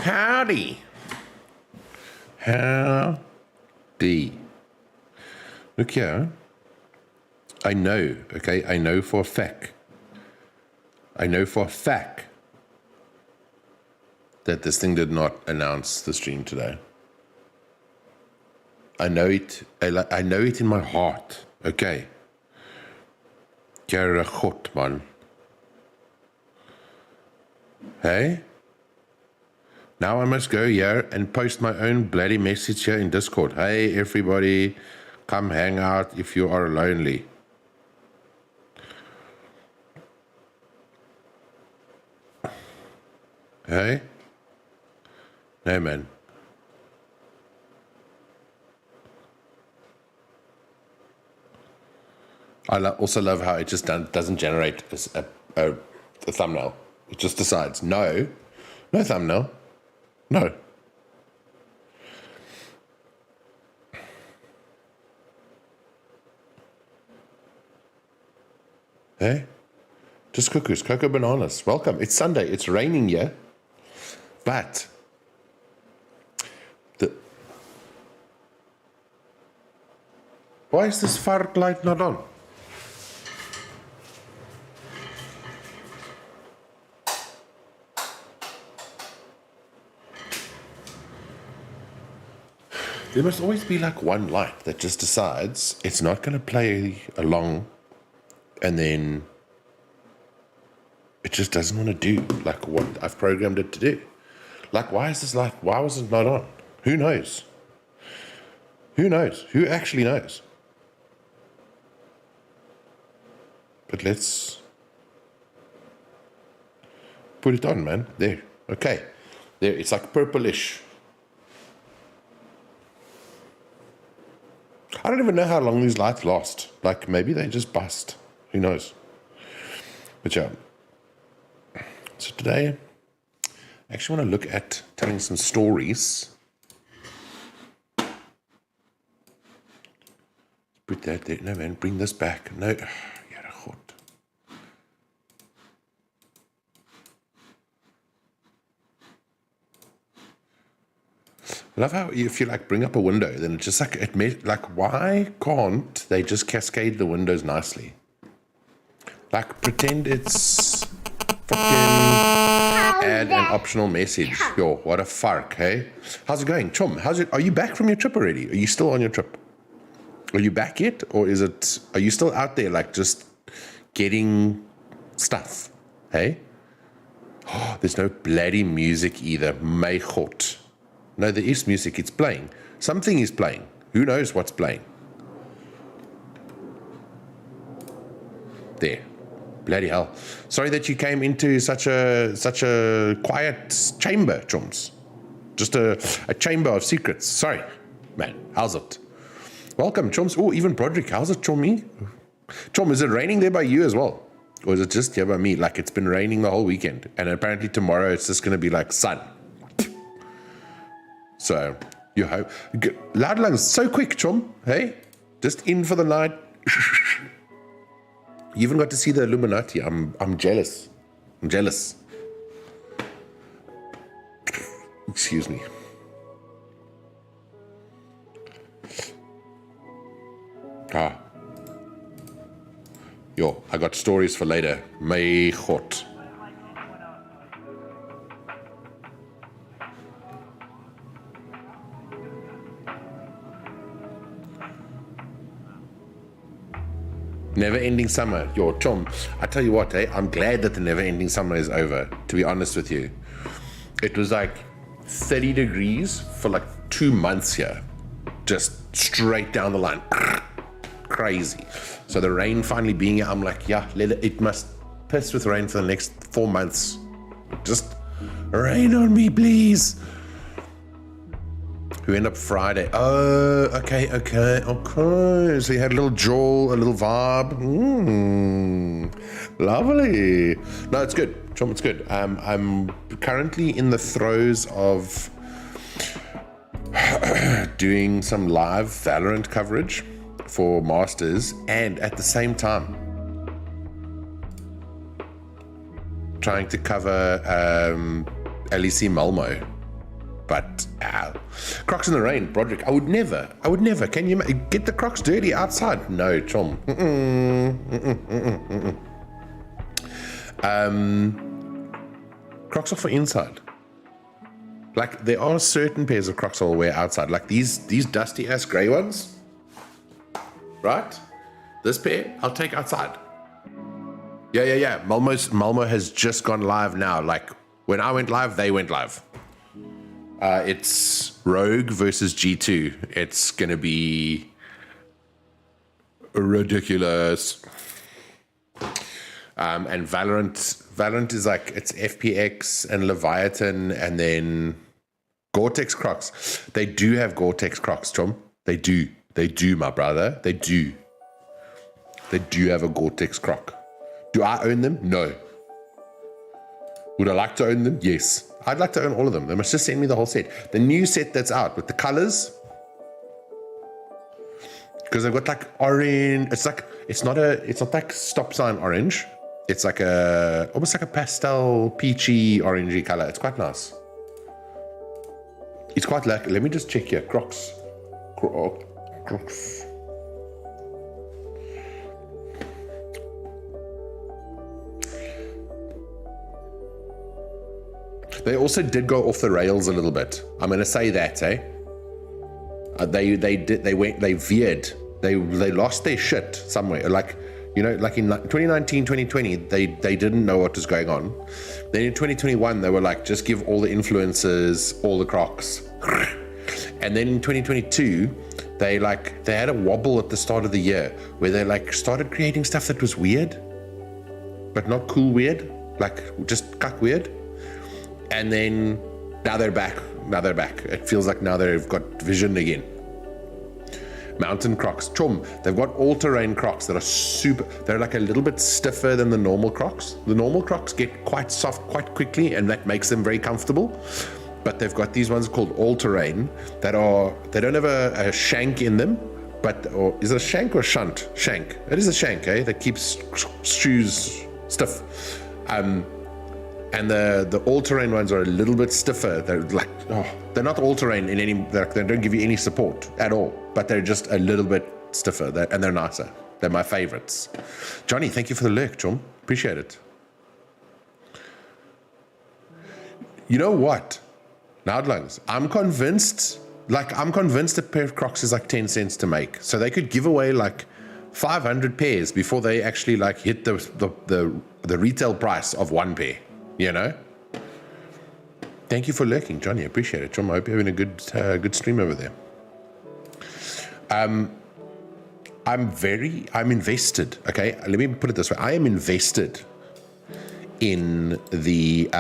Howdy. Howdy. Look here. I know, okay? I know for a fact that this thing did not announce the stream today. I know it in my heart, okay? Kjære God, man. Hey? Now I must go here and post my own bloody message here in Discord. Hey, everybody, come hang out if you are lonely. Hey? No, man. I also love how it just doesn't generate a thumbnail. It just decides, no thumbnail. No. Hey? Just cuckoos, cocoa bananas. Welcome. It's Sunday. It's raining here. But why is this fart light not on? There must always be like one light that just decides it's not going to play along, and then it just doesn't want to do like what I've programmed it to do. Like, why is this light? Why was it not on? Who knows? Who knows? Who actually knows? But let's put it on, man. There. Okay. There. It's like purplish. I don't even know how long these lights last. Like, maybe they just bust. Who knows? But yeah. So today, I actually want to look at telling some stories. Put that there. No, man, bring this back. No. I love how if you like bring up a window, then it's just like why can't they just cascade the windows nicely? Like pretend it's fucking add an optional message. Yo, what a fark, hey? How's it going, Chum? Are you back from your trip already? Are you still on your trip? Are you back yet, or are you still out there like just getting stuff? Hey? Oh, there's no bloody music either. My God. No, there is music. It's playing. Something is playing. Who knows what's playing? There. Bloody hell. Sorry that you came into such a quiet chamber, Chums. Just a chamber of secrets. Sorry, man. How's it? Welcome, Chums. Oh, even Broderick. How's it, Chummy? Chum, is it raining there by you as well? Or is it just here by me? Like, it's been raining the whole weekend. And apparently tomorrow it's just going to be like sun. So, you hope. Loud lungs, so quick, Chum. Hey? Just in for the night. You even got to see the Illuminati. I'm jealous. I'm jealous. Excuse me. Yo, I got stories for later. May God. Never-ending summer. Yo, Chum, I tell you what, I'm glad that the never-ending summer is over, to be honest with you. It was like 30 degrees for like 2 months here. Just straight down the line. Crazy. So the rain finally being here, I'm like, yeah, it must piss with rain for the next 4 months. Just rain on me, please. We end up Friday. Oh, okay. So you had a little jaw, a little vibe. Lovely. No, it's good. Chum, it's good. I'm currently in the throes of doing some live Valorant coverage for Masters, and at the same time trying to cover LEC Malmo But Crocs in the rain, Broderick. I would never. Can you get the Crocs dirty outside? No, chum. Crocs are for inside. Like, there are certain pairs of Crocs I'll wear outside. Like these dusty ass grey ones. Right? This pair I'll take outside. Yeah. Malmo has just gone live now. Like, when I went live, they went live. It's Rogue versus G2. It's going to be ridiculous. And Valorant is like, it's FPX and Leviathan and then Gore-Tex Crocs. They do have Gore-Tex Crocs, Tom. They do, my brother. They do have a Gore-Tex Croc. Do I own them? No. Would I like to own them? Yes. I'd like to own all of them. They must just send me the whole set. The new set that's out with the colors. Because they've got like orange. It's not like stop sign orange. It's like almost like a pastel peachy orangey color. It's quite nice. It's quite like, let me just check here. Crocs. They also did go off the rails a little bit. I'm going to say that, eh? They veered. They lost their shit somewhere. Like, you know, like in 2019, 2020, they didn't know what was going on. Then in 2021, they were like, just give all the influencers all the Crocs. And then in 2022, they had a wobble at the start of the year where they like started creating stuff that was weird, but not cool weird, like just cuck weird. And then now they're back. It feels like now they've got vision again. Mountain Crocs. Chum, they've got all-terrain Crocs that are they're like a little bit stiffer than the normal Crocs. The normal Crocs get quite soft quite quickly, and that makes them very comfortable. But they've got these ones called all-terrain they don't have a shank in them, or is it a shank or a shunt? Shank. It is a shank, eh? That keeps shoes stiff. And the all-terrain ones are a little bit stiffer. They're like, they're not all-terrain in any, they don't give you any support at all, but they're just a little bit stiffer, and they're nicer. They're my favorites. Johnny, thank you for the lurk, Chum. Appreciate it. You know what? Loudlungs, I'm convinced a pair of Crocs is like 10 cents to make. So they could give away like 500 pairs before they actually like hit the retail price of one pair. You know? Thank you for lurking, Johnny. I appreciate it, John. I hope you're having a good stream over there. I'm invested. Okay, let me put it this way. I am invested in the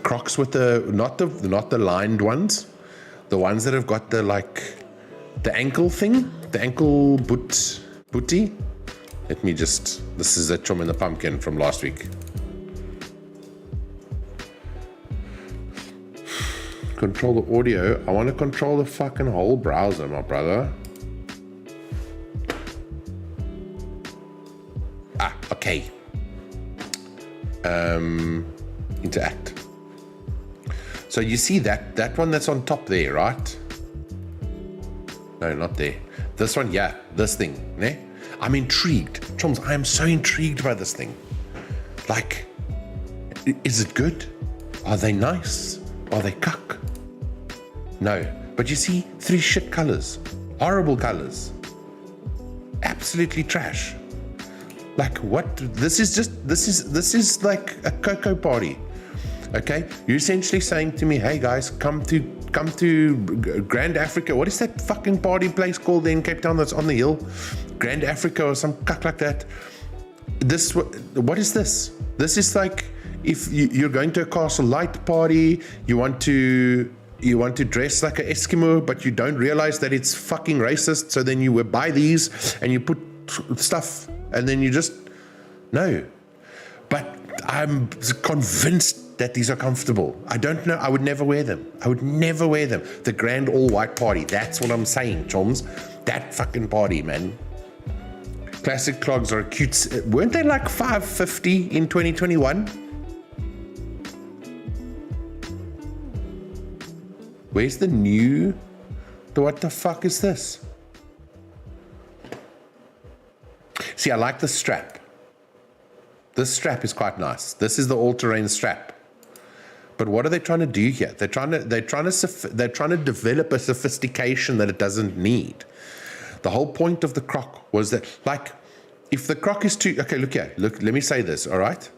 Crocs with not the lined ones, the ones that have got the ankle thing, the ankle booty. Let me just, this is a Chum in the Pumpkin from last week. Control the audio. I want to control the fucking whole browser, my brother. Okay. Interact. So you see that one that's on top there, right? No, not there. This one, yeah, this thing, ne? I'm intrigued. Chums, I am so intrigued by this thing. Like, is it good? Are they nice? Are they cuck? No. But you see, 3 shit colors. Horrible colors. Absolutely trash. Like, what? This is like a cocoa party. Okay? You're essentially saying to me, hey guys, come to Grand Africa. What is that fucking party place called in Cape Town that's on the hill? Grand Africa or some cuck like that. What is this? This is like if you're going to a Castle Light party, you want to dress like an Eskimo, but you don't realize that it's fucking racist. So then you buy these and you put stuff, and then you just no. But I'm convinced that these are comfortable. I don't know. I would never wear them. The grand all white party. That's what I'm saying, chums. That fucking party, man. Classic clogs are cute. Weren't they like $550 in 2021? Where's the new? What the fuck is this? See, I like the strap. This strap is quite nice. This is the all-terrain strap. But what are they trying to do here? They're trying to develop a sophistication that it doesn't need. The whole point of the croc was that, like, if the croc is too, okay, look here, look, let me say this, all right?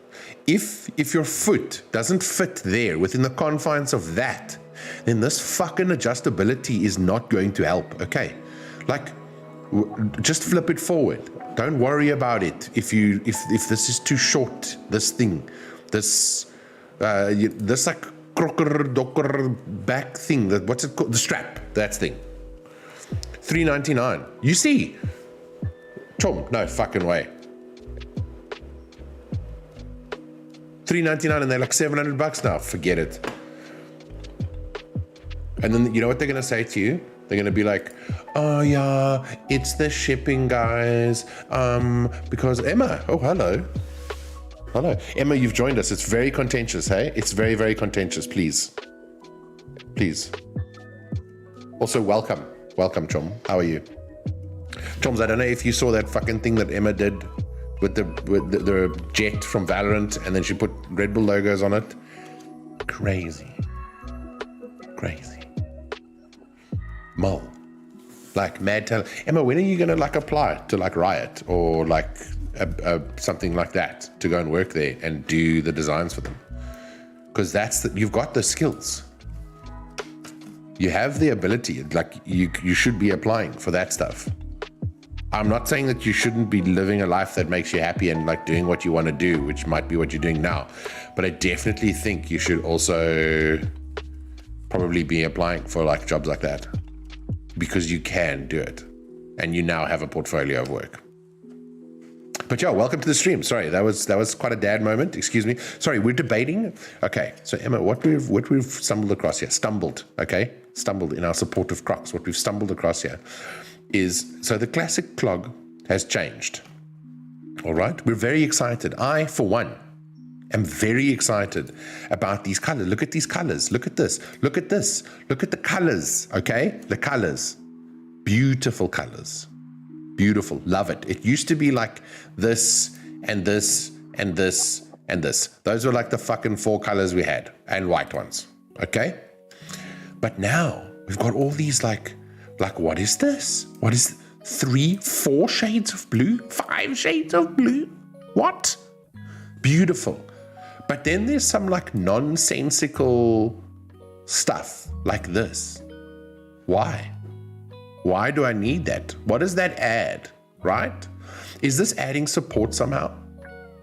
If your foot doesn't fit there within the confines of that, then this fucking adjustability is not going to help, okay? Like, just flip it forward. Don't worry about it. If this is too short, this thing, this like crocker docker back thing, that what's it called? The strap, that thing. $3.99. You see, Tom, no fucking way. $3.99 and they're like $700 now. Forget it. And then you know what they're gonna say to you? They're gonna be like, "Oh yeah, it's the shipping, guys. Because Emma, oh hello, Emma, you've joined us. It's very contentious, hey? It's very, very contentious. Please. Also, welcome, Chom. How are you, Choms? I don't know if you saw that fucking thing that Emma did with the jet from Valorant, and then she put Red Bull logos on it. Crazy. Mole. Like mad talent. Emma, when are you gonna like apply to like Riot or like something like that to go and work there and do the designs for them? Because you've got the skills. You have the ability. Like you should be applying for that stuff. I'm not saying that you shouldn't be living a life that makes you happy and like doing what you want to do, which might be what you're doing now. But I definitely think you should also probably be applying for like jobs like that, because you can do it and you now have a portfolio of work. But yeah, welcome to the stream. Sorry, that was quite a dad moment. Excuse me. Sorry, we're debating. Okay, so Emma, what we've stumbled across here, stumbled in our support of Crocs. What we've stumbled across here is, so the classic clog has changed. All right, we're very excited. I, for one, am very excited about these colors. Look at these colors. Look at this. Look at this. Look at the colors. Okay, the colors. Beautiful colors. Beautiful. Love it. It used to be like this and this and this and this. Those were like the fucking 4 colors we had, and white ones. Okay, but now we've got all these like what is this? What is 3, 4 shades of blue? 5 shades of blue? What? Beautiful. But then there's some like nonsensical stuff like this. Why? Why do I need that? What does that add, right? Is this adding support somehow?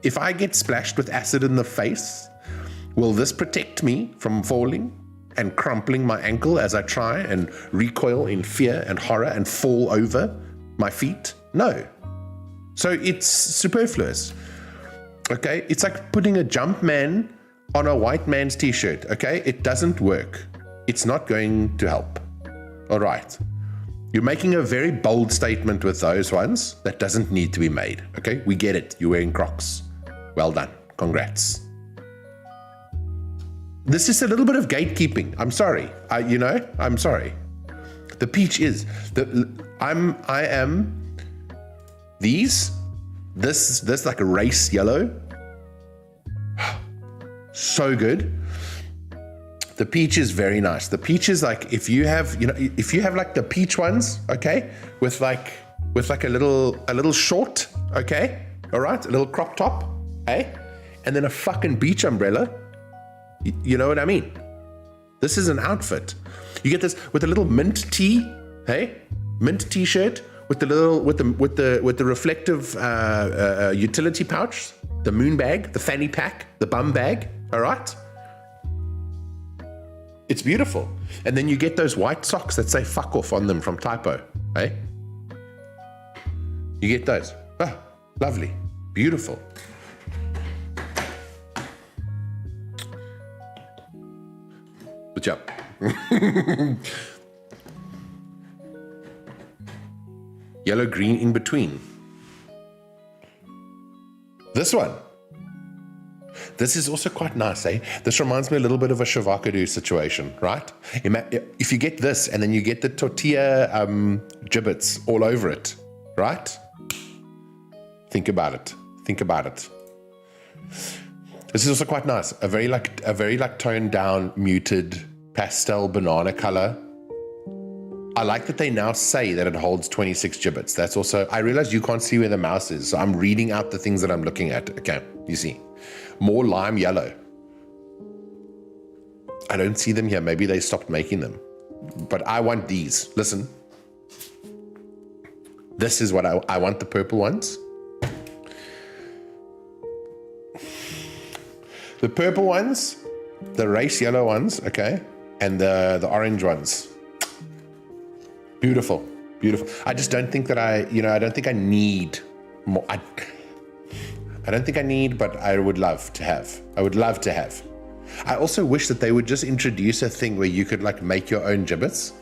If I get splashed with acid in the face, will this protect me from falling and crumpling my ankle as I try and recoil in fear and horror and fall over my feet? No. So it's superfluous. Okay, it's like putting a jump man on a white man's t-shirt. Okay, it doesn't work. It's not going to help. All right. You're making a very bold statement with those ones that doesn't need to be made. Okay, we get it. You're wearing Crocs. Well done. Congrats. This is a little bit of gatekeeping. I'm sorry. I'm sorry. The peach is this like a race yellow. So good. The peach is very nice. The peach is like, if you have like the peach ones, okay, with like a little short, okay, all right, a little crop top, hey, and then a fucking beach umbrella. You know what I mean? This is an outfit. You get this with a little mint tee, hey, mint t-shirt with the reflective utility pouch, the moon bag, the fanny pack, the bum bag. All right. It's beautiful. And then you get those white socks that say fuck off on them from Typo, hey? You get those. Ah, lovely. Beautiful. Good job. Yellow, green in between. This one. This is also quite nice, eh? This reminds me a little bit of a shavakadu situation, right? If you get this and then you get the tortilla giblets all over it, right? Think about it. Think about it. This is also quite nice. A very toned down, muted pastel banana color. I like that they now say that it holds 26 giblets. That's also, I realize you can't see where the mouse is, so I'm reading out the things that I'm looking at. Okay, you see. More lime yellow. I don't see them here. Maybe they stopped making them. But I want these. Listen. This is what I want, the purple ones. The purple ones, the race yellow ones, okay, and the orange ones. Beautiful, beautiful. I just don't think that I don't think I need more. I don't think I need, but I would love to have. I would love to have. I also wish that they would just introduce a thing where you could like make your own giblets.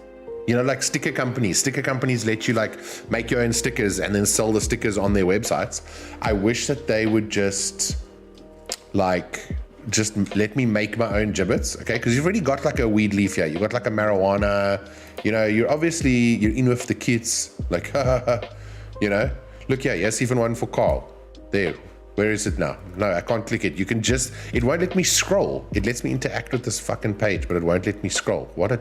You know, like sticker companies. Sticker companies let you like make your own stickers and then sell the stickers on their websites. I wish that they would just let me make my own giblets, okay? Because you've already got like a weed leaf here. You've got like a marijuana, you know, you're in with the kids, like, you know? Look here, yes, even one for Carl. There, where is it now? No, I can't click it. It won't let me scroll. It lets me interact with this fucking page, but it won't let me scroll. What a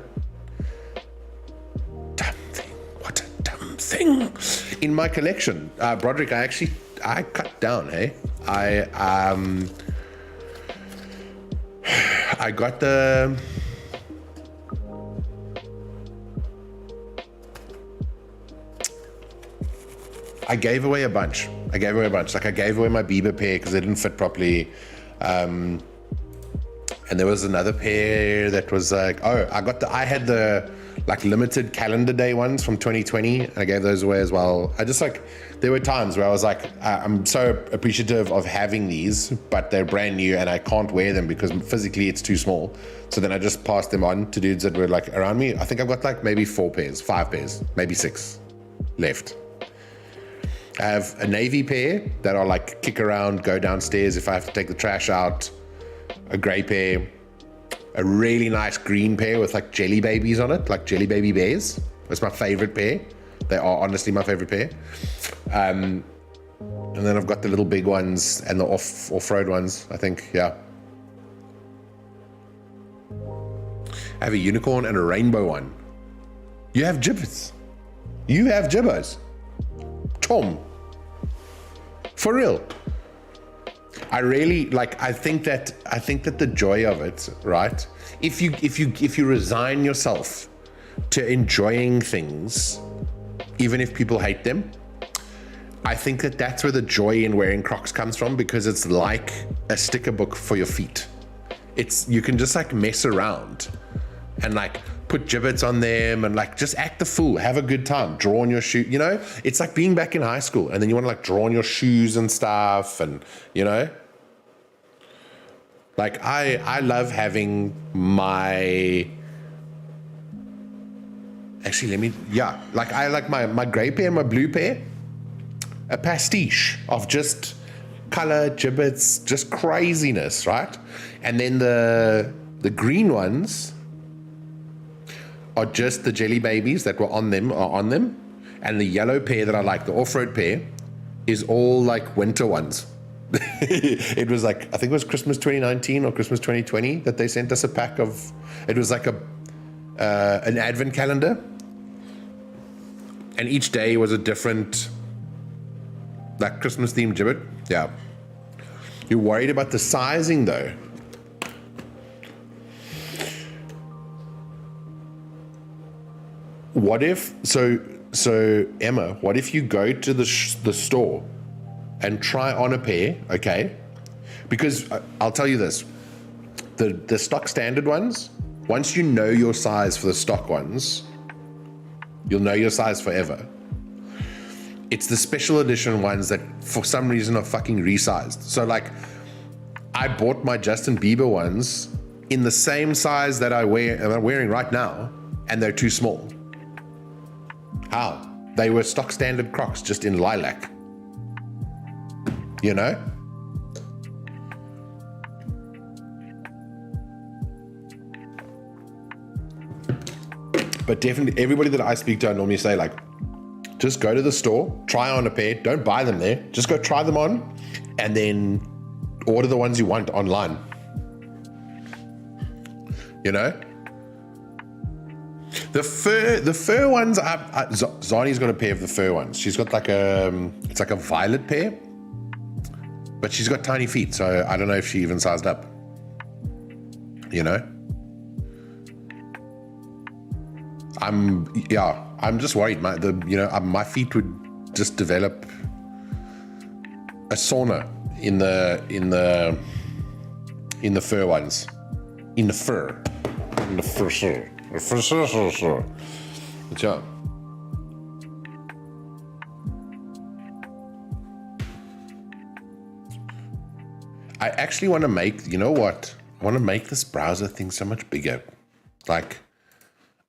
dumb thing. In my collection, Broderick, I cut down, hey? I got I gave away a bunch. Like I gave away my Bieber pair because they didn't fit properly. And there was another pair that was like, I had the like limited calendar day ones from 2020. I gave those away as well. There were times where I was like, I'm so appreciative of having these, but they're brand new and I can't wear them because physically it's too small. So then I just passed them on to dudes that were like around me. I think I've got like maybe 5 pairs, maybe 6 left. I have a navy pair that I'll like kick around, go downstairs if I have to take the trash out. A gray pair, a really nice green pair with like jelly babies on it, like jelly baby bears. That's my favorite pair. They are honestly my favorite pair. And then I've got the little big ones and the off-road ones, I think, yeah. I have a unicorn and a rainbow one. You have gibbets. You have gibbos. Tom. For real. I really I think that the joy of it, right? If you resign yourself to enjoying things, even if people hate them, I think that that's where the joy in wearing Crocs comes from, because it's like a sticker book for your feet. You can just like mess around and like put gibbets on them and like just act the fool, have a good time, draw on your shoe, you know? It's like being back in high school and then you want to like draw on your shoes and stuff and, you know? Like I love having my, I like my gray pair and my blue pair, a pastiche of just color, gibbets, just craziness, right? And then the green ones are just the jelly babies that were on them, and the yellow pair that I like, the off-road pair, is all like winter ones. It was like, I think it was Christmas 2019 or Christmas 2020 that they sent us a pack of, it was like an advent calendar, and each day was a different like Christmas themed gibbet. Yeah. You're worried about the sizing though. What if, so Emma, what if you go to the store and try on a pair, okay? Because I'll tell you this, the stock standard ones, once you know your size for the stock ones, you'll know your size forever. It's the special edition ones that for some reason are fucking resized. So like, I bought my Justin Bieber ones in the same size that I'm wearing right now, and they're too small. How? They were stock standard Crocs, just in lilac. You know? But definitely everybody that I speak to, I normally say, like, just go to the store, try on a pair, don't buy them there, just go try them on, and then order the ones you want online. You know? The fur ones, Zani's got a pair of the fur ones. She's got like it's like a violet pair, but she's got tiny feet, so I don't know if she even sized up. You know? I'm just worried. My feet would just develop a sauna in the fur ones, in the fur. But yeah. I actually want to make, you know what? I want to make this browser thing so much bigger. Like,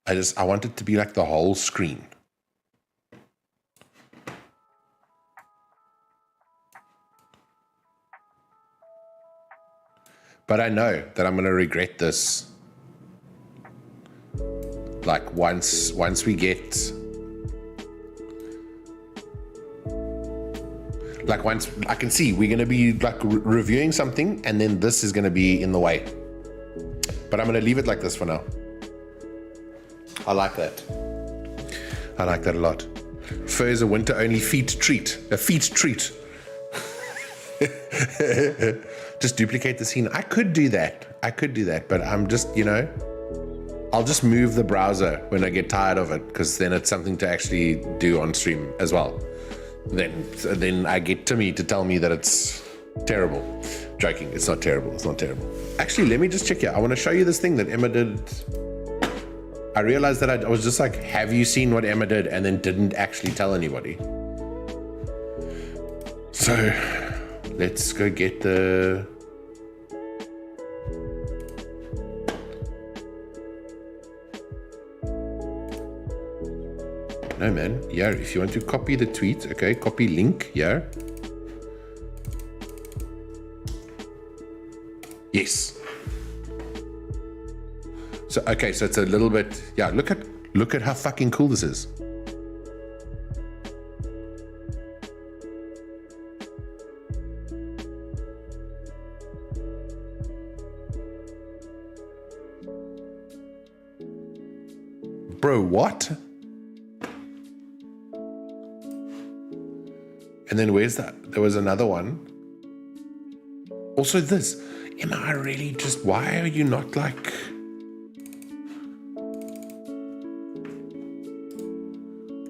I want it to be like the whole screen. But I know that I'm going to regret this. Like once we get, like once I can see we're going to be like reviewing something, and then this is going to be in the way. But I'm going to leave it like this for now. I like that. I like that a lot. Fur is a winter only feet treat. A feet treat. Just duplicate the scene. I could do that, but I'm just, you know, I'll just move the browser when I get tired of it, because then it's something to actually do on stream as well. Then I get Timmy to tell me that it's terrible. Joking, it's not terrible. It's not terrible. Actually, let me just check here. I want to show you this thing that Emma did. I realized that I was just like, have you seen what Emma did? And then didn't actually tell anybody. So let's go get the... No, man. Yeah, if you want to copy the tweet, okay, copy link, yeah. Yes. So, okay, so it's a little bit, yeah, look at how fucking cool this is. Bro, what? And then where's that? There was another one. Also this. Emma, I really just, why are you not like...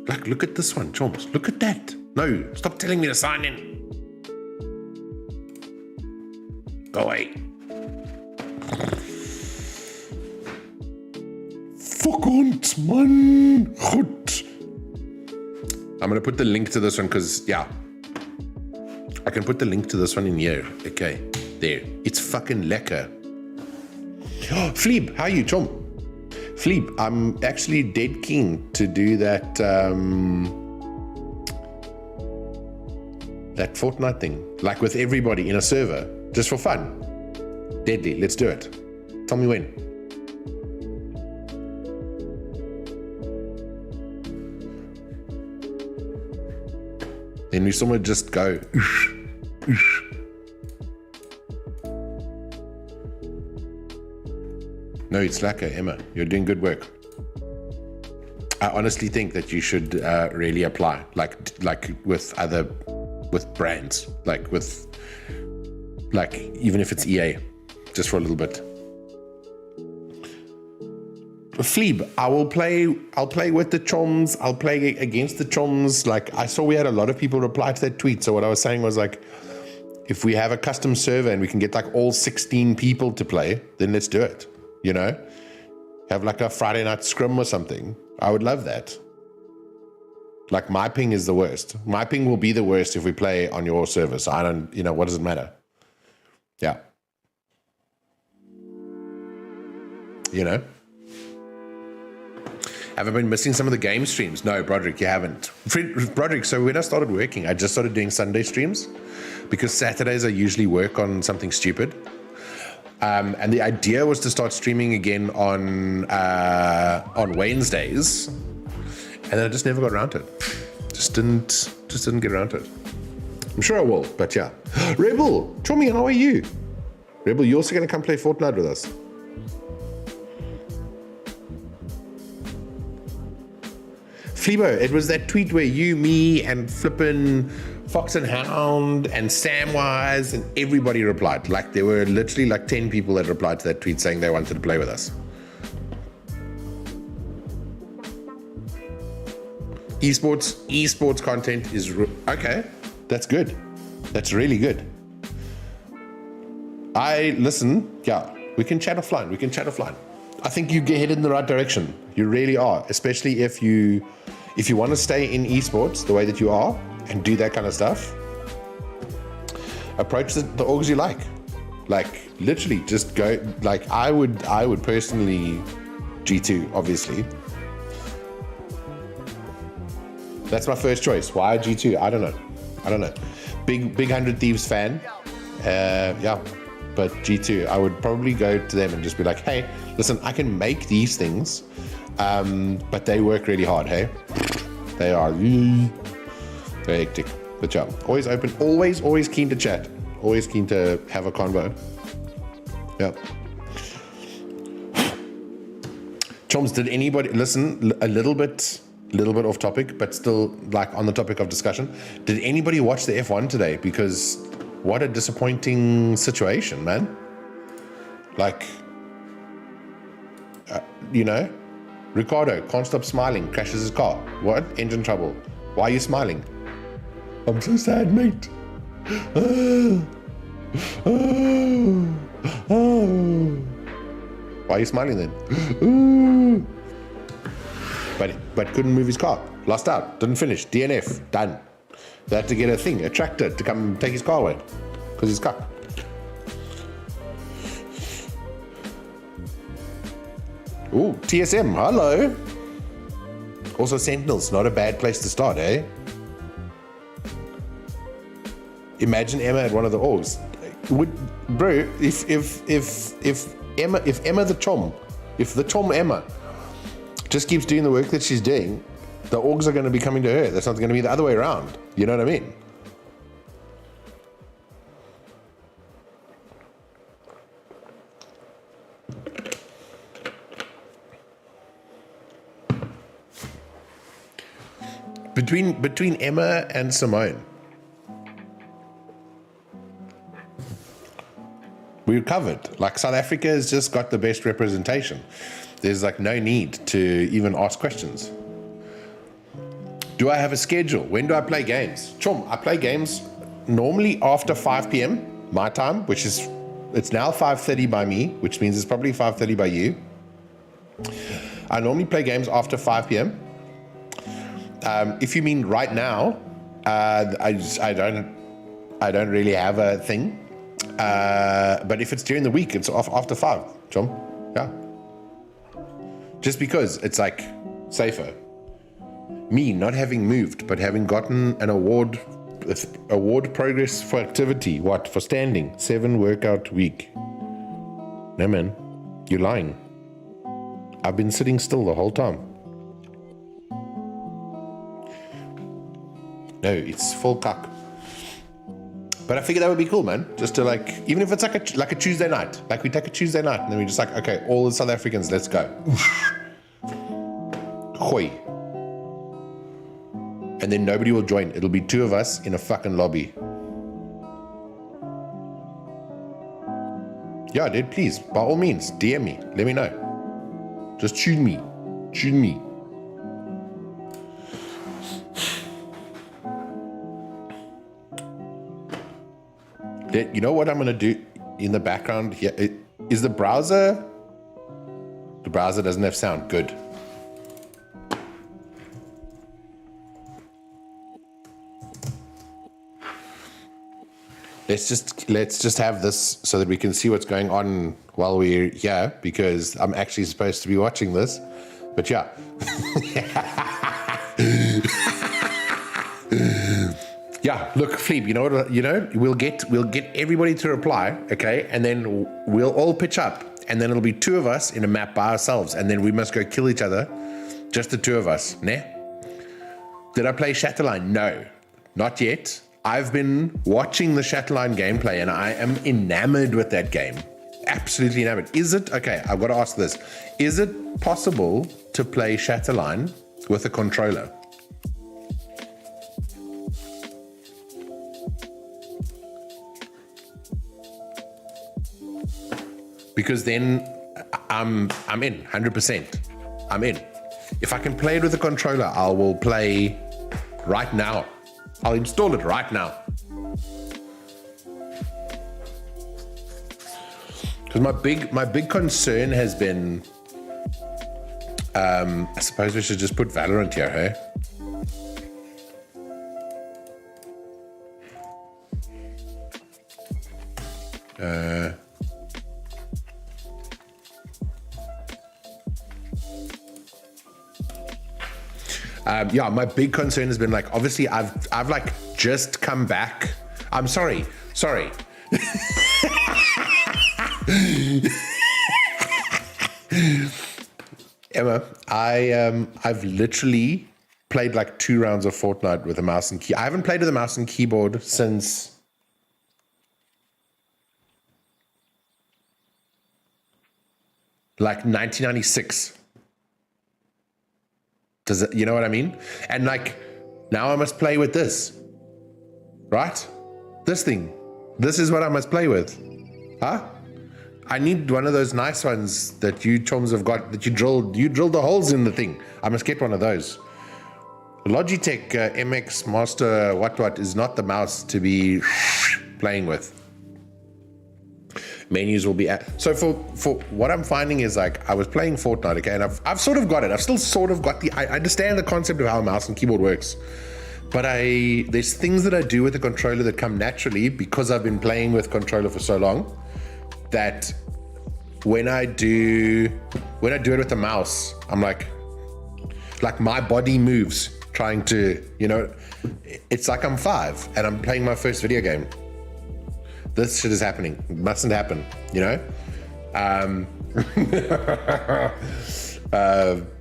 Like, look at this one, Choms. Look at that. No, stop telling me to sign in. Go away. Fuck on, man. Goed. I'm going to put the link to this one because, yeah. I can put the link to this one in here. Okay, there. It's fucking lekker. Oh, Fleeb, how are you, Chom? Fleeb, I'm actually dead keen to do that that Fortnite thing, like with everybody in a server, just for fun. Deadly, let's do it. Tell me when. Then we somewhere just go. No, it's lacquer, Emma. You're doing good work. I honestly think that you should really apply, like with brands, like even if it's EA, just for a little bit. Fleeb, I'll play with the Choms. I'll play against the Choms. Like, I saw we had a lot of people reply to that tweet. So what I was saying was, like, if we have a custom server and we can get like all 16 people to play, then let's do it. You know, have like a Friday night scrim or something. I would love that. Like, my ping is the worst. My ping will be the worst if we play on your server. So I don't, you know, what does it matter? Yeah. You know? Have I been missing some of the game streams? No, Broderick, you haven't. Broderick, so when I started working, I just started doing Sunday streams because Saturdays I usually work on something stupid. And the idea was to start streaming again on Wednesdays, and then I just never got around to it. Just didn't get around to it. I'm sure I will, but yeah. Rebel, Chomi, how are you? Rebel, you also gonna come play Fortnite with us? Flebo, it was that tweet where you, me, and Flippin' Fox and Hound and Samwise and everybody replied. Like there were literally like 10 people that replied to that tweet saying they wanted to play with us. Esports content is okay. That's good. That's really good. Yeah, we can chat offline. I think you get headed in the right direction. You really are, especially if you want to stay in esports the way that you are and do that kind of stuff. Approach the orgs you like literally just go. Like I would personally G2, obviously. That's my first choice. Why G2? I don't know. Big 100 Thieves fan. Yeah. But G2, I would probably go to them and just be like, hey, listen, I can make these things, but they work really hard, hey? They are very hectic. But yeah, always open, always keen to chat, always keen to have a convo. Yeah. Choms, did anybody, listen, a little bit off topic, but still like on the topic of discussion, did anybody watch the F1 today? Because what a disappointing situation, man. Like, Ricardo can't stop smiling, crashes his car. What? Engine trouble. Why are you smiling? I'm so sad, mate. Why are you smiling then? But couldn't move his car. Lost out. Didn't finish. DNF. Done. They had to get a tractor to come take his car away because he's cuck. Ooh, TSM, hello. Also, Sentinels, not a bad place to start, eh? Imagine Emma at one of the orgs. Bro, if Emma the Tom Emma just keeps doing the work that she's doing, the orgs are going to be coming to her. That's not going to be the other way around. You know what I mean? Between Emma and Simone, we're covered. Like South Africa has just got the best representation. There's like no need to even ask questions. Do I have a schedule? When do I play games? Chom, I play games normally after 5 p.m. my time, which is, it's now 5:30 by me, which means it's probably 5:30 by you. I normally play games after 5 p.m. If you mean right now, I don't really have a thing. But if it's during the week, it's after 5, Chom. Yeah. Just because it's like safer. Me not having moved, but having gotten an award progress for activity. What? For standing. 7 workout week. No, man. You're lying. I've been sitting still the whole time. No, it's full cuck. But I figured that would be cool, man. Just to like, even if it's like a Tuesday night. Like we take a Tuesday night and then we just like, okay, all the South Africans, let's go. Hoi. And then nobody will join. It'll be 2 of us in a fucking lobby. Yeah, dude, please, by all means, DM me. Let me know. Just tune me. You know what I'm going to do in the background here? Is the browser doesn't have sound. Good. Let's just have this so that we can see what's going on while we're here, because I'm actually supposed to be watching this. But yeah. Yeah, look, Fleeb, you know what? You know, we'll get everybody to reply, okay, and then we'll all pitch up, and then it'll be two of us in a map by ourselves, and then we must go kill each other, just the two of us. Ne? Did I play Shatterline? No, not yet. I've been watching the Shatterline gameplay, and I am enamored with that game. Absolutely enamored. Is it okay? I've got to ask this: is it possible to play Shatterline with a controller? Because then I'm in 100%. I'm in. If I can play it with a controller, I will play right now. I'll install it right now. Because my big concern has been, I suppose we should just put Valorant here, hey? Yeah, my big concern has been like, obviously I've like just come back. I'm sorry. Emma, I've literally played like 2 rounds of Fortnite with a mouse and key. I haven't played with a mouse and keyboard since like 1996. Does it, you know what I mean? And like, now I must play with this, right? This thing. This is what I must play with. Huh? I need one of those nice ones that you chums have got, that you drilled the holes in the thing. I must get one of those. Logitech MX Master what is not the mouse to be playing with. Menus will be so for what I'm finding is like, I was playing Fortnite, okay, and I've sort of got it. I've still sort of got I understand the concept of how a mouse and keyboard works, but there's things that I do with the controller that come naturally because I've been playing with controller for so long, that when I do it with the mouse, I'm like my body moves trying to, you know, it's like I'm 5 and I'm playing my first video game. This shit is happening. It mustn't happen, you know?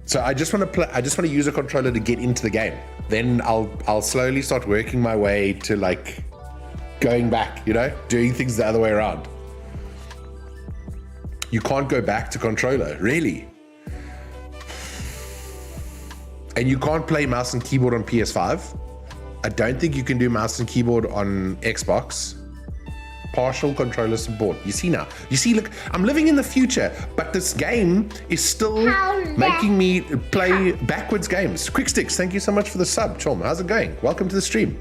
So I just want to play. I just want to use a controller to get into the game. Then I'll slowly start working my way to like going back, you know, doing things the other way around. You can't go back to controller, really. And you can't play mouse and keyboard on PS5. I don't think you can do mouse and keyboard on Xbox. Partial controller support. You see now. You see, look, I'm living in the future, but this game is still making me play backwards games. Quick Sticks, thank you so much for the sub, Chom. How's it going? Welcome to the stream.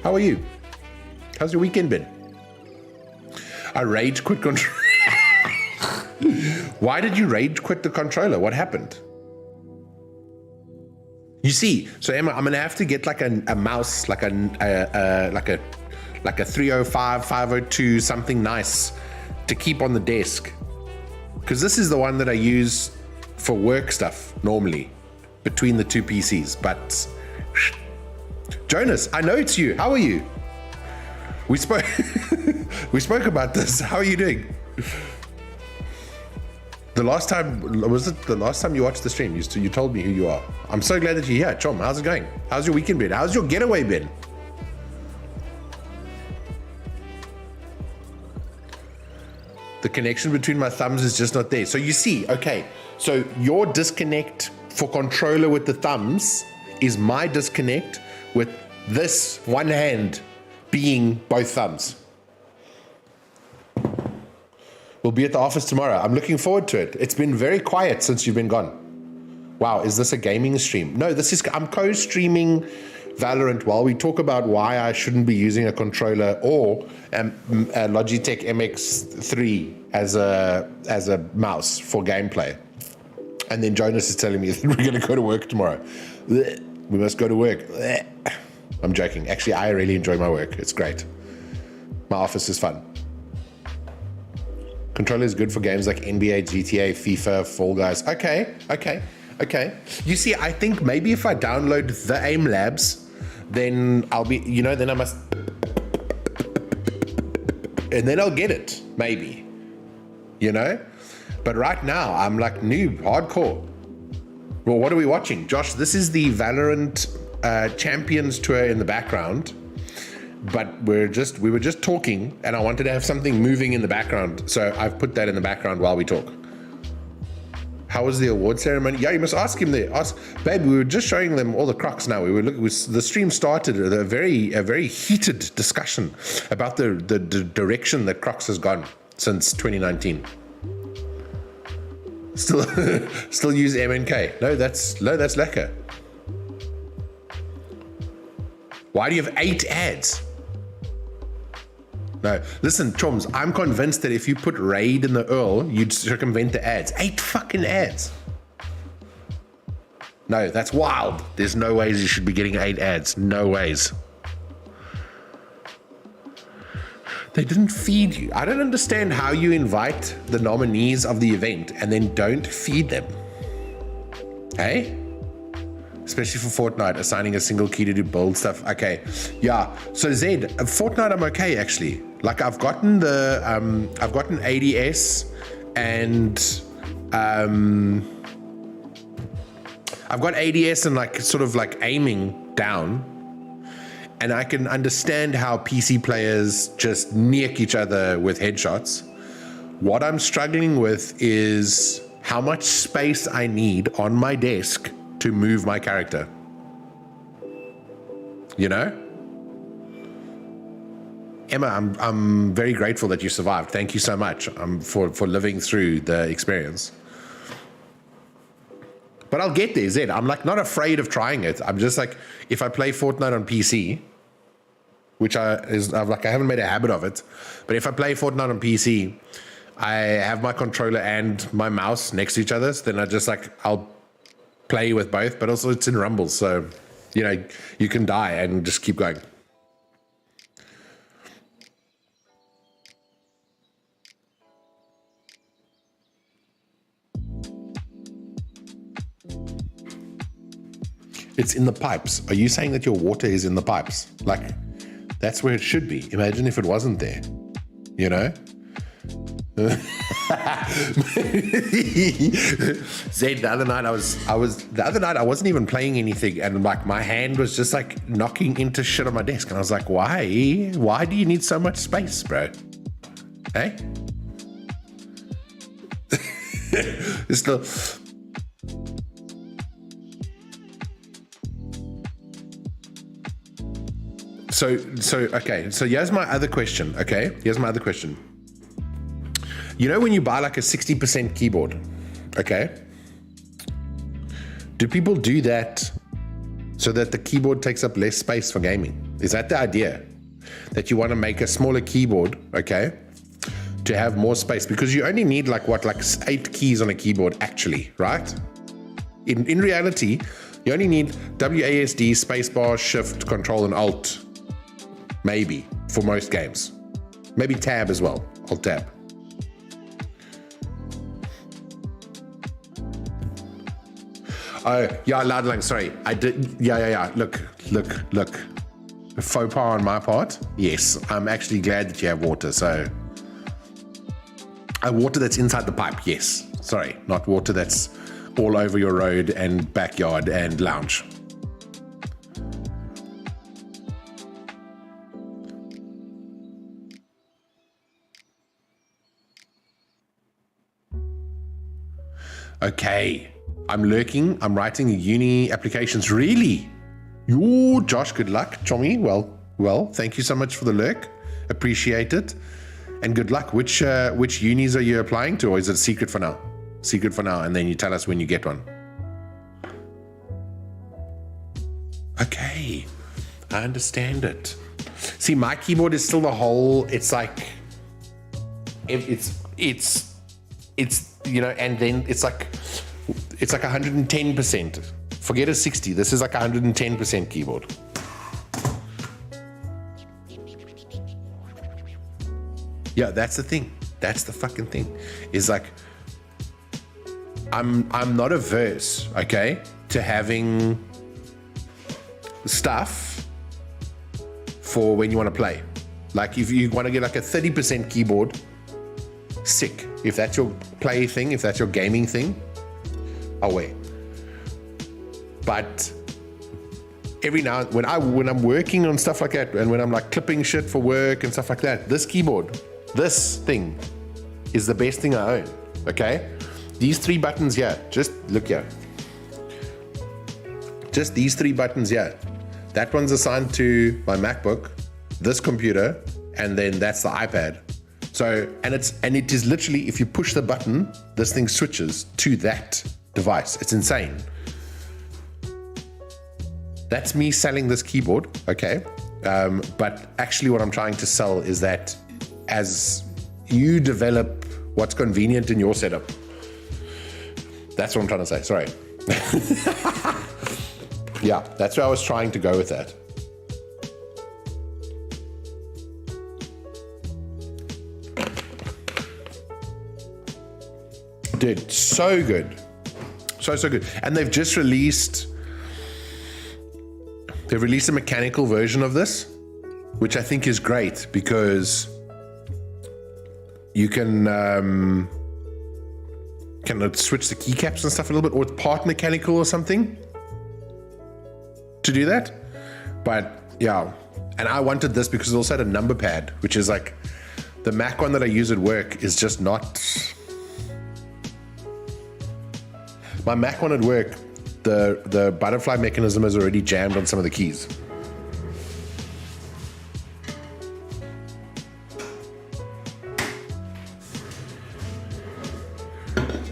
How are you? How's your weekend been? I rage quit controller. Why did you rage quit the controller? What happened? You see, so Emma, I'm gonna have to get like a mouse, like a 305, 502, something nice to keep on the desk. Because this is the one that I use for work stuff normally between the two PCs. But Jonas, I know it's you. How are you? We spoke about this. How are you doing? Was it the last time you watched the stream? You told me who you are. I'm so glad that you're here. Chom, how's it going? How's your weekend been? How's your getaway been? The connection between my thumbs is just not there. So you see, okay, so your disconnect for controller with the thumbs is my disconnect with this one hand being both thumbs. We'll be at the office tomorrow. I'm looking forward to it. It's been very quiet since you've been gone. Wow, is this a gaming stream? No, I'm co-streaming Valorant while we talk about why I shouldn't be using a controller or a Logitech MX3 as a mouse for gameplay. And then Jonas is telling me that we're going to go to work tomorrow. We must go to work. I'm joking. Actually, I really enjoy my work. It's great. My office is fun. Controller is good for games like NBA, GTA, FIFA, Fall Guys. Okay. You see, I think maybe if I download the Aim Labs then I'll be, then I must, and then I'll get it, maybe, But right now, I'm like noob, hardcore. Well, what are we watching? Josh, this is the Valorant Champions Tour in the background, but we were just talking, and I wanted to have something moving in the background, so I've put that in the background while we talk. How was the award ceremony? Yeah, you must ask him there. Babe, we were just showing them all the Crocs now. The stream started with a very heated discussion about the direction that Crocs has gone since 2019. Still use MNK. No, that's lekker. Why do you have 8 ads? No, listen, chums, I'm convinced that if you put raid in the URL, you'd circumvent the ads. 8 fucking ads. No, that's wild. There's no ways you should be getting 8 ads. No ways. They didn't feed you. I don't understand how you invite the nominees of the event and then don't feed them. Hey? Especially for Fortnite, assigning a single key to do build stuff. Okay, yeah. So Zed, Fortnite, I'm okay actually. Like I've gotten ADS and I've got ADS and like sort of like aiming down, and I can understand how PC players just nick each other with headshots. What I'm struggling with is how much space I need on my desk to move my character. Emma, I'm very grateful that you survived. Thank you so much for living through the experience. But I'll get there, Zed. I'm like not afraid of trying it. I'm just like, if I play Fortnite on PC, which I haven't made a habit of it, but if I play Fortnite on PC, I have my controller and my mouse next to each other. So then I'll play with both, but also it's in Rumble, so you can die and just keep going. It's in the pipes. Are you saying that your water is in the pipes? Like, that's where it should be. Imagine if it wasn't there, Zaid, the other night I wasn't even playing anything, and like my hand was just like knocking into shit on my desk, and I was like, why do you need so much space, bro? Hey? It's still. Okay, so here's my other question, when you buy like a 60% keyboard, okay? Do people do that so that the keyboard takes up less space for gaming? Is that the idea? That you want to make a smaller keyboard, okay, to have more space? Because you only need like 8 keys on a keyboard actually, right? In reality, you only need WASD, spacebar, shift, control, and alt. Maybe for most games. Maybe tab as well, alt tab. Oh, yeah, Loudlang, sorry. I did, yeah. Look. Faux pas on my part. Yes, I'm actually glad that you have water, so. Water that's inside the pipe, yes. Sorry, not water that's all over your road and backyard and lounge. Okay, I'm lurking. I'm writing uni applications. Really? Yo, Josh, good luck. Chommy, well, thank you so much for the lurk. Appreciate it. And good luck. Which unis are you applying to, or is it secret for now? Secret for now, and then you tell us when you get one. Okay, I understand it. See, my keyboard is still the whole, it's like, it's and then it's like 110%. Forget a 60. This is like 110% keyboard. Yeah, that's the thing. That's the fucking thing. Is like, I'm not averse, okay, to having stuff for when you want to play. Like if you want to get like a 30% keyboard, sick. If that's your play thing, if that's your gaming thing, away. But every now and when I'm working on stuff like that, and when I'm like clipping shit for work and stuff like that, this keyboard, this thing is the best thing I own. Okay, these 3 buttons here, just look here, just these 3 buttons here, that one's assigned to my MacBook, this computer, and then that's the iPad. So and it is literally, if you push the button, this thing switches to that device. It's insane. That's me selling this keyboard, okay? But actually what I'm trying to sell is that as you develop what's convenient in your setup, that's what I'm trying to say, sorry. Yeah, that's where I was trying to go with that. Dude, so good. So good. And they've just released a mechanical version of this, which I think is great because you can switch the keycaps and stuff a little bit, or it's part mechanical or something to do that. But yeah, and I wanted this because it also had a number pad, which is like the Mac one that I use at work is just not. My Mac one at work, the butterfly mechanism is already jammed on some of the keys.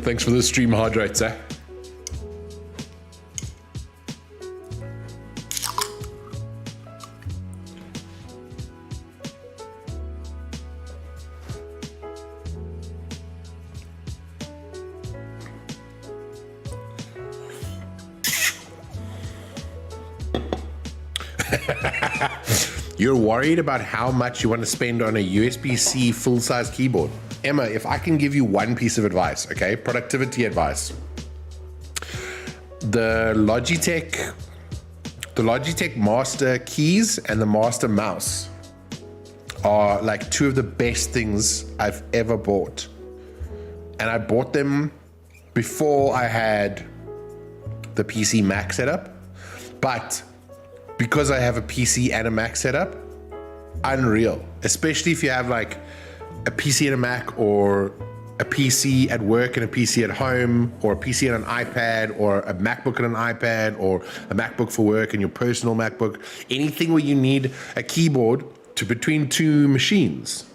Thanks for the stream hydrates, eh? You're worried about how much you want to spend on a USB-C full-size keyboard. Emma, if I can give you one piece of advice, okay, productivity advice. The Logitech Master keys and the Master mouse are like 2 of the best things I've ever bought. And I bought them before I had the PC Mac setup, but because I have a PC and a Mac setup, unreal. Especially if you have like a PC and a Mac, or a PC at work and a PC at home, or a PC and an iPad, or a MacBook and an iPad, or a MacBook for work and your personal MacBook. Anything where you need a keyboard to between 2 machines.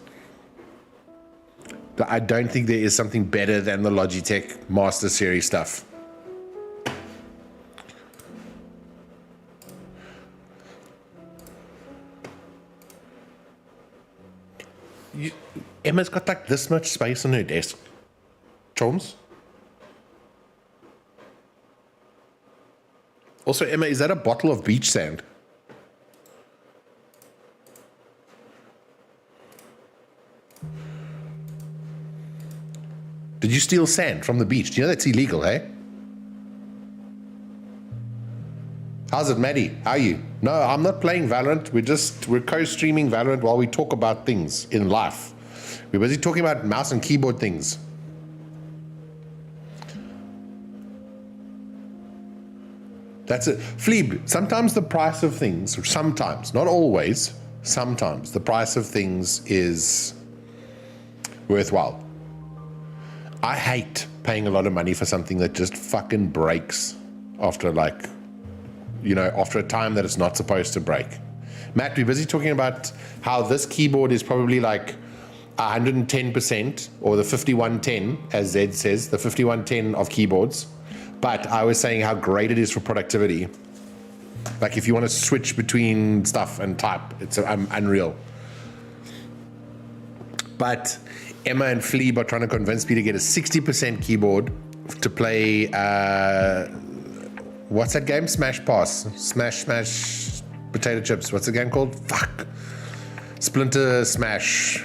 I don't think there is something better than the Logitech Master Series stuff. Emma's got like this much space on her desk. Choms? Also, Emma, is that a bottle of beach sand? Did you steal sand from the beach? Do you know that's illegal, hey? How's it, Maddie? How are you? No, I'm not playing Valorant. We're co-streaming Valorant while we talk about things in life. We're busy talking about mouse and keyboard things. That's it. Fleeb, sometimes the price of things, sometimes, not always, sometimes the price of things is worthwhile. I hate paying a lot of money for something that just fucking breaks after like, you know, after a time that it's not supposed to break. Matt, we're busy talking about how this keyboard is probably like 110%, or the 5110, as Zed says, the 5110 of keyboards. But I was saying how great it is for productivity. Like if you want to switch between stuff and type, it's unreal. But Emma and Fleeb are trying to convince me to get a 60% keyboard to play, what's that game? Smash Potato Chips. What's the game called? Fuck. Splinter Smash.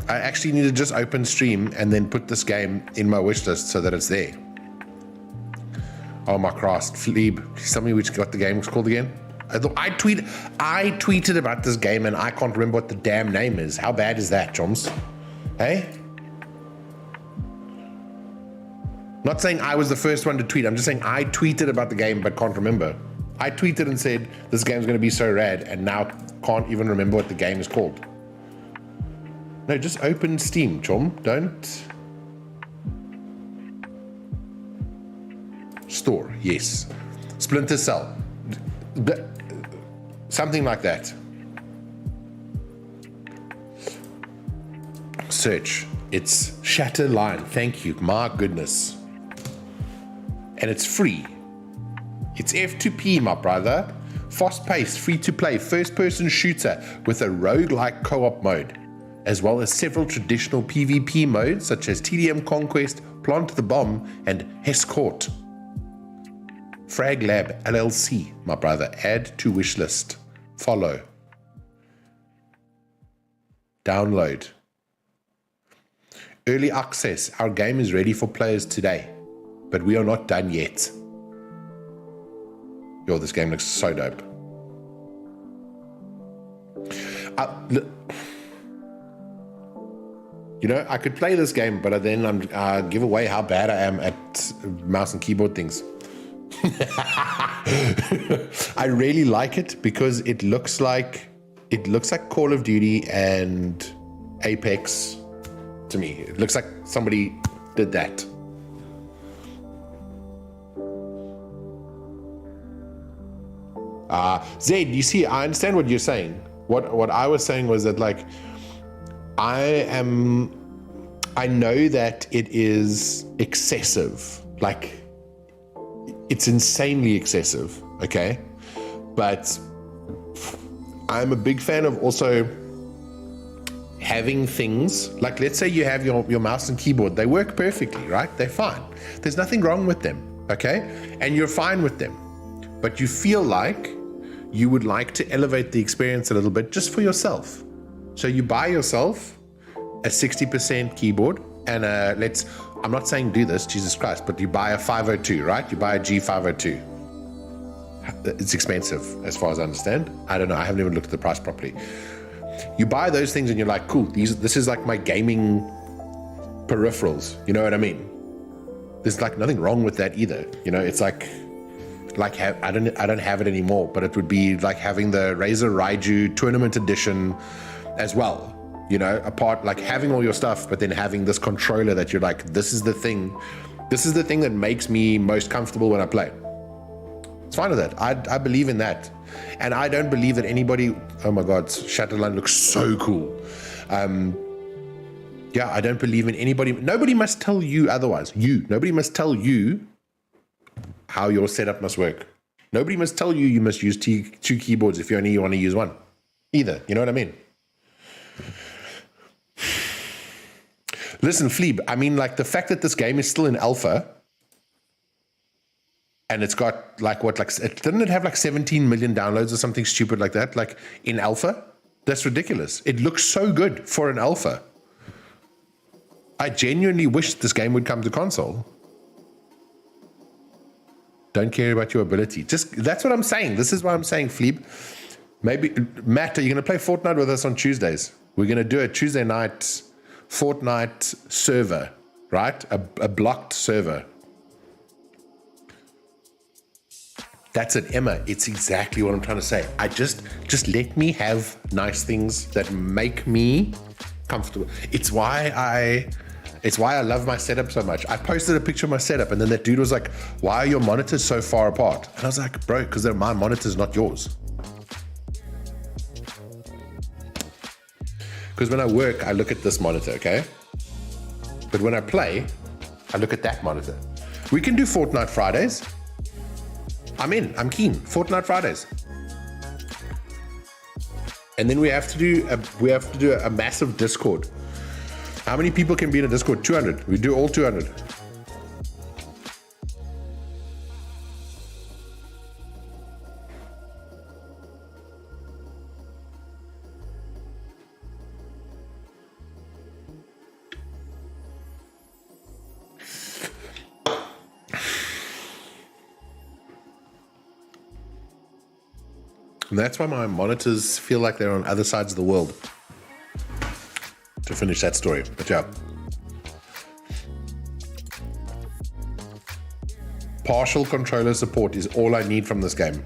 I actually need to just open stream and then put this game in my wish list so that it's there. Oh my Christ, Fleeb. Tell me what the game's called again. I tweeted about this game and I can't remember what the damn name is. How bad is that, Joms? Hey? Not saying I was the first one to tweet. I'm just saying I tweeted about the game but can't remember. I tweeted and said this game's going to be so rad and now can't even remember what the game is called. No, just open Steam, Chom. Don't. Store, yes. Splinter Cell. Something like that. Search. It's Shatter Line. Thank you. My goodness. And it's free. It's F2P, my brother. Fast-paced, free-to-play, first-person shooter with a roguelike co-op mode, as well as several traditional PvP modes such as TDM Conquest, Plant the Bomb, and Escort. Frag Lab LLC, my brother. Add to wish list. Follow. Download. Early access. Our game is ready for players today, but we are not done yet. Yo, this game looks so dope. You know, I could play this game, but then I'm give away how bad I am at mouse and keyboard things. I really like it because it looks like Call of Duty and Apex to me. It looks like somebody did that. Zaid, you see, I understand what you're saying. What I was saying was that, like, I know that it is excessive. Like, it's insanely excessive, okay? But I'm a big fan of also having things, like, let's say you have your mouse and keyboard. They work perfectly, right? They're fine. There's nothing wrong with them, okay? And you're fine with them. But you feel like you would like to elevate the experience a little bit just for yourself. So you buy yourself a 60% keyboard and I'm not saying do this, Jesus Christ, but you buy a 502, right? You buy a G502. It's expensive as far as I understand. I don't know, I haven't even looked at the price properly. You buy those things and you're like, cool, this is like my gaming peripherals, you know what I mean? There's like nothing wrong with that either. You know, it's like I don't have it anymore, but it would be like having the Razer Raiju Tournament Edition as well. You know, apart, like having all your stuff, but then having this controller that you're like, this is the thing that makes me most comfortable when I play. It's fine with that. I believe in that. And I don't believe that anybody, oh my God, Shatterline looks so cool. Yeah, I don't believe in anybody. Nobody must tell you otherwise. Nobody must tell you how your setup must work. Nobody must tell you you must use two keyboards if you only want to use one either. You know what I mean? Listen, Fleeb, I mean, like, the fact that this game is still in alpha and it's got didn't it have like 17 million downloads or something stupid like that, like in alpha? That's ridiculous. It looks so good for an alpha. I genuinely wish this game would come to console. Don't care about your ability. That's what I'm saying. This is why I'm saying, Fleeb. Maybe, Matt, are you going to play Fortnite with us on Tuesdays? We're going to do a Tuesday night Fortnite server, right? A blocked server. That's it, Emma. It's exactly what I'm trying to say. Just let me have nice things that make me comfortable. It's why I love my setup so much. I posted a picture of my setup and then that dude was like, why are your monitors so far apart? And I was like, bro, because they're my monitors, not yours. Because when I work, I look at this monitor, okay? But when I play, I look at that monitor. We can do Fortnite Fridays. I'm in, I'm keen. Fortnite Fridays. And then we have to do a massive Discord. How many people can be in a Discord? 200. We do all 200. And that's why my monitors feel like they're on other sides of the world. To finish that story, but yeah. Partial controller support is all I need from this game.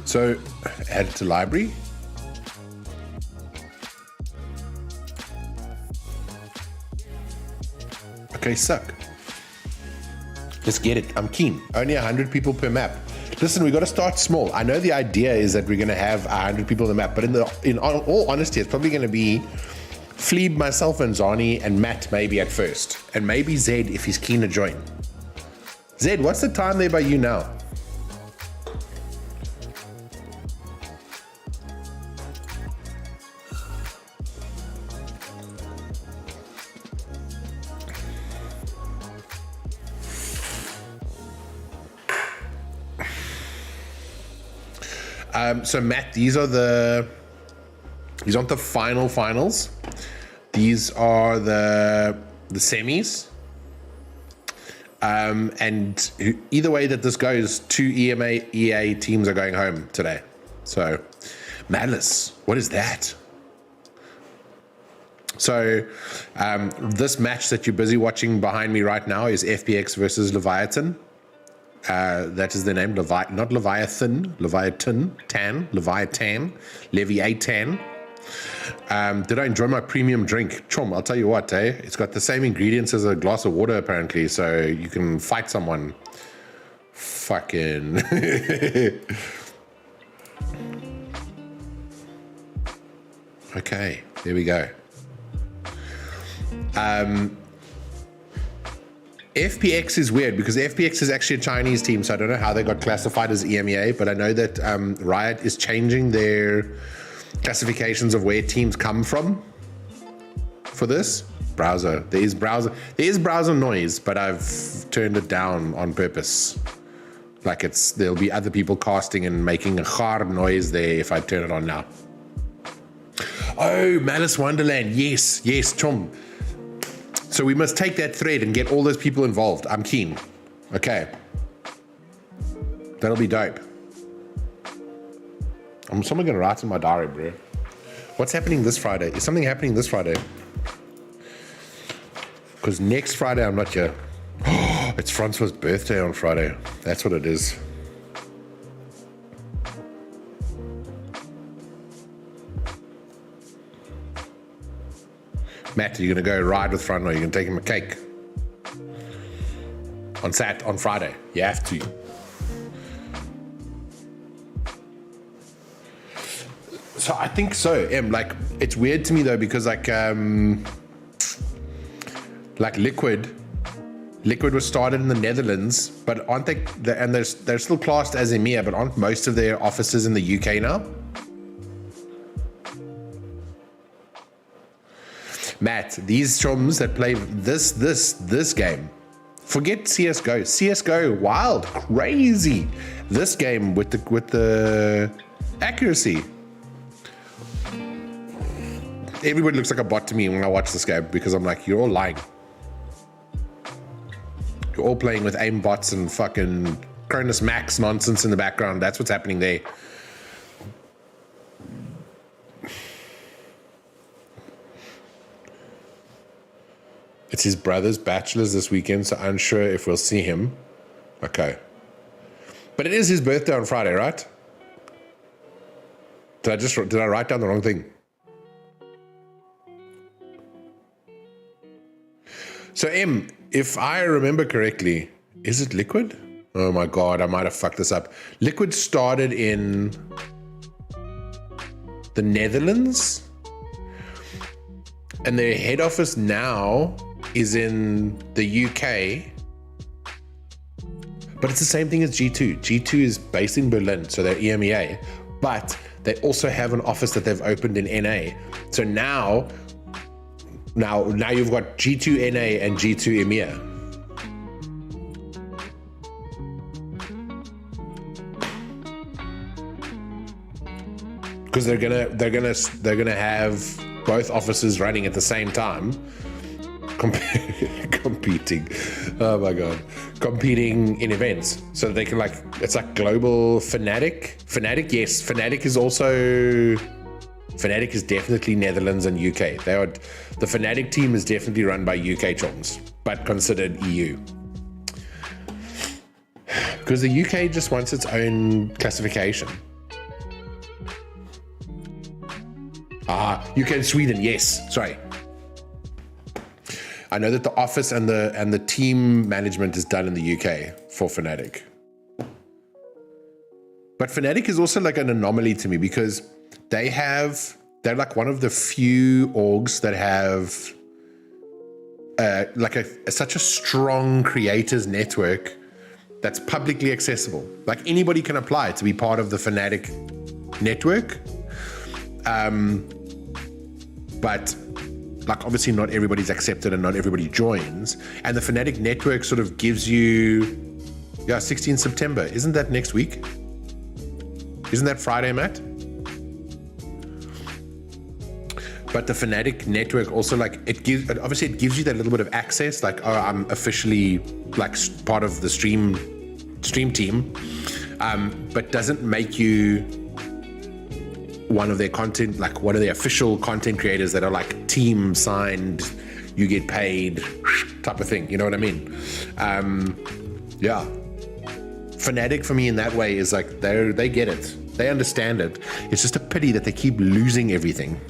So, add it to library. Okay, suck. Let's get it. I'm keen. Only 100 people per map. Listen, we got to start small. I know the idea is that we're going to have 100 people on the map, but in all honesty, it's probably going to be Fleeb, myself, and Zani, and Matt maybe at first. And maybe Zed if he's keen to join. Zed, what's the time there by you now? So Matt, these aren't the finals. These are the semis. And either way that this goes, 2 EA teams are going home today. So, Madness, what is that? So, this match that you're busy watching behind me right now is FPX versus Leviathan. That is the name, not Leviathan, Leviathan. Did I enjoy my premium drink? Chum, I'll tell you what, it's got the same ingredients as a glass of water apparently, so you can fight someone. Fucking. Okay, there we go. FPX is weird because FPX is actually a Chinese team, so I don't know how they got classified as EMEA, but I know that Riot is changing their classifications of where teams come from for this. Browser. There is browser noise, but I've turned it down on purpose. Like there'll be other people casting and making a hard noise there if I turn it on now. Oh, Malice Wonderland. Yes, Chum. So we must take that thread and get all those people involved. I'm keen. Okay. That'll be dope. I'm someone gonna write in my diary, bro. What's happening this Friday? Is something happening this Friday? Because next Friday I'm not here. It's Francois' birthday on Friday. That's what it is. Matt, are you gonna go ride with Francois? You're gonna take him a cake on Friday. You have to. So I think so. Like it's weird to me though because like Liquid was started in the Netherlands, but aren't they? And they're still classed as EMEA, but aren't most of their offices in the UK now? Matt, these chums that play this game, forget CS:GO. CS:GO, wild, crazy. This game with the accuracy. Everybody looks like a bot to me when I watch this game because I'm like, you're all lying. You're all playing with aim bots and fucking Cronus Max nonsense in the background. That's what's happening there. It's his brother's bachelor's this weekend, so unsure if we'll see him. Okay. But it is his birthday on Friday, right? Did I write down the wrong thing? So if I remember correctly, is it Liquid? Oh my God, I might have fucked this up. Liquid started in the Netherlands, and their head office now is in the UK, but it's the same thing as G2. G2 is based in Berlin, so they're EMEA, but they also have an office that they've opened in NA. So now you've got G2 NA and G2 EMEA. Because they're gonna have both offices running at the same time, competing. Oh my god, competing in events, so they can it's like global Fnatic. Yes, Fnatic is definitely Netherlands and UK. The Fnatic team is definitely run by UK chums, but considered EU. Because the UK just wants its own classification. UK and Sweden, yes. Sorry. I know that the office and the team management is done in the UK for Fnatic. But Fnatic is also like an anomaly to me because they're like one of the few orgs that have such a strong creators network that's publicly accessible. Like anybody can apply to be part of the Fnatic network. But like obviously not everybody's accepted and not everybody joins. And the Fnatic network sort of gives you, 16 September. Isn't that next week? Isn't that Friday, Matt? But the Fnatic network also it gives you that little bit of access, like, oh, I'm officially like part of the stream team, but doesn't make you one of their content, like one of the official content creators that are like team signed, you get paid type of thing. You know what I mean? Yeah. Fnatic for me in that way is like they get it. They understand it. It's just a pity that they keep losing everything.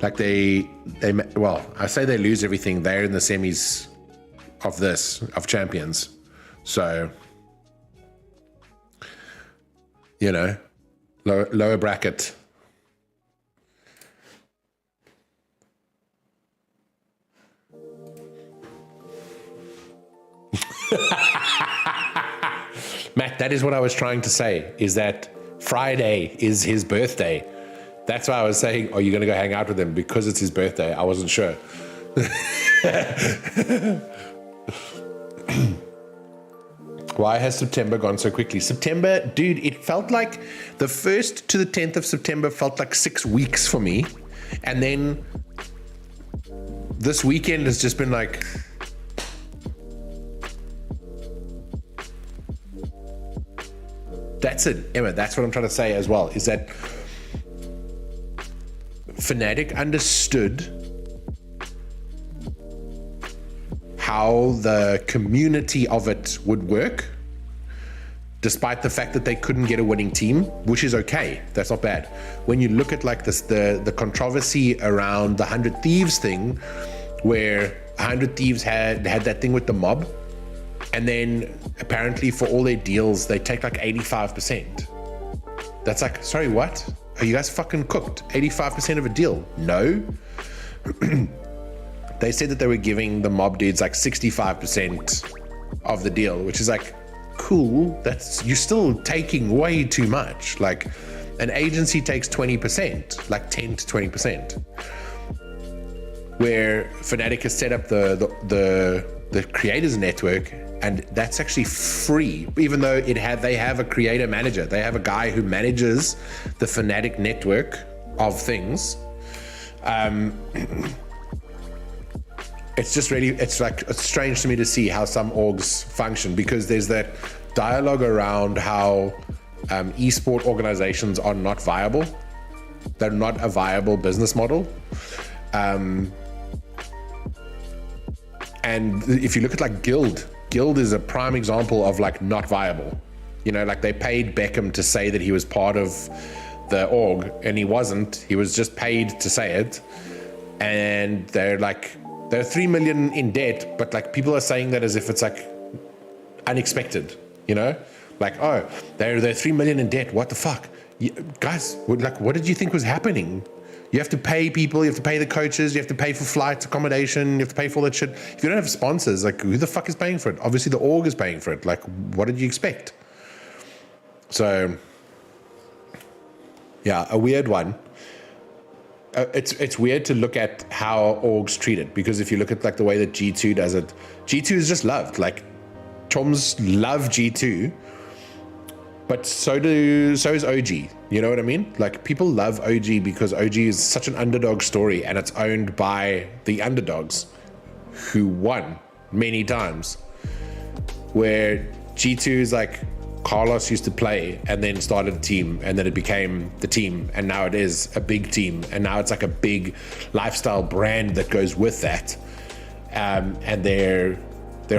Like I say they lose everything. They're in the semis of champions. So, lower bracket. Matt, that is what I was trying to say, is that Friday is his birthday. That's why I was saying, are you going to go hang out with him? Because it's his birthday. I wasn't sure. Why has September gone so quickly? September, dude, it felt like the 1st to the 10th of September felt like 6 weeks for me. And then this weekend has just been like... That's it, Emma. That's what I'm trying to say as well, is that Fnatic understood how the community of it would work, despite the fact that they couldn't get a winning team, which is okay. That's not bad. When you look at like this, the controversy around the 100 Thieves thing, where 100 Thieves had that thing with the mob, and then apparently for all their deals, they take like 85%. That's like, sorry, what? Are you guys fucking cooked? 85% of a deal? No. They said that they were giving the mob dudes like 65% of the deal, which is like, cool. You're still taking way too much. Like an agency takes 20%, like 10 to 20%. Where Fnatic has set up the creators network, and that's actually free, even though they have a creator manager. They have a guy who manages the Fnatic network of things. It's just really, it's strange to me to see how some orgs function, because there's that dialogue around how esport organizations are not viable. They're not a viable business model. And if you look at like Guild is a prime example of like not viable. Like they paid Beckham to say that he was part of the org, and he wasn't. He was just paid to say it. And they're 3 million in debt, but like people are saying that as if it's like unexpected, like, oh, they're 3 million in debt. What the fuck? Guys, what did you think was happening? You have to pay people, you have to pay the coaches, you have to pay for flights, accommodation, you have to pay for all that shit. If you don't have sponsors, like, who the fuck is paying for it? Obviously the org is paying for it. Like, what did you expect? So, yeah, a weird one. It's weird to look at how orgs treat it, because if you look at like the way that G2 does it, G2 is just loved. Like, Choms love G2, But so is OG. You know what I mean? Like, people love OG because OG is such an underdog story, and it's owned by the underdogs who won many times. Where G2 is like, Carlos used to play and then started a team, and then it became the team, and now it is a big team, and now it's like a big lifestyle brand that goes with that. And their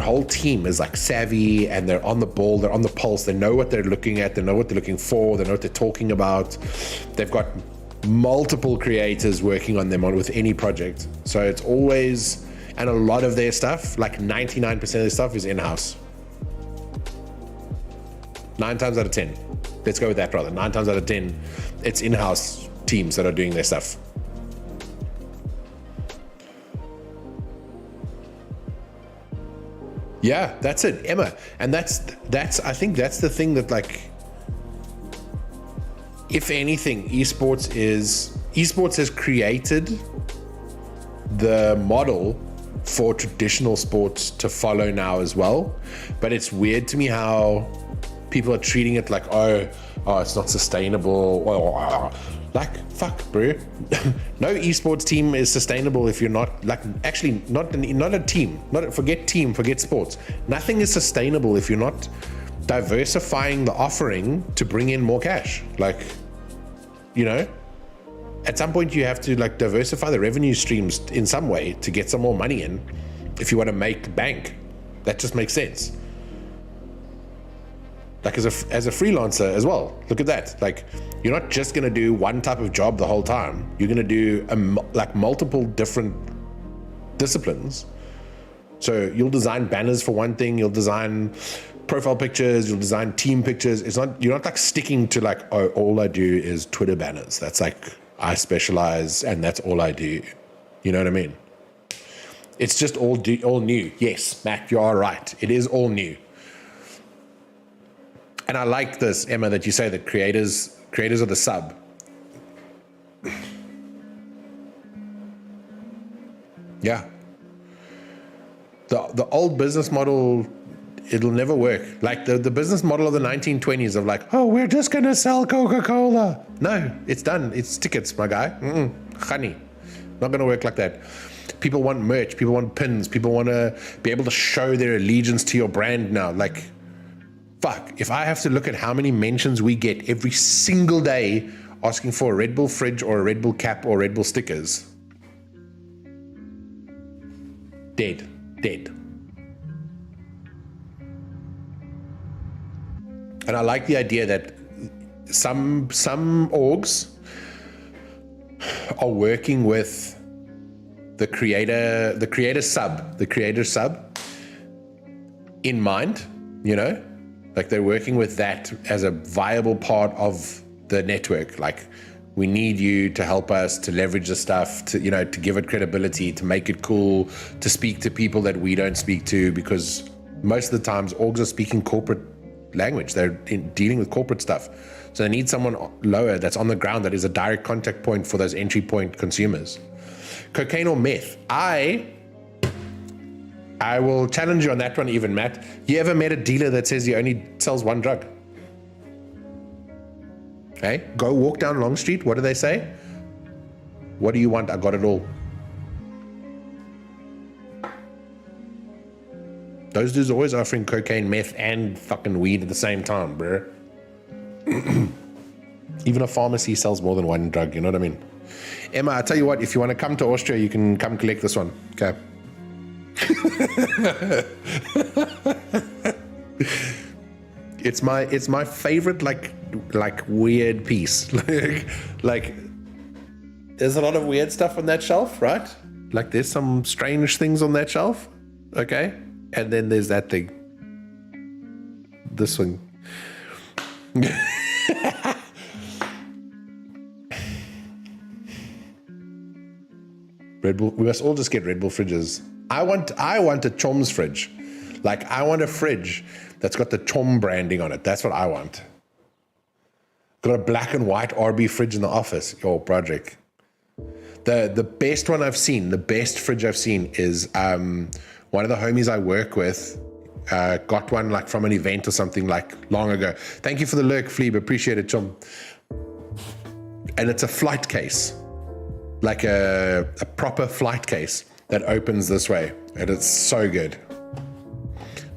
whole team is like savvy, and they're on the ball, they're on the pulse, they know what they're looking at, they know what they're looking for, they know what they're talking about. They've got multiple creators working on them with any project. So it's always, and a lot of their stuff, like 99% of their stuff is in-house. 9 times out of 10. Let's go with that rather. 9 times out of 10, it's in-house teams that are doing their stuff. Yeah, that's it, Emma. And that's I think that's the thing that, like, if anything, esports has created the model for traditional sports to follow now as well. But it's weird to me how people are treating it like, oh, it's not sustainable. Like, fuck, bro. No esports team is sustainable if you're not, like, actually not a team. Forget sports. Nothing is sustainable if you're not diversifying the offering to bring in more cash. Like, you know, at some point you have to, like, diversify the revenue streams in some way to get some more money in if you want to make bank. That just makes sense. Like, as a freelancer as well, look at that. Like, you're not just going to do one type of job the whole time. You're going to do like multiple different disciplines. So you'll design banners for one thing, you'll design profile pictures, you'll design team pictures. You're not like sticking to, like, oh, all I do is Twitter banners. That's like, I specialize and that's all I do. You know what I mean? It's just all new. Yes, Matt, you are right. It is all new. And I like this, Emma, that you say that creators are the sub. Yeah. The old business model, it'll never work. Like the business model of the 1920s of, like, oh, we're just going to sell Coca-Cola. No, it's done. It's tickets, my guy. Honey. Not going to work like that. People want merch. People want pins. People want to be able to show their allegiance to your brand now. Like, fuck, if I have to look at how many mentions we get every single day asking for a Red Bull fridge or a Red Bull cap or Red Bull stickers. Dead. And I like the idea that some orgs are working with the creator sub in mind, you know? Like, they're working with that as a viable part of the network. Like, we need you to help us to leverage the stuff, to, you know, to give it credibility, to make it cool, to speak to people that we don't speak to, because most of the times orgs are speaking corporate language. They're dealing with corporate stuff. So they need someone lower that's on the ground that is a direct contact point for those entry point consumers. Cocaine or meth? I will challenge you on that one even, Matt. You ever met a dealer that says he only sells one drug? Hey, go walk down Long Street. What do they say? What do you want? I got it all. Those dudes are always offering cocaine, meth, and fucking weed at the same time, bro. Even a pharmacy sells more than one drug, you know what I mean? Emma, I tell you what, if you want to come to Austria, you can come collect this one, okay? It's my favorite, like weird piece. like there's a lot of weird stuff on that shelf, right? Like, there's some strange things on that shelf, okay? And then there's that thing. This one. Red Bull. We must all just get Red Bull fridges. I want a Chom's fridge. Like, I want a fridge that's got the Chom branding on it. That's what I want. Got a black and white RB fridge in the office. Yo, project. The best one I've seen, the best fridge I've seen is one of the homies I work with. got one like from an event or something like long ago. Thank you for the lurk, Fleeb. Appreciate it, Chum. And it's a flight case, like a proper flight case that opens this way. And it's so good.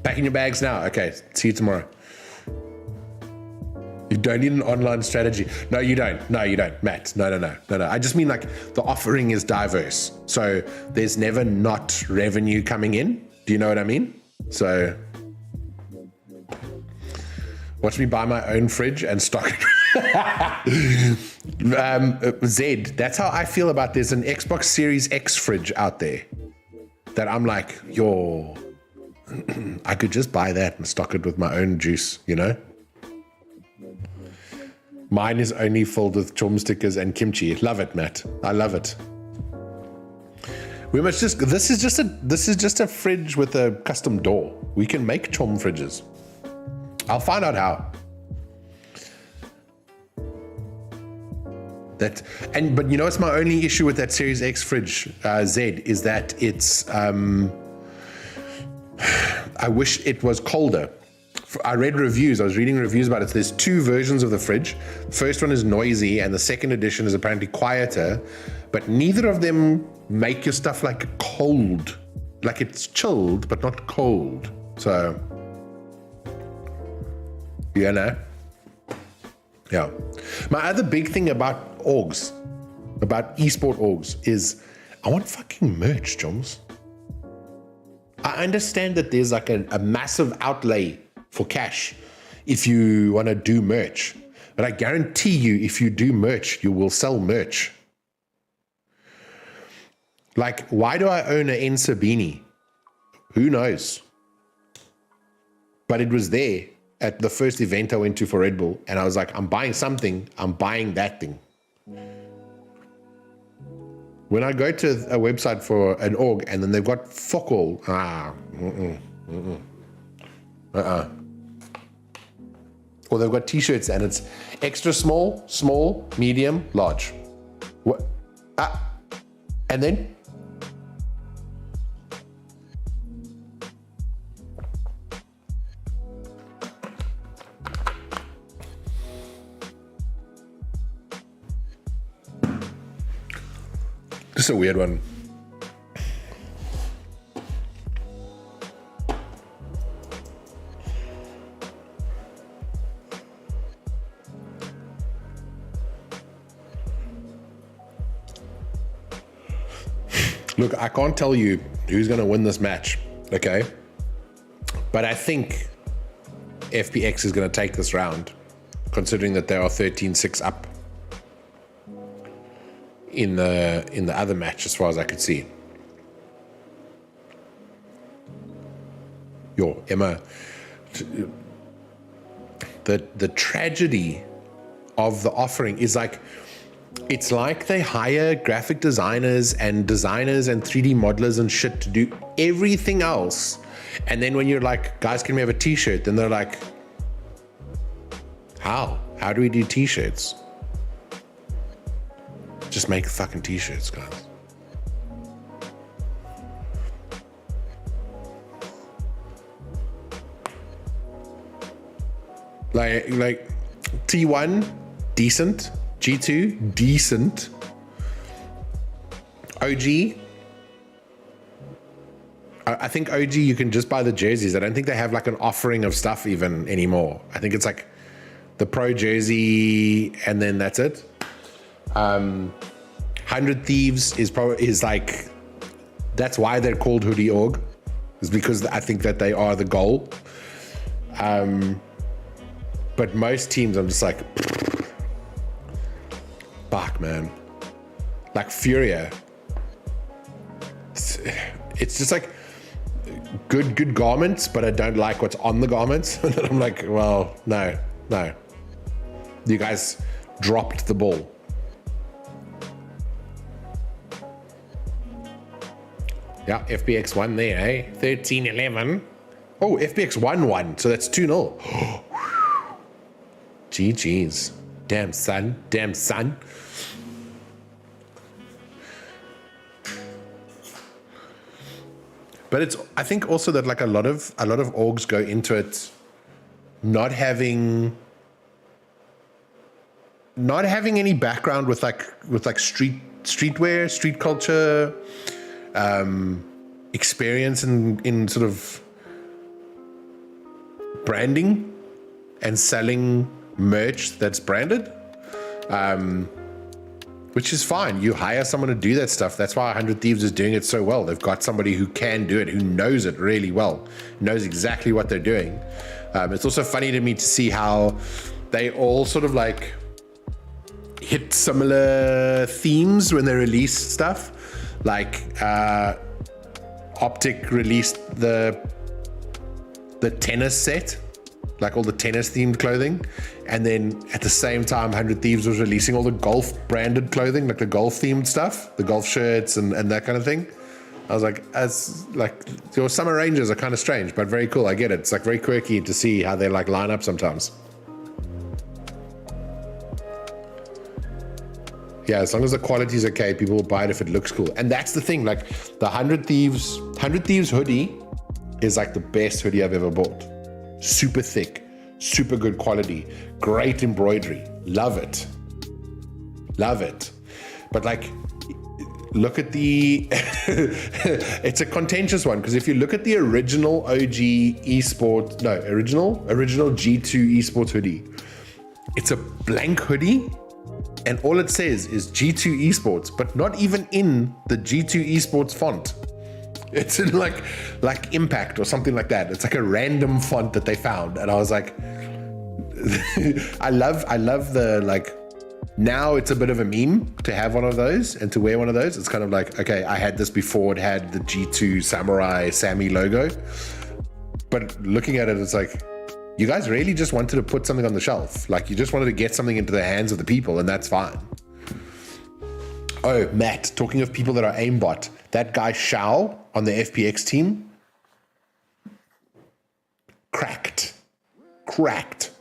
Back in your bags now. Okay, see you tomorrow. You don't need an online strategy. No, you don't. No, you don't, Matt. No. I just mean like the offering is diverse. So there's never not revenue coming in. Do you know what I mean? So watch me buy my own fridge and stock it. Zed, that's how I feel about there's an Xbox Series X fridge out there that I'm like, yo, I could just buy that and stock it with my own juice, you know? Mine is only filled with chom stickers and kimchi. Love it, Matt. I love it. We must just, this is just a fridge with a custom door. We can make chom fridges. I'll find out how. But you know what's my only issue with that Series X fridge, Z, is that it's, I wish it was colder. I read reviews, I was reading reviews about it. So there's two versions of the fridge. The first one is noisy and the second edition is apparently quieter, but neither of them make your stuff like cold. Like it's chilled, but not cold. So, you know? Yeah. My other big thing about orgs, about esport orgs, is I want fucking merch, Joms. I understand that there's like a massive outlay for cash if you want to do merch. But I guarantee you, if you do merch, you will sell merch. Like, why do I own an Ensa beanie? Who knows? But it was there at the first event I went to for Red Bull, and I was like, I'm buying something, I'm buying that thing. When I go to a website for an org and then they've got fuck all, or they've got t-shirts and it's extra small, small, medium, large. What? And then? Just a weird one. Look, I can't tell you who's going to win this match, okay? But I think FPX is going to take this round, considering that they are 13-6 up in the other match, as far as I could see. Yo, Emma, the tragedy of the offering is like, it's like they hire graphic designers and 3D modelers and shit to do everything else. And then when you're like, guys, can we have a t-shirt? Then they're like, how? How do we do t-shirts? Just make fucking t-shirts, guys. Like T1, decent. G2, decent. OG, I think OG you can just buy the jerseys. I don't think they have like an offering of stuff even anymore. I think it's like the pro jersey and then that's it. 100 Thieves is like, that's why they're called Hoodie Org, is because I think that they are the goal. But most teams I'm just like, fuck, man. Like Furia, it's just like good garments, but I don't like what's on the garments. And I'm like, well, no, you guys dropped the ball. Yeah, FBX won there, eh? 13-11. Oh, FBX won, so that's 2-0. GG's. Damn son. But it's, I think also that like a lot of orgs go into it not having any background with like streetwear, street culture, experience in sort of branding and selling merch that's branded, which is fine. You hire someone to do that stuff. That's why 100 Thieves is doing it so well. They've got somebody who can do it, who knows it really well, knows exactly what they're doing. It's also funny to me to see how they all sort of like hit similar themes when they release stuff. Like Optic released the tennis set, like all the tennis themed clothing, and then at the same time 100 Thieves was releasing all the golf branded clothing, like the golf themed stuff, the golf shirts and that kind of thing. I was like, as like your summer ranges are kind of strange but very cool. I get it. It's like very quirky to see how they like line up sometimes. Yeah, as long as the quality is okay, people will buy it if it looks cool. And that's the thing, like the 100 Thieves hoodie is like the best hoodie I've ever bought. Super thick, super good quality, great embroidery. Love it. Love it. But like, look at the, it's a contentious one, because if you look at the original OG esports, no, original G2 esports hoodie, it's a blank hoodie. And all it says is G2 Esports, but not even in the G2 Esports font. It's in like Impact or something like that. It's like a random font that they found. And I was like, I love the, like, now it's a bit of a meme to have one of those and to wear one of those. It's kind of like, okay, I had this before. It had the G2 Samurai Sammy logo. But looking at it, it's like, you guys really just wanted to put something on the shelf. Like, you just wanted to get something into the hands of the people, and that's fine. Oh, Matt, talking of people that are aimbot, that guy Shao on the FPX team, cracked. Clutch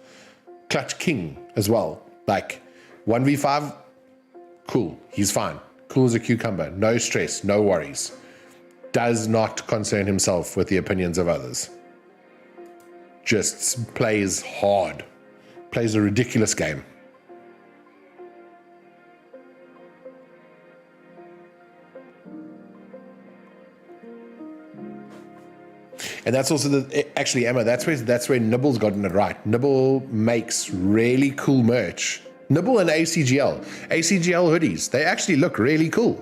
King as well. Like, 1v5, cool, he's fine. Cool as a cucumber, no stress, no worries. Does not concern himself with the opinions of others. Just plays hard, plays a ridiculous game. And that's also actually, Emma, that's where Nibble's gotten it right. Nibble makes really cool merch. Nibble and ACGL hoodies, they actually look really cool.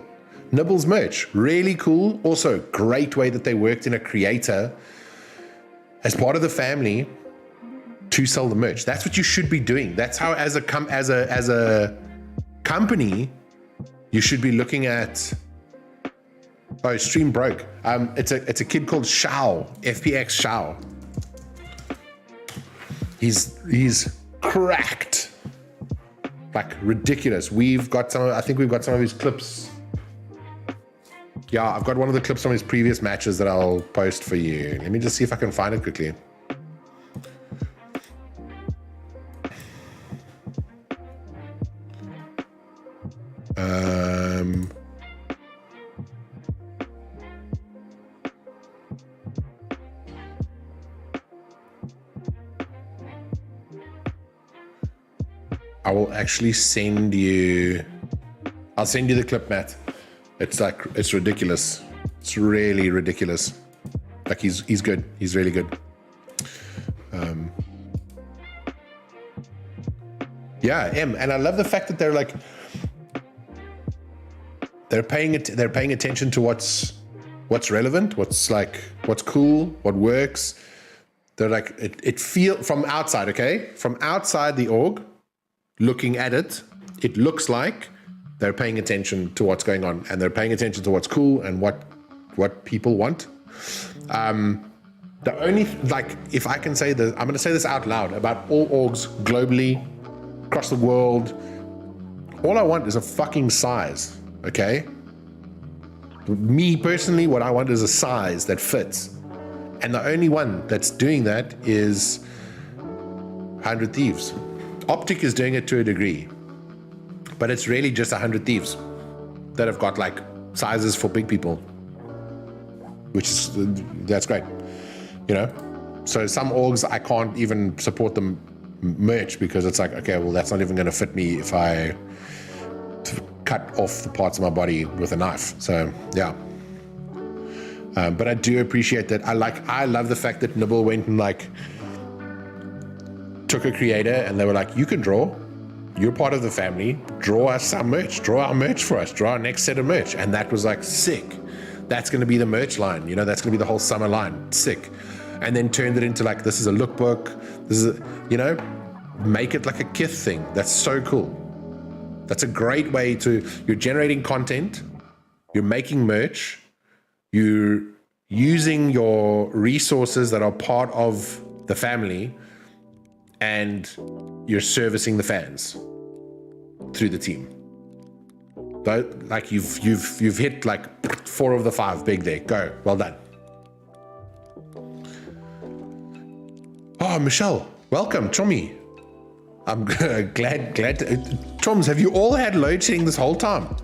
Nibble's merch, really cool. Also, great way that they worked in a creator as part of the family to sell the merch. That's what you should be doing. That's how, as a company, you should be looking at. Oh, stream broke. It's a kid called Shao, FPX Shao. He's cracked, like ridiculous. I think we've got some of his clips. Yeah, I've got one of the clips from his previous matches that I'll post for you. Let me just see if I can find it quickly. I will actually send you. I'll send you the clip, Matt. It's ridiculous. It's really ridiculous. Like he's good. He's really good. Yeah, and I love the fact that they're paying attention to what's relevant, what's cool, what works. They're like it feel from outside, okay? From outside the org, looking at it, it looks like they're paying attention to what's going on, and they're paying attention to what's cool and what people want. The only, if I can say this, I'm going to say this out loud about all orgs globally, across the world. All I want is a fucking size, okay? Me personally, what I want is a size that fits. And the only one that's doing that is 100 Thieves. Optic is doing it to a degree, but it's really just 100 Thieves that have got sizes for big people. that's great, you know. So some orgs I can't even support them merch because it's like, okay, well, that's not even going to fit me if I cut off the parts of my body with a knife. So yeah. But I do appreciate that. I love the fact that Nibble went and like took a creator and they were like, you can draw, you're part of the family, draw us some merch, draw our merch for us, draw our next set of merch. And that was like sick. That's going to be the merch line, you know, that's going to be the whole summer line. Sick. And then turned it into like, this is a lookbook, this is you know, make it like a kith thing. That's so cool. That's a great way you're generating content, you're making merch, you're using your resources that are part of the family, and you're servicing the fans through the team. Like you've hit like 4 of the 5 big there. Go, well done. Oh, Michelle, welcome, Chommy. I'm glad to, Choms, have you all had load shedding this whole time?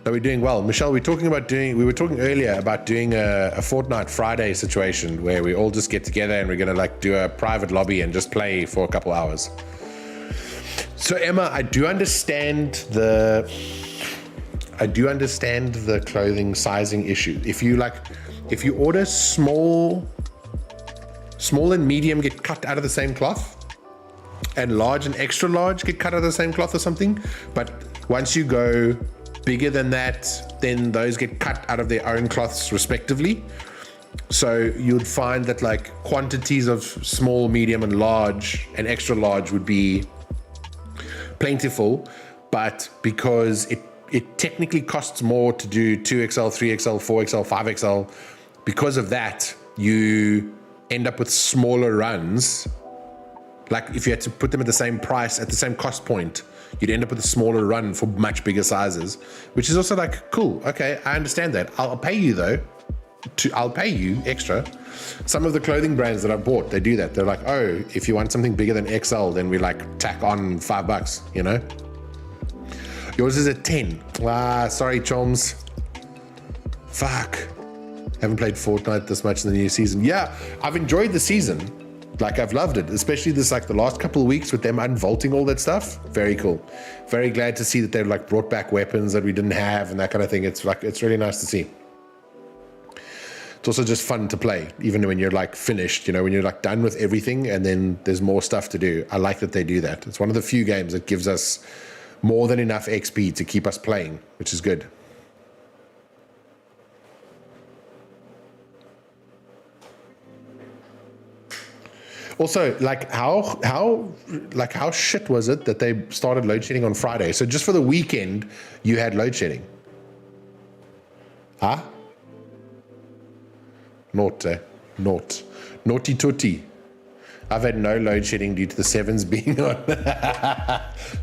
No, we're doing well. Michelle, we were talking earlier about doing a Fortnite Friday situation where we all just get together and we're going to like do a private lobby and just play for a couple hours. So Emma, I do understand the clothing sizing issue. If you order small and medium get cut out of the same cloth, and large and extra large get cut out of the same cloth or something, but once you go bigger than that, then those get cut out of their own cloths respectively. So you'd find that like quantities of small, medium and large and extra large would be plentiful, but because it technically costs more to do 2XL, 3XL, 4XL, 5XL, because of that you end up with smaller runs. Like if you had to put them at the same price, at the same cost point, you'd end up with a smaller run for much bigger sizes, which is also like, cool, okay, I understand that. I'll pay you though, I'll pay you extra. Some of the clothing brands that I bought, they do that. They're like, oh, if you want something bigger than XL, then we like tack on $5, you know? Yours is a 10. Ah, sorry, Choms. Fuck. Haven't played Fortnite this much in the new season. Yeah, I've enjoyed the season. Like I've loved it, especially this like the last couple of weeks with them unvaulting all that stuff. Very cool. Very glad to see that they've like brought back weapons that we didn't have and that kind of thing. It's like, it's really nice to see. It's also just fun to play, even when you're like finished, you know, when you're like done with everything and then there's more stuff to do. I like that they do that. It's one of the few games that gives us more than enough XP to keep us playing, which is good. Also, like how shit was it that they started load shedding on Friday? So just for the weekend, you had load shedding. Huh? Naughty tooty. I've had no load shedding due to the 7s being on.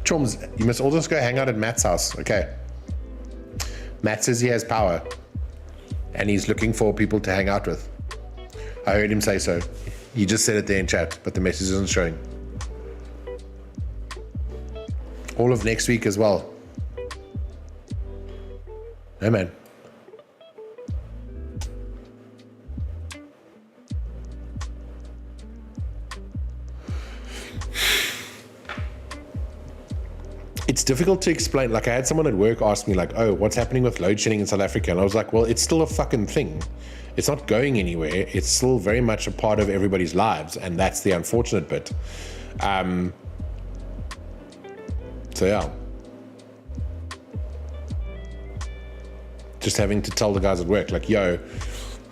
Choms, you must all just go hang out at Matt's house, okay? Matt says he has power and he's looking for people to hang out with. I heard him say so. He just said it there in chat, but the message isn't showing. All of next week as well. No, man. It's difficult to explain. Like I had someone at work ask me like, oh, what's happening with load shedding in South Africa? And I was like, well, it's still a fucking thing. It's not going anywhere. It's still very much a part of everybody's lives. And that's the unfortunate bit. So yeah. Just having to tell the guys at work, like, yo,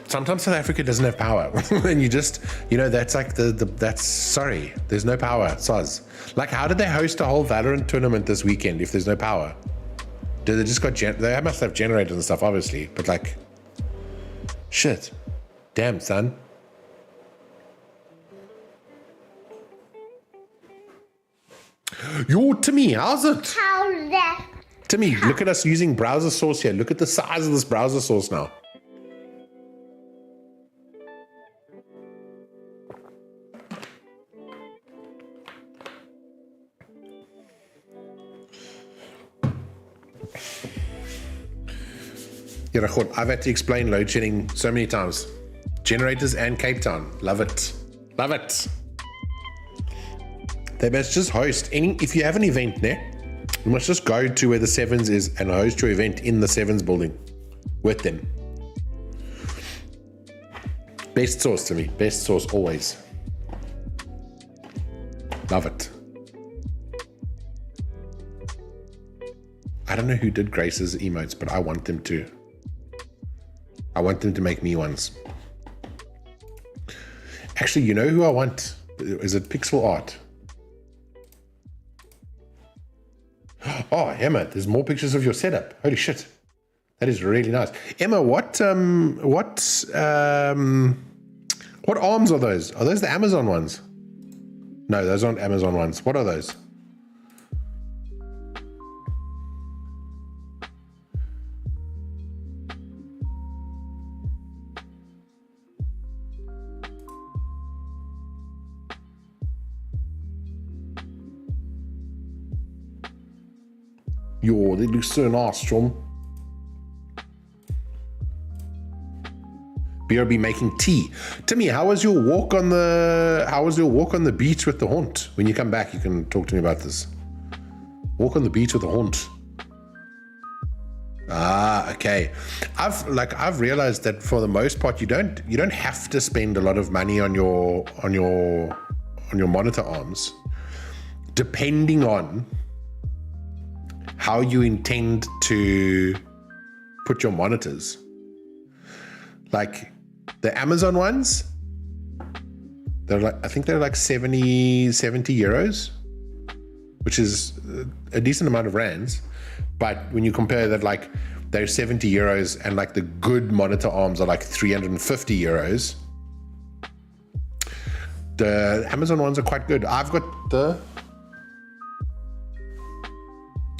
sometimes South Africa doesn't have power. And you just, you know, that's like that's, sorry, there's no power, soz. Like, how did they host a whole Valorant tournament this weekend if there's no power? Did they just they must have generators and stuff, obviously, but like, shit. Damn, son. Yo, Timmy, how's it? Timmy, look at us using browser source here. Look at the size of this browser source now. I've had to explain load shedding so many times. Generators and Cape Town. Love it. Love it. They must just host if you have an event there, you must just go to where the Sevens is and host your event in the Sevens building with them. Best source to me. Best source always. Love it. I don't know who did Grace's emotes, but I want them to. I want them to make me ones. Actually, you know who I want? Is it Pixel Art? Oh, Emma, there's more pictures of your setup. Holy shit. That is really nice. Emma, what arms are those? Are those the Amazon ones? No, those aren't Amazon ones. What are those? Yo, they look so nice, John. BRB making tea. Timmy, how was your walk on the beach with the haunt? When you come back, you can talk to me about this. Walk on the beach with the haunt. Ah, okay. I've realized that for the most part you don't have to spend a lot of money on your monitor arms, depending on how you intend to put your monitors. Like the Amazon ones, I think they're like 70 euros, which is a decent amount of rands. But when you compare that, like they're 70 euros and like the good monitor arms are like 350 euros. The Amazon ones are quite good. I've got the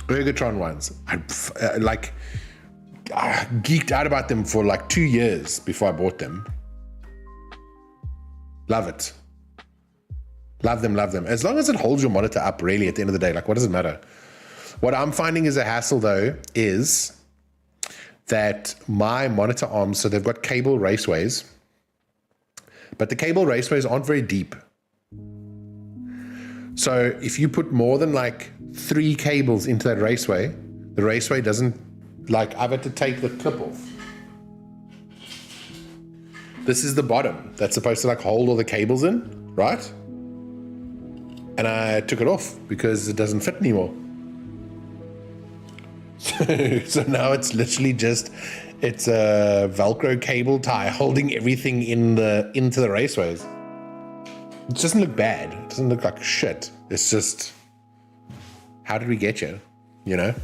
Ergotron ones. I geeked out about them for like 2 years before I bought them. Love it. Love them, love them. As long as it holds your monitor up, really, at the end of the day, like, what does it matter? What I'm finding is a hassle, though, is that my monitor arms, so they've got cable raceways, but the cable raceways aren't very deep. So if you put more than like 3 cables into that raceway, the raceway doesn't, like, I've had to take the clip off. This is the bottom that's supposed to like hold all the cables in, right? And I took it off because it doesn't fit anymore. So now it's literally just, it's a Velcro cable tie holding everything into the raceways. It doesn't look bad. It doesn't look like shit. It's just, how did we get here? You know?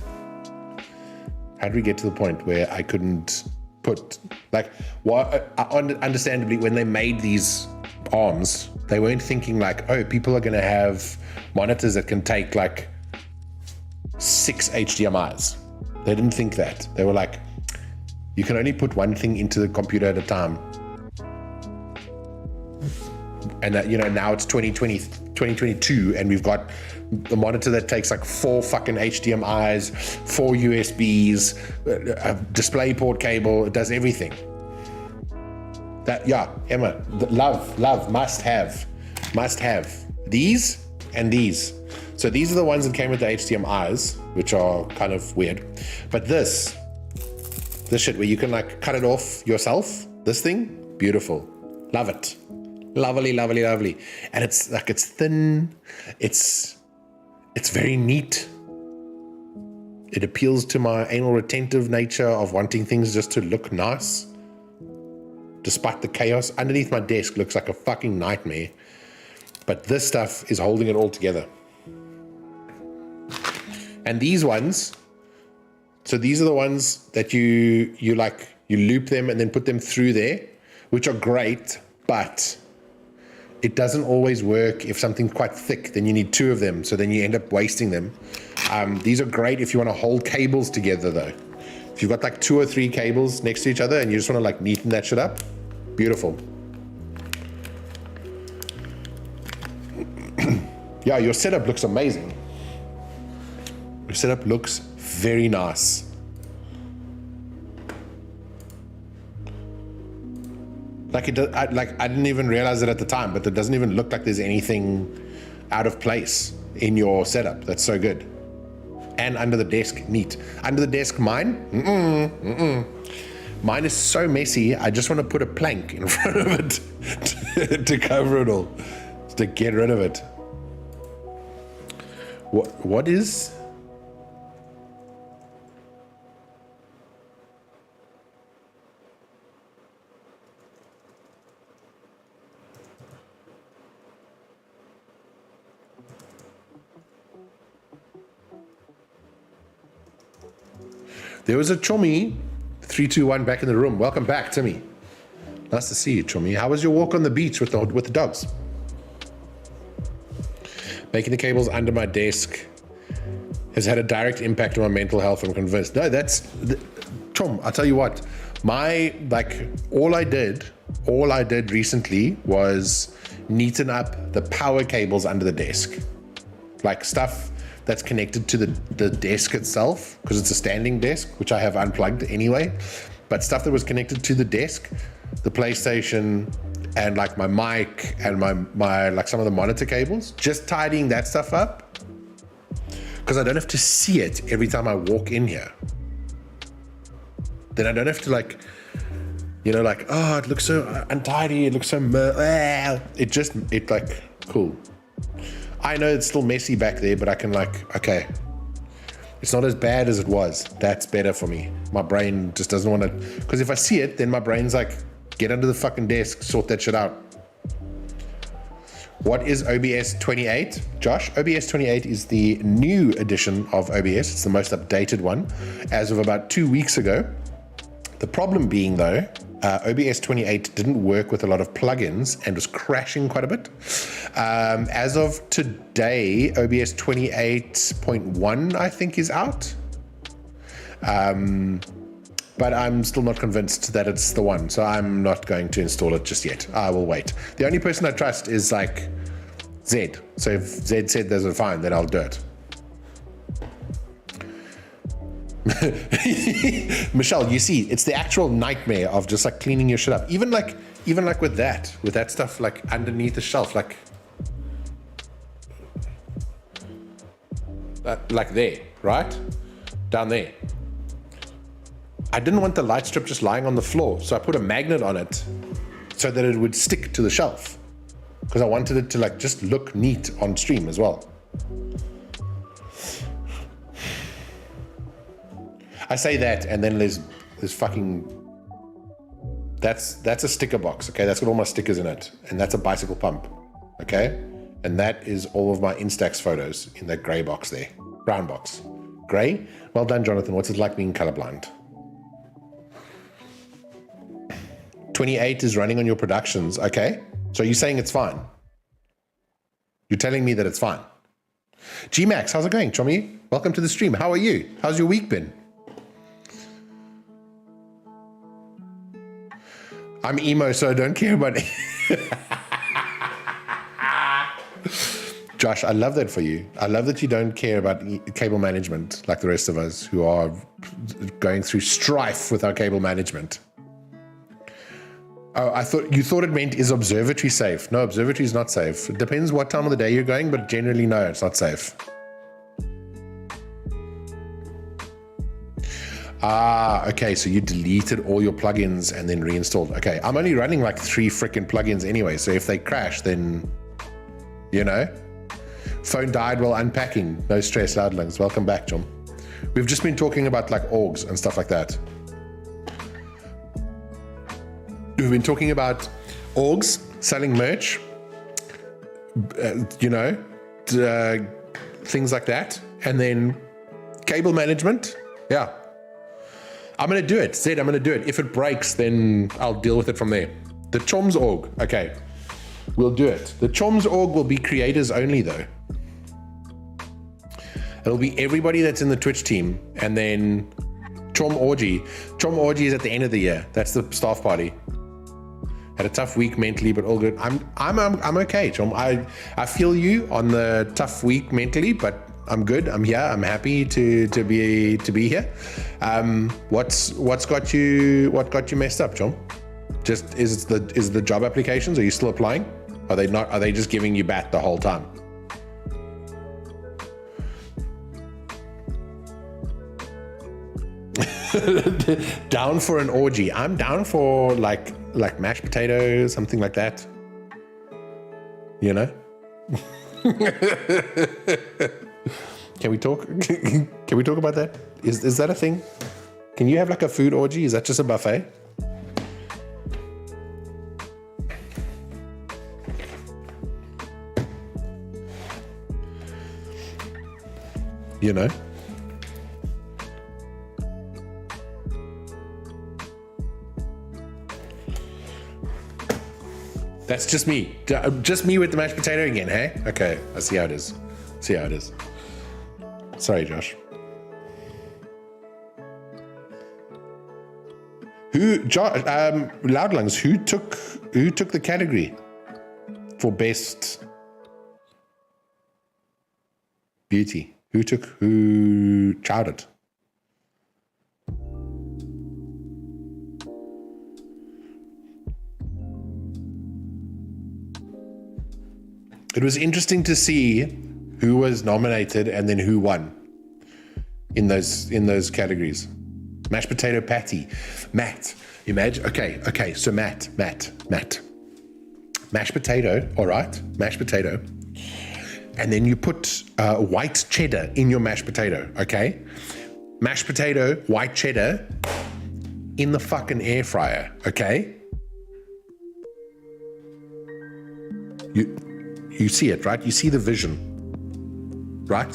How did we get to the point where I couldn't put, like, understandably, when they made these arms, they weren't thinking like, oh, people are going to have monitors that can take like 6 HDMIs. They didn't think that. They were like, you can only put one thing into the computer at a time. And that, you know, now it's 2022 and we've got the monitor that takes like 4 fucking HDMIs, 4 USBs, a DisplayPort cable. It does everything. That, yeah, Emma, love, must have these and these. So these are the ones that came with the HDMIs, which are kind of weird. But this shit where you can like cut it off yourself, this thing, beautiful. Love it. Lovely, lovely, lovely. And it's like, it's thin. It's very neat. It appeals to my anal retentive nature of wanting things just to look nice. Despite the chaos, underneath my desk looks like a fucking nightmare. But this stuff is holding it all together. And these ones, so these are the ones that you loop them and then put them through there, which are great, but it doesn't always work. If something's quite thick, then you need 2 of them, so then you end up wasting them. These are great if you want to hold cables together, though. If you've got like 2 or 3 cables next to each other and you just want to like neaten that shit up, beautiful. Yeah, your setup looks amazing. Your setup looks very nice. Like I didn't even realize it at the time, but it doesn't even look like there's anything out of place in your setup. That's so good. And under the desk, neat. Under the desk, mine? Mine is so messy, I just want to put a plank in front of it to cover it all, to get rid of it. What is... There was a Chummy 321 back in the room. Welcome back, Timmy. Nice to see you, Chummy. How was your walk on the beach with the dogs? Making the cables under my desk has had a direct impact on my mental health, I'm convinced. No, Chum, I'll tell you what. All I did recently was neaten up the power cables under the desk. Like stuff that's connected to the desk itself, because it's a standing desk, which I have unplugged anyway. But stuff that was connected to the desk, the PlayStation, and like my mic and my like some of the monitor cables, just tidying that stuff up, because I don't have to see it every time I walk in here. Then I don't have to oh, it looks so untidy, it looks so cool. I know it's still messy back there, but I can okay, it's not as bad as it was. That's better for me. My brain just doesn't want to, because if I see it, then my brain's like, get under the fucking desk, sort that shit out. What is OBS 28? Josh, OBS 28 is the new edition of OBS. It's the most updated one as of about 2 weeks ago. The problem being though, OBS 28 didn't work with a lot of plugins and was crashing quite a bit. As of today, OBS 28.1 I think is out. But I'm still not convinced that it's the one, so I'm not going to install it just yet. I will wait. The only person I trust is like Zed. So if Zed said there's a fine, then I'll do it. Michelle, you see, it's the actual nightmare of just like cleaning your shit up. Even like with that stuff like underneath the shelf, like there, right? Down there. I didn't want the light strip just lying on the floor, so I put a magnet on it so that it would stick to the shelf, because I wanted it to like just look neat on stream as well. I say that, and then there's fucking, that's a sticker box, okay? That's got all my stickers in it, and that's a bicycle pump, okay? And that is all of my Instax photos in that gray box there, brown box. Gray? Well done, Jonathan. What's it like being colorblind? 28 is running on your productions, okay? So you're saying it's fine? You're telling me that it's fine? G-Max, how's it going, Chommy? Welcome to the stream. How are you? How's your week been? I'm emo, so I don't care about it. Josh, I love that for you. I love that you don't care about cable management like the rest of us who are going through strife with our cable management. Oh, you thought it meant, is observatory safe? No, observatory is not safe. It depends what time of the day you're going, but generally, no, it's not safe. Ah, okay, so you deleted all your plugins and then reinstalled. Okay, I'm only running like 3 freaking plugins anyway, so if they crash, then, you know. Phone died while unpacking. No stress, Loudlings. Welcome back, John. We've just been talking about like orgs and stuff like that. We've been talking about orgs, selling merch, you know, things like that. And then cable management. Yeah. I'm going to do it. Zed, I'm going to do it. If it breaks, then I'll deal with it from there. The Choms org. Okay. We'll do it. The Choms org will be creators only though. It'll be everybody that's in the Twitch team. And then Chom Orgy. Chom Orgy is at the end of the year. That's the staff party. Had a tough week mentally, but all good. I'm okay, Chom. I feel you on the tough week mentally, but I'm good. I'm here. I'm happy to be here. What got you messed up, Chom? Just is the job applications? Are you still applying? Are they not? Are they just giving you bat the whole time? Down for an orgy. I'm down for like mashed potatoes, something like that. You know? Can we talk? Can we talk about that? Is that a thing? Can you have like a food orgy? Is that just a buffet? You know? That's just me. Just me with the mashed potato again, hey? Okay, I see how it is. See how it is. Sorry, Josh. Loudlungs, who took the category for best beauty? Who chowed? It was interesting to see who was nominated and then who won in those categories. Mashed potato patty. Matt, imagine. Okay. So Matt. Mashed potato, all right? Mashed potato. And then you put white cheddar in your mashed potato, okay? Mashed potato, white cheddar in the fucking air fryer, okay? You see it, right? You see the vision, right?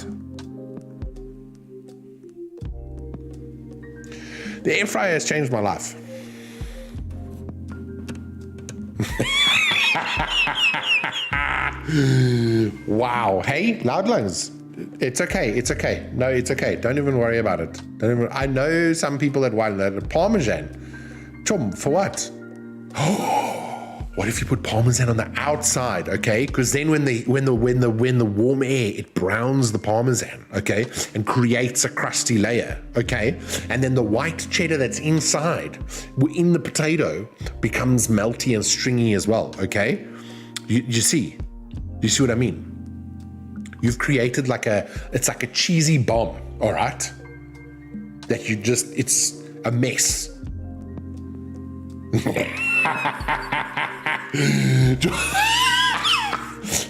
The air fryer has changed my life. Wow. Hey, Loudlungs. It's okay. No, it's okay. Don't even worry about it. I know some people that want that Parmesan. Chum, for what? What if you put Parmesan on the outside, okay? Because then when the warm air, it browns the Parmesan, okay? And creates a crusty layer, okay? And then the white cheddar that's inside, in the potato, becomes melty and stringy as well, okay? You see what I mean? You've created it's like a cheesy bomb, all right? That it's a mess.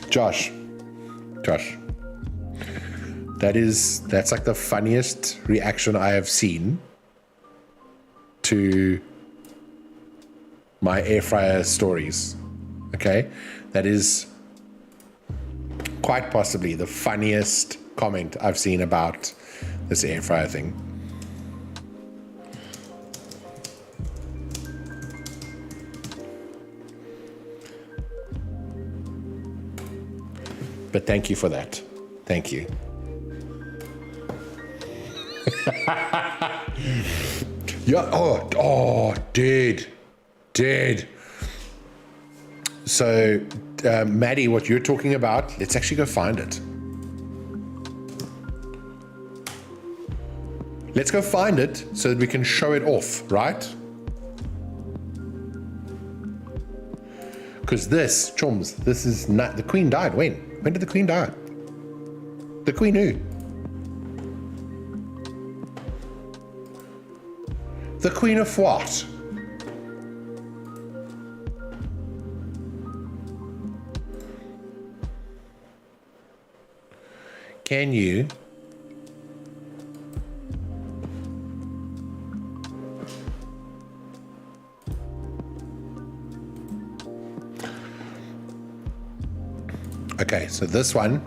Josh, that's like the funniest reaction I have seen to my air fryer stories. Okay, that is quite possibly the funniest comment I've seen about this air fryer thing. But thank you for that. Thank you. Yeah. Oh, dude. So, Maddie, what you're talking about, let's actually go find it. Let's go find it so that we can show it off, right? Because this is not, the Queen died when? When did the Queen die? The Queen who? The Queen of what? Can you? Okay, so this one.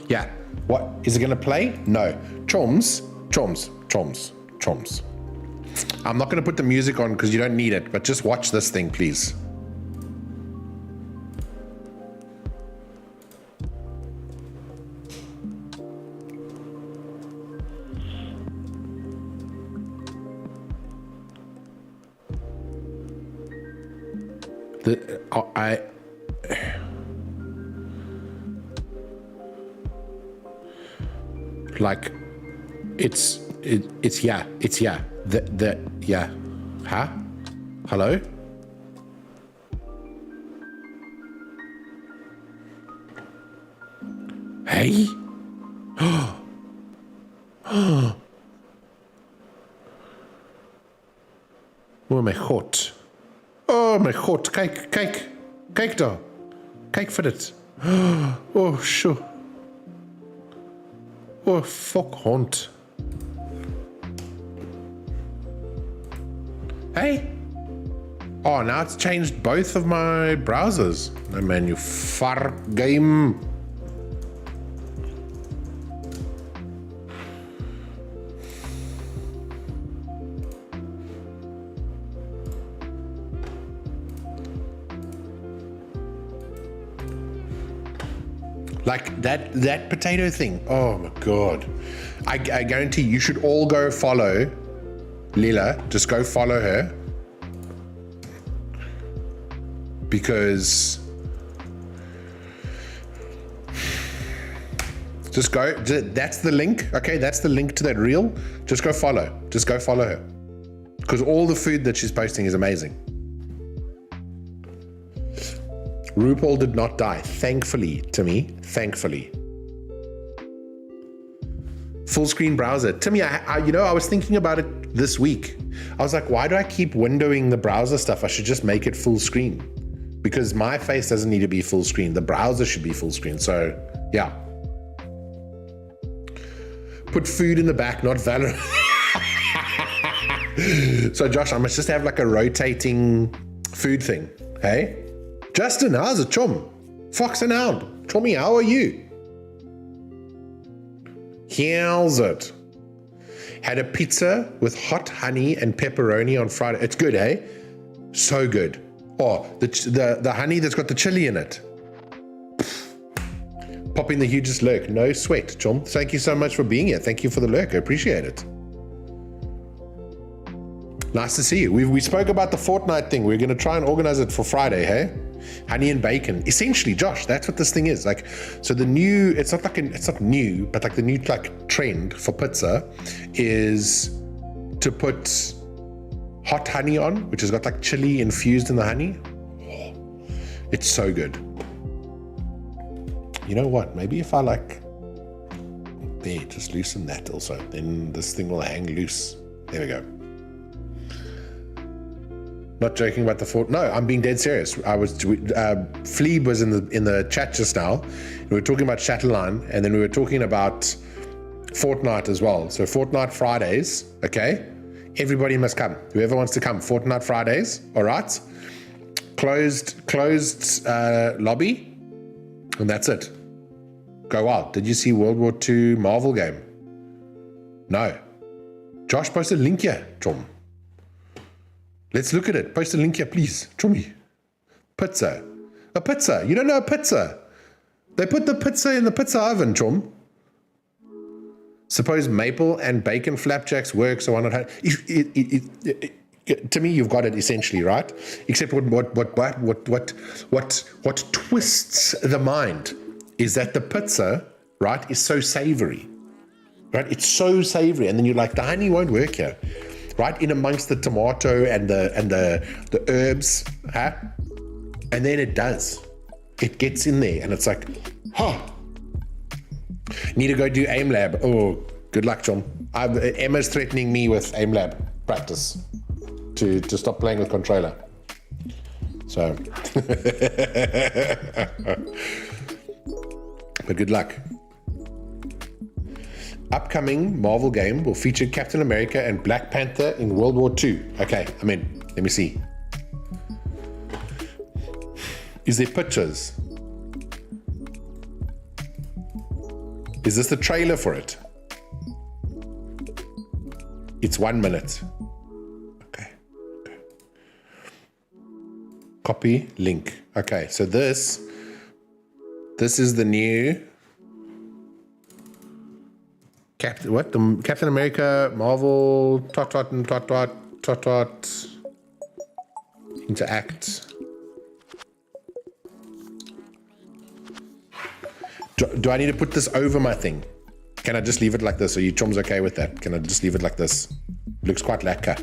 Yeah. What? Is it going to play? No. Choms. I'm not going to put the music on because you don't need it, but just watch this thing, please. Like, it's It's here. It's here. Yeah. Huh? Hello? Hey? Oh my god. Oh my god. Kijk. Kijk daar. Kijk vir dit. Oh, sure. Oh, fuck hond. Hey. Oh, now it's changed both of my browsers. No, man, you far game. Like that potato thing. Oh my god. I guarantee you should all go follow Lila. Just go follow her. Because just go, that's the link. Okay, that's the link to that reel. Just go follow. Just go follow her. Because all the food that she's posting is amazing. RuPaul did not die, thankfully, Timmy, thankfully. Full screen browser. Timmy, I was thinking about it this week. I was like, why do I keep windowing the browser stuff? I should just make it full screen. Because my face doesn't need to be full screen. The browser should be full screen. So, yeah. Put food in the back, not Valorant. So, Josh, I must just have like a rotating food thing, hey? Justin, how's it, chum? Fox and Hound. Chummy, how are you? How's it? Had a pizza with hot honey and pepperoni on Friday. It's good, eh? So good. Oh, the honey that's got the chili in it. Popping the hugest lurk. No sweat, chum. Thank you so much for being here. Thank you for the lurk. I appreciate it. Nice to see you. We spoke about the Fortnite thing. We're going to try and organize it for Friday, hey? Honey and bacon. Essentially, Josh, that's what this thing is. Like, so the new, it's not new, but like the new like trend for pizza is to put hot honey on, which has got like chili infused in the honey. Oh, it's so good. You know what? Maybe if I like, there, just loosen that also. Then this thing will hang loose. There we go. Not joking about the fort. No, I'm being dead serious. Fleeb was in the chat just now. We were talking about Chatterline, and then we were talking about Fortnite as well. So Fortnite Fridays, okay? Everybody must come. Whoever wants to come. Fortnite Fridays, all right? Closed lobby, and that's it. Go wild. Did you see World War II Marvel game? No. Josh posted a link here, Chum. Let's look at it. Post a link here, please. Chummy. Pizza. A pizza. You don't know a pizza. They put the pizza in the pizza oven, Chum. Suppose maple and bacon flapjacks work, so why not have... to me, you've got it essentially, right? Except what twists the mind is that the pizza, right, is so savory. Right? It's so savory. And then you're like, the honey won't work here. Right in amongst the tomato and the herbs, huh? And then it does. It gets in there, and it's like, huh. Need to go do aim lab. Oh, good luck, John. Emma's threatening me with aim lab practice to stop playing with controller. So, but good luck. Upcoming Marvel game will feature Captain America and Black Panther in World War II. Okay, I'm in. Let me see. Is there pictures? Is this the trailer for it? It's 1 minute. Okay. Copy link. Okay, so this is the new Captain America, Marvel, interact. Do I need to put this over my thing? Can I just leave it like this? Are you chums okay with that? Can I just leave it like this? Looks quite lacquer.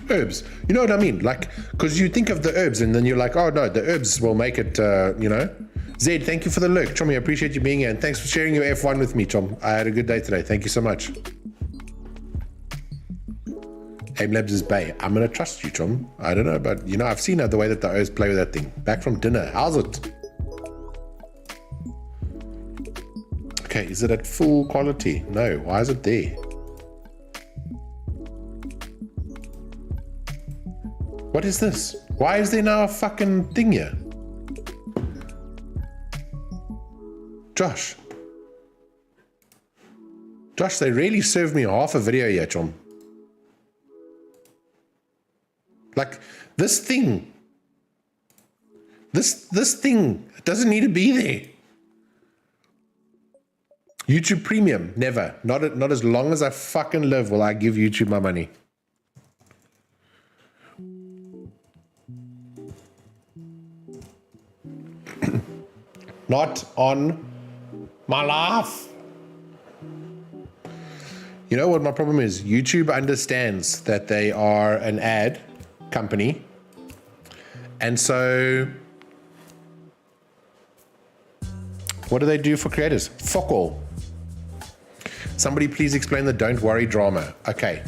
Herbs. You know what I mean? Like, because you think of the herbs and then you're like, oh no, the herbs will make it, you know. Zed, thank you for the lurk. Chom, I appreciate you being here. And thanks for sharing your F1 with me, Chom. I had a good day today. Thank you so much. Aim Labs is Bay. I'm going to trust you, Chom. I don't know, but, you know, I've seen the way that the O's play with that thing. Back from dinner. How's it? Okay, is it at full quality? No. Why is it there? What is this? Why is there now a fucking thing here? Josh, they really served me half a video here, Chom. Like, this thing doesn't need to be there. YouTube Premium, never. Not as long as I fucking live will I give YouTube my money. Not on my life. You know what my problem is? YouTube understands that they are an ad company. And so what do they do for creators? Fuck all. Somebody please explain the don't worry drama. Okay.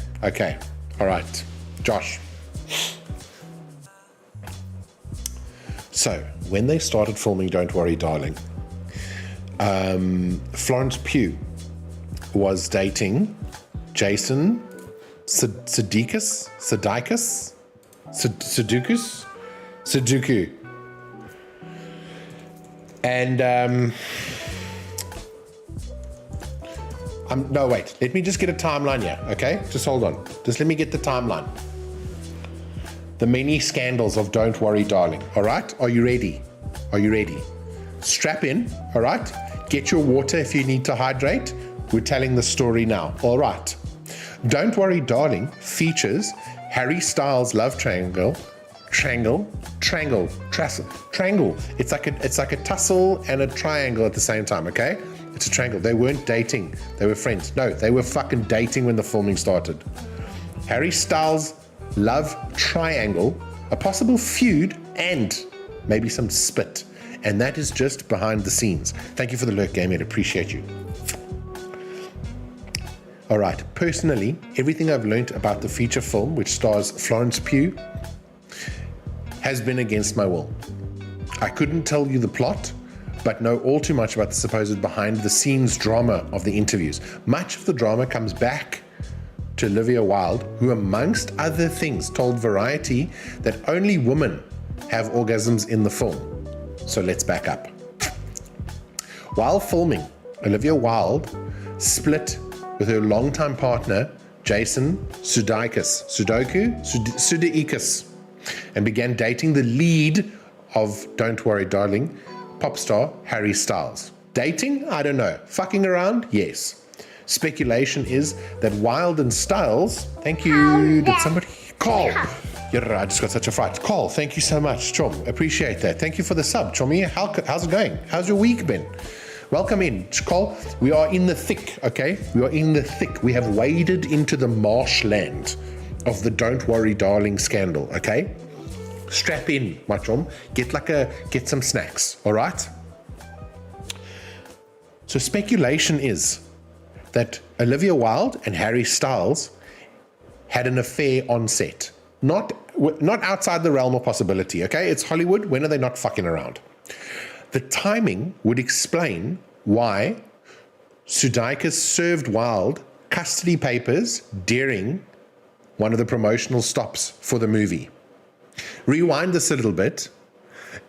All right. Josh. So when they started filming Don't Worry Darling, Florence Pugh was dating Jason Sudoku. And no, wait, let me just get a timeline here, okay? Just hold on. Just let me get the timeline. The many scandals of Don't Worry Darling, all right? Are you ready? Strap in, all right? Get your water if you need to hydrate. We're telling the story now, all right? Don't Worry Darling features Harry Styles' love triangle. It's like a tussle and a triangle at the same time, okay? It's a triangle. They weren't dating. They were friends. No, they were fucking dating when the filming started. Harry Styles' love triangle, a possible feud, and maybe some spit. And that is just behind the scenes. Thank you for the lurk, game. I'd appreciate you. All right. Personally, everything I've learned about the feature film, which stars Florence Pugh, has been against my will. I couldn't tell you the plot, but know all too much about the supposed behind-the-scenes drama of the interviews. Much of the drama comes back to Olivia Wilde, who amongst other things told Variety that only women have orgasms in the film. So let's back up. While filming, Olivia Wilde split with her longtime partner, Jason Sudeikis, and began dating the lead of Don't Worry Darling, pop star Harry Styles. Dating? I don't know. Fucking around? Yes. Speculation is that Wilde and Styles, thank you, did somebody call? Yeah, I just got such a fright. Call, thank you so much, Chom. Appreciate that. Thank you for the sub, Chomi. How's it going? How's your week been? Welcome in, Call. We are in the thick, okay? We are in the thick. We have waded into the marshland of the Don't Worry Darling scandal, okay? Strap in, my Chom. Get some snacks, all right? So speculation is that Olivia Wilde and Harry Styles had an affair on set. Not outside the realm of possibility, okay? It's Hollywood. When are they not fucking around? The timing would explain why Sudeikis served Wilde custody papers during one of the promotional stops for the movie. Rewind this a little bit.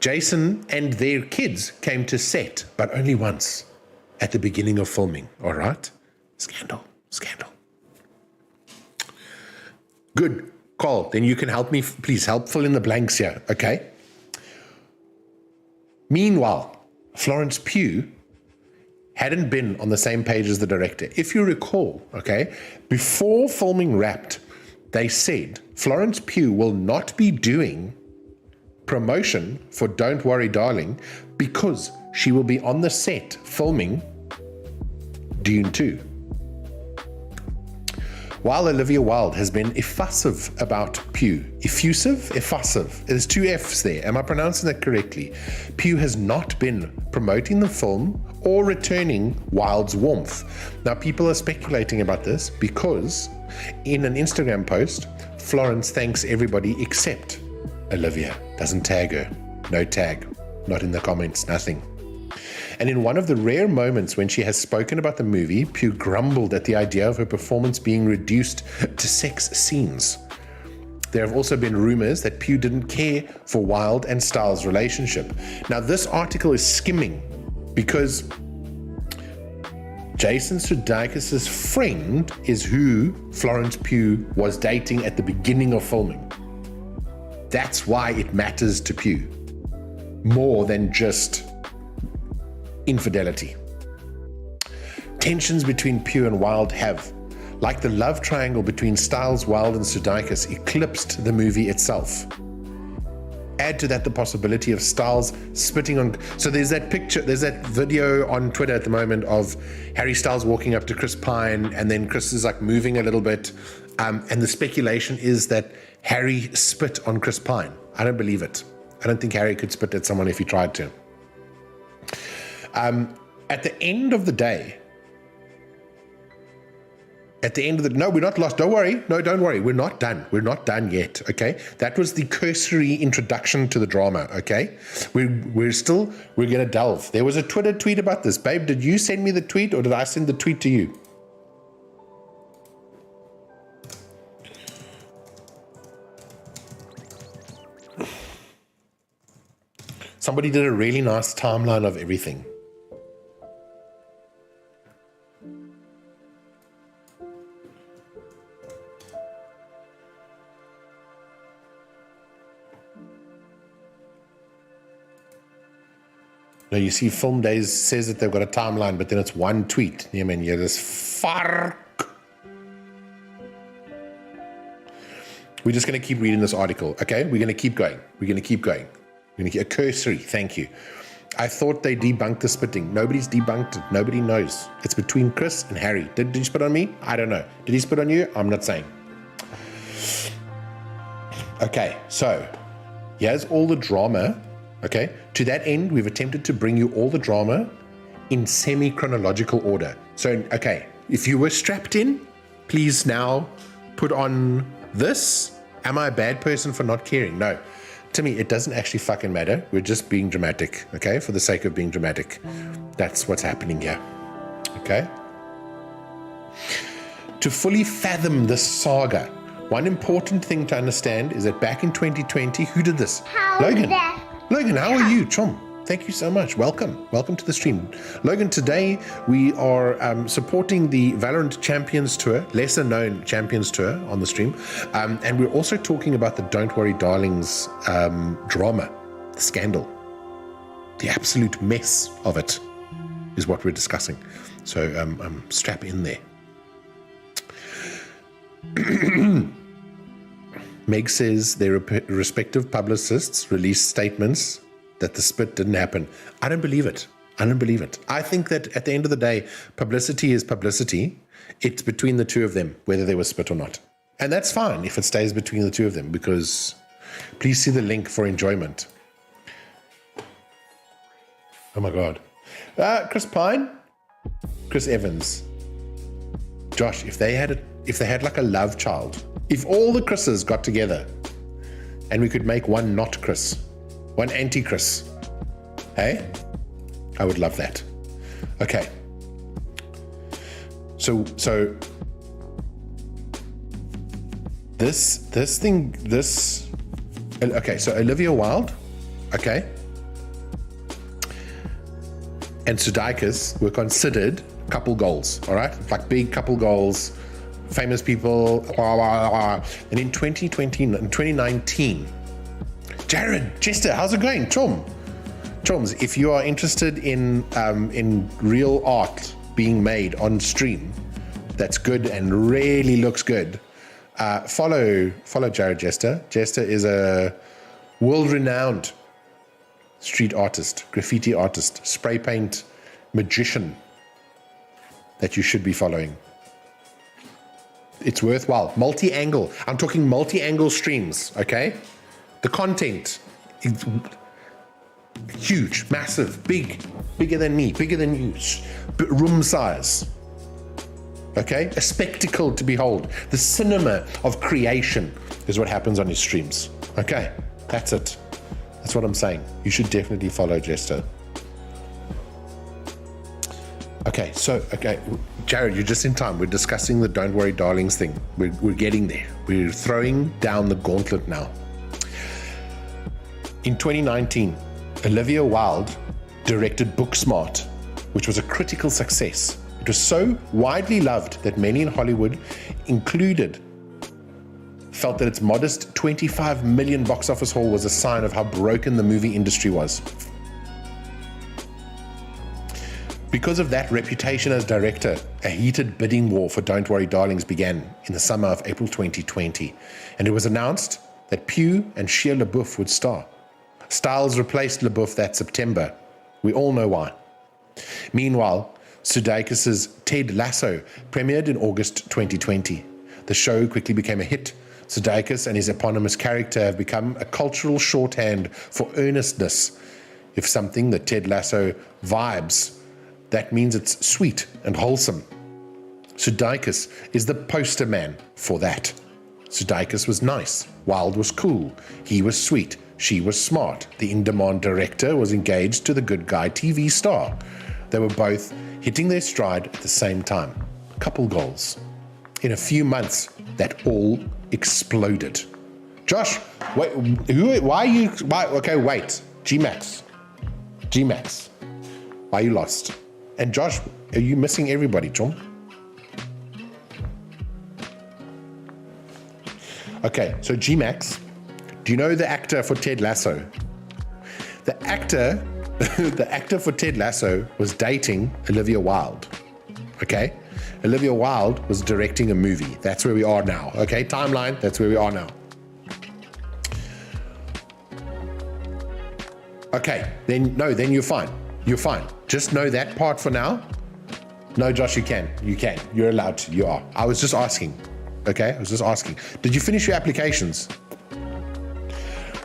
Jason and their kids came to set, but only once, at the beginning of filming, all right? Scandal. Good. Call. Then you can help me. Please help fill in the blanks here, okay? Meanwhile, Florence Pugh hadn't been on the same page as the director. If you recall, okay, before filming wrapped, they said Florence Pugh will not be doing promotion for Don't Worry Darling because she will be on the set filming Dune 2. While Olivia Wilde has been effusive about Pugh, effusive, there's 2 F's there, am I pronouncing that correctly? Pugh has not been promoting the film or returning Wilde's warmth. Now people are speculating about this because in an Instagram post, Florence thanks everybody except Olivia, doesn't tag her, no tag, not in the comments, nothing. And in one of the rare moments when she has spoken about the movie, Pugh grumbled at the idea of her performance being reduced to sex scenes. There have also been rumors that Pugh didn't care for Wilde and Styles' relationship. Now, this article is skimming because Jason Sudeikis' friend is who Florence Pugh was dating at the beginning of filming. That's why it matters to Pugh more than just infidelity. Tensions between Pugh and Wilde have, like the love triangle between Styles, Wilde, and Sudeikis, eclipsed the movie itself. Add to that the possibility of Styles spitting on. So there's that picture, there's that video on Twitter at the moment of Harry Styles walking up to Chris Pine, and then Chris is like moving a little bit, and the speculation is that Harry spit on Chris Pine. I don't believe it. I don't think Harry could spit at someone if he tried to. At the end of the day, no, we're not lost. Don't worry. No, don't worry. We're not done. We're not done yet. Okay. That was the cursory introduction to the drama. Okay. We're going to delve. There was a Twitter tweet about this. Babe, did you send me the tweet or did I send the tweet to you? Somebody did a really nice timeline of everything. No, you see, Film Days says that they've got a timeline, but then it's one tweet. Yeah, man, you're this fuck. We're just going to keep reading this article, okay? We're going to keep going. We're going to keep going. We're going to get a cursory, thank you. I thought they debunked the spitting. Nobody's debunked it. Nobody knows. It's between Chris and Harry. Did he spit on me? I don't know. Did he spit on you? I'm not saying. Okay, so here's all the drama. Okay, to that end, we've attempted to bring you all the drama in semi-chronological order. So, okay, if you were strapped in, please now put on this. Am I a bad person for not caring? No. To me, it doesn't actually fucking matter. We're just being dramatic, okay? For the sake of being dramatic. That's what's happening here, okay? To fully fathom this saga, one important thing to understand is that back in 2020, who did this? Logan. Logan, how are you? Chom, thank you so much. Welcome to the stream. Logan, today we are supporting the Valorant Champions Tour, lesser known Champions Tour on the stream. And we're also talking about the Don't Worry Darlings drama, the scandal. The absolute mess of it is what we're discussing. So strap in there. Meg says their respective publicists released statements that the spit didn't happen. I don't believe it. I think that at the end of the day, publicity is publicity. It's between the two of them, whether there was spit or not. And that's fine if it stays between the two of them, because please see the link for enjoyment. Oh my God. Chris Pine, Chris Evans, Josh, if they had like a love child, if all the Chris's got together and we could make one not Chris, one anti-Chris, hey, I would love that. Okay. So okay, so Olivia Wilde, okay, and Sudeikis were considered couple goals, all right? Like big couple goals, famous people, blah, blah, blah. And in 2019, Jared, Chester, how's it going? Choms, if you are interested in real art being made on stream, that's good and really looks good, follow Jared Jester. Jester is a world-renowned street artist, graffiti artist, spray paint magician that you should be following. It's worthwhile. Multi-angle. I'm talking multi-angle streams, okay? The content is huge, massive, bigger than me, bigger than you, room size. Okay? A spectacle to behold. The cinema of creation is what happens on his streams. Okay? That's it. That's what I'm saying. You should definitely follow Jester. Okay, Jared, you're just in time. We're discussing the Don't Worry Darlings thing. We're getting there. We're throwing down the gauntlet now. In 2019, Olivia Wilde directed Booksmart, which was a critical success. It was so widely loved that many in Hollywood, included, felt that its modest 25 million box office haul was a sign of how broken the movie industry was. Because of that reputation as director, a heated bidding war for Don't Worry Darlings began in the summer of April 2020, and it was announced that Pugh and Shia LaBeouf would star. Styles replaced LaBeouf that September. We all know why. Meanwhile, Sudeikis' Ted Lasso premiered in August 2020. The show quickly became a hit. Sudeikis and his eponymous character have become a cultural shorthand for earnestness. If something that Ted Lasso vibes, that means it's sweet and wholesome. Sudeikis is the poster man for that. Sudeikis was nice. Wilde was cool. He was sweet. She was smart. The in-demand director was engaged to the good guy TV star. They were both hitting their stride at the same time. Couple goals. In a few months, that all exploded. Josh, wait, wait. G-Max. Why are you lost? And Josh, are you missing everybody, John? Okay, so G-Max, do you know the actor for Ted Lasso? The actor for Ted Lasso was dating Olivia Wilde, okay? Olivia Wilde was directing a movie. That's where we are now, okay? Timeline, that's where we are now. Okay, then you're fine. You're fine. Just know that part for now. No, Josh, you can. You're allowed to. You are. I was just asking. Okay? I was just asking. Did you finish your applications?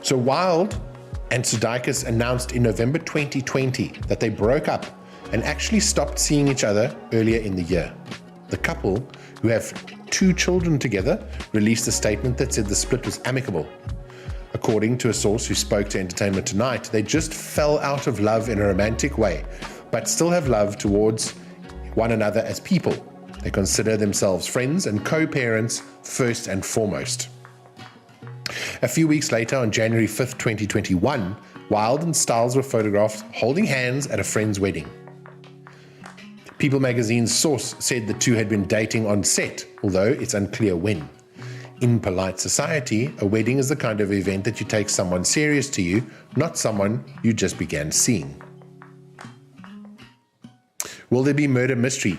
So Wilde and Sudeikis announced in November 2020 that they broke up and actually stopped seeing each other earlier in the year. The couple, who have 2 children together, released a statement that said the split was amicable. According to a source who spoke to Entertainment Tonight, they just fell out of love in a romantic way, but still have love towards one another as people. They consider themselves friends and co-parents first and foremost. A few weeks later, on January 5th, 2021, Wilde and Styles were photographed holding hands at a friend's wedding. People magazine's source said the two had been dating on set, although it's unclear when. In polite society, a wedding is the kind of event that you take someone serious to you, not someone you just began seeing. Will there be murder mystery?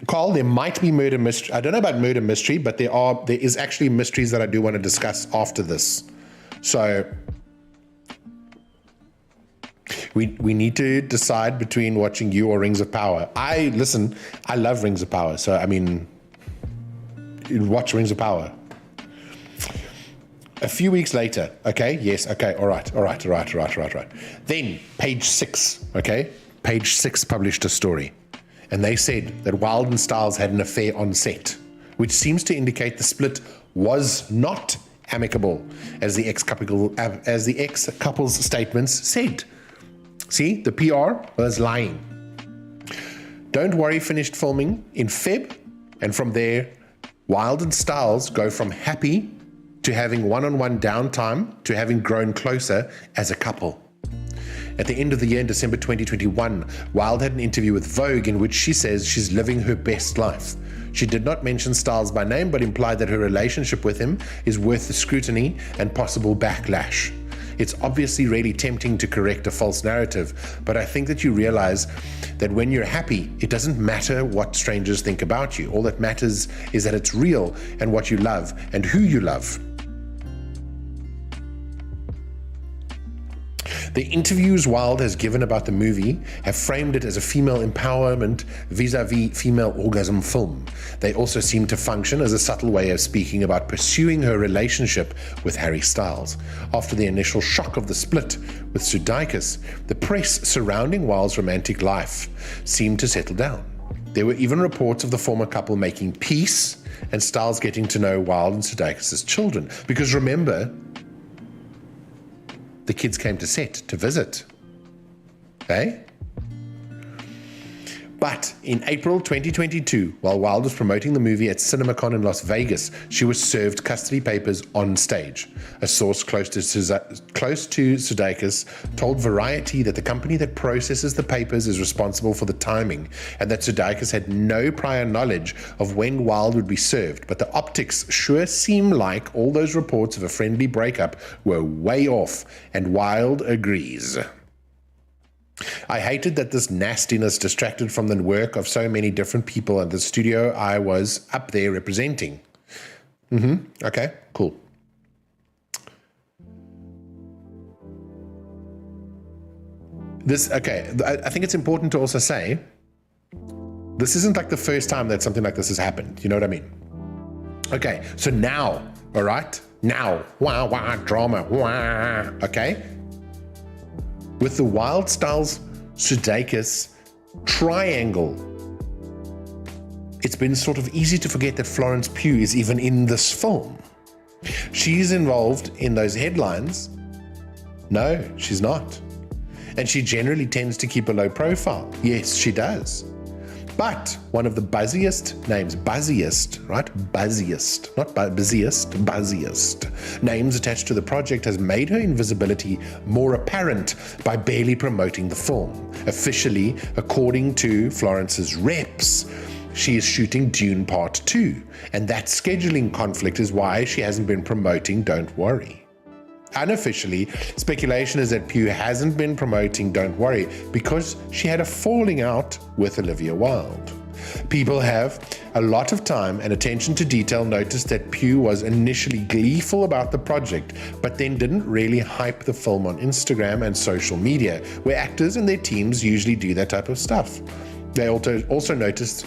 Carl, there might be murder mystery. I don't know about murder mystery, but there is actually mysteries that I do want to discuss after this. So we need to decide between watching you or Rings of Power. I love Rings of Power. So, I mean, watch Rings of Power. A few weeks later, okay, yes, okay, all right. Then, page 6, okay? Page 6 published a story, and they said that Wilde and Styles had an affair on set, which seems to indicate the split was not amicable, as the ex-couple's statements said. See, the PR was lying. Don't Worry finished filming in Feb, and from there, Wilde and Styles go from happy to having one-on-one downtime to having grown closer as a couple. At the end of the year in December 2021, Wilde had an interview with Vogue in which she says she's living her best life. She did not mention Styles by name, but implied that her relationship with him is worth the scrutiny and possible backlash. It's obviously really tempting to correct a false narrative, but I think that you realize that when you're happy, it doesn't matter what strangers think about you. All that matters is that it's real and what you love and who you love. The interviews Wilde has given about the movie have framed it as a female empowerment vis-a-vis female orgasm film. They also seem to function as a subtle way of speaking about pursuing her relationship with Harry Styles. After the initial shock of the split with Sudeikis, the press surrounding Wilde's romantic life seemed to settle down. There were even reports of the former couple making peace and Styles getting to know Wilde and Sudeikis' children. Because remember, the kids came to set to visit. Eh? But in April 2022, while Wilde was promoting the movie at CinemaCon in Las Vegas, she was served custody papers on stage. A source close to Sudeikis told Variety that the company that processes the papers is responsible for the timing, and that Sudeikis had no prior knowledge of when Wilde would be served. But the optics sure seem like all those reports of a friendly breakup were way off, and Wilde agrees. I hated that this nastiness distracted from the work of so many different people at the studio I was up there representing. Okay, cool. I think it's important to also say, this isn't like the first time that something like this has happened. You know what I mean? Okay, so now, all right? Now, drama, okay? With the Wilde Styles Sudeikis triangle, it's been sort of easy to forget that Florence Pugh is even in this film. She's involved in those headlines. No, she's not. And she generally tends to keep a low profile. Yes, she does. But one of the buzziest names, right? Buzziest, not busiest, buzziest names attached to the project has made her invisibility more apparent by barely promoting the film. Officially, according to Florence's reps, she is shooting Dune Part 2, and that scheduling conflict is why she hasn't been promoting Don't Worry. Unofficially, speculation is that Pugh hasn't been promoting Don't Worry because she had a falling out with Olivia Wilde. People have a lot of time and attention to detail noticed that Pugh was initially gleeful about the project, but then didn't really hype the film on Instagram and social media, where actors and their teams usually do that type of stuff. They also noticed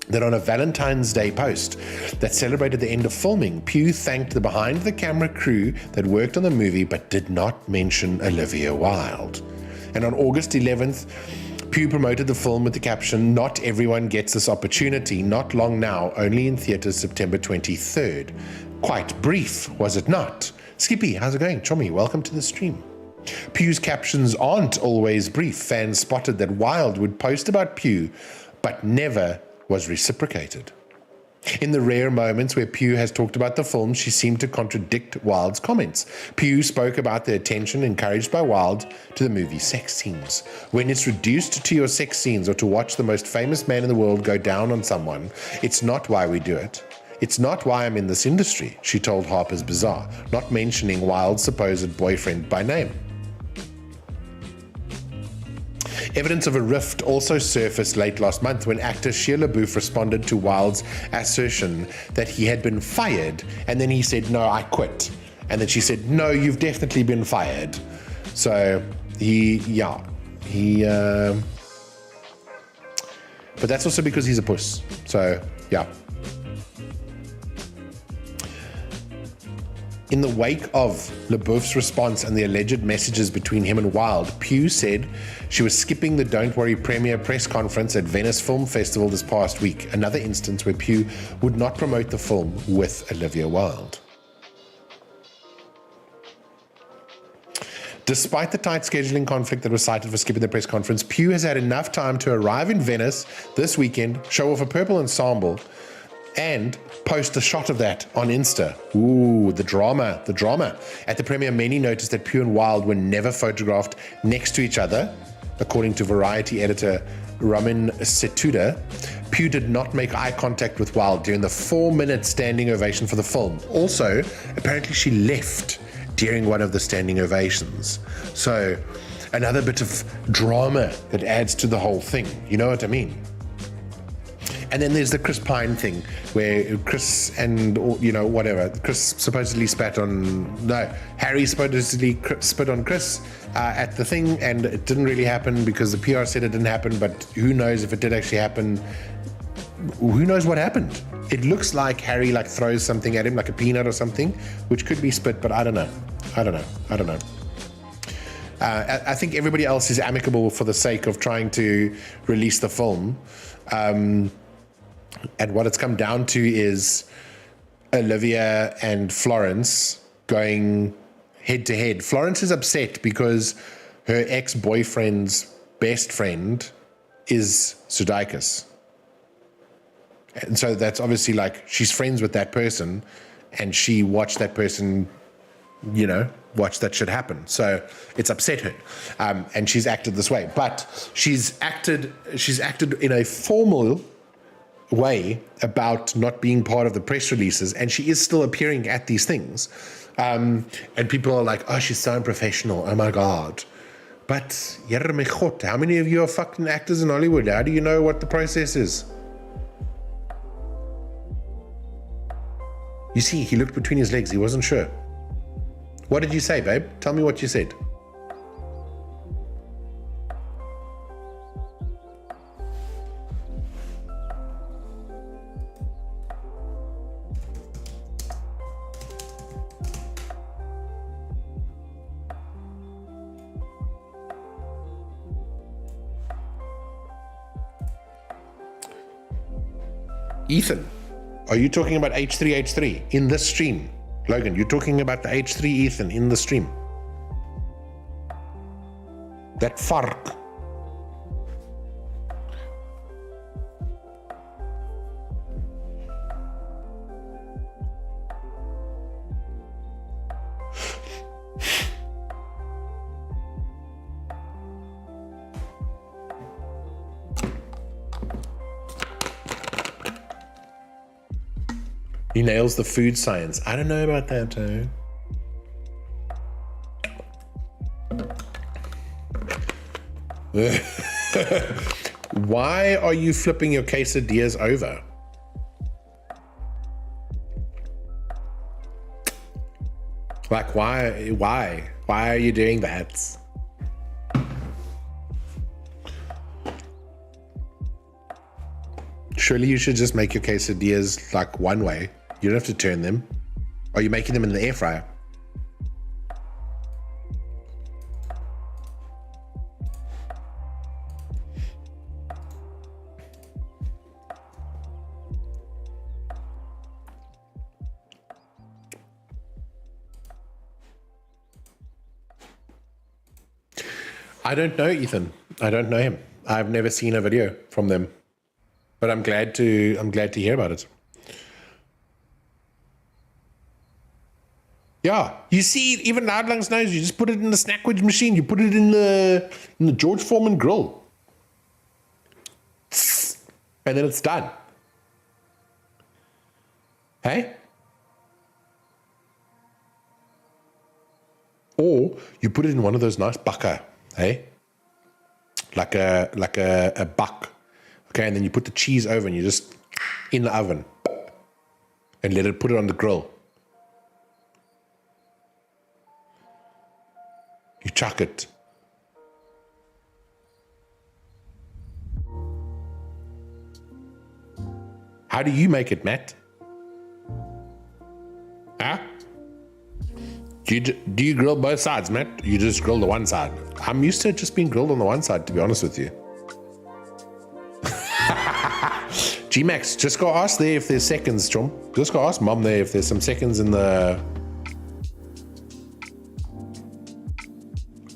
that on a Valentine's Day post that celebrated the end of filming, Pugh thanked the behind-the-camera crew that worked on the movie but did not mention Olivia Wilde. And on August 11th, Pugh promoted the film with the caption, "Not everyone gets this opportunity, not long now, only in theatres September 23rd. Quite brief, was it not? Skippy, how's it going? Chommy, welcome to the stream. Pugh's captions aren't always brief. Fans spotted that Wilde would post about Pugh, but never was reciprocated. In the rare moments where Pugh has talked about the film, she seemed to contradict Wilde's comments. Pugh spoke about the attention encouraged by Wilde to the movie sex scenes. When it's reduced to your sex scenes or to watch the most famous man in the world go down on someone, it's not why we do it. It's not why I'm in this industry, she told Harper's Bazaar, not mentioning Wilde's supposed boyfriend by name. Evidence of a rift also surfaced late last month when actor Shia LaBeouf responded to Wilde's assertion that he had been fired, and then he said, "No, I quit." And then she said, "No, you've definitely been fired." So but that's also because he's a puss. So, yeah. In the wake of LaBeouf's response and the alleged messages between him and Wilde, Pugh said she was skipping the Don't Worry premiere press conference at Venice Film Festival this past week, another instance where Pugh would not promote the film with Olivia Wilde. Despite the tight scheduling conflict that was cited for skipping the press conference, Pugh has had enough time to arrive in Venice this weekend, show off a purple ensemble, and post a shot of that on Insta. Ooh, the drama. At the premiere, many noticed that Pugh and Wilde were never photographed next to each other. According to Variety editor Ramin Setuda, Pugh did not make eye contact with Wilde during the 4-minute standing ovation for the film. Also, apparently she left during one of the standing ovations. So, another bit of drama that adds to the whole thing. You know what I mean? And then there's the Chris Pine thing, where Chris and, whatever, Chris supposedly Harry supposedly spit on Chris at the thing, and it didn't really happen because the PR said it didn't happen, but who knows if it did actually happen. Who knows what happened? It looks like Harry throws something at him, like a peanut or something, which could be spit, but I don't know. I think everybody else is amicable for the sake of trying to release the film. And what it's come down to is Olivia and Florence going head to head. Florence is upset because her ex-boyfriend's best friend is Sudeikis. And so that's obviously she's friends with that person, and she watched that person, watch that shit happen. So it's upset her. And she's acted this way. But she's acted in a formal way about not being part of the press releases, and she is still appearing at these things. And people are like, oh, she's so unprofessional. Oh my God. But how many of you are fucking actors in Hollywood? How do you know what the process is? You see, he looked between his legs. He wasn't sure. What did you say, babe? Tell me what you said. Ethan, are you talking about H3H3 in this stream? Logan, you're talking about the H3 Ethan in the stream. That vark. He nails the food science. I don't know about that, too. Why are you flipping your quesadillas over? Why are you doing that? Surely you should just make your quesadillas one way. You don't have to turn them. Are you making them in the air fryer? I don't know, Ethan. I don't know him. I've never seen a video from them, but I'm glad to hear about it. Yeah, you see, even Loudlungs knows. You just put it in the Snackwich machine. You put it in the George Foreman grill, and then it's done. Hey? Or you put it in one of those nice bucker, hey? Like a buck. Okay, and then you put the cheese over and you just in the oven and put it on the grill. You chuck it. How do you make it, Matt? Huh? Do you grill both sides, Matt? You just grill the one side. I'm used to it just being grilled on the one side, to be honest with you. G-Max, just go ask there if there's seconds, chum. Just go ask Mom there if there's some seconds in the...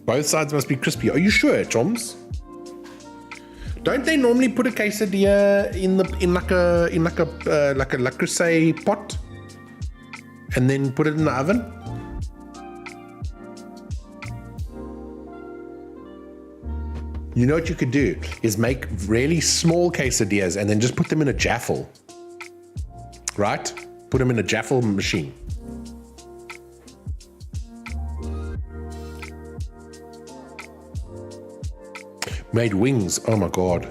Both sides must be crispy. Are you sure, chums? Don't they normally put a quesadilla in like a Le Creuset pot and then put it in the oven? You know what you could do is make really small quesadillas and then just put them in a jaffle, right? Put them in a jaffle machine. Made wings. Oh my God.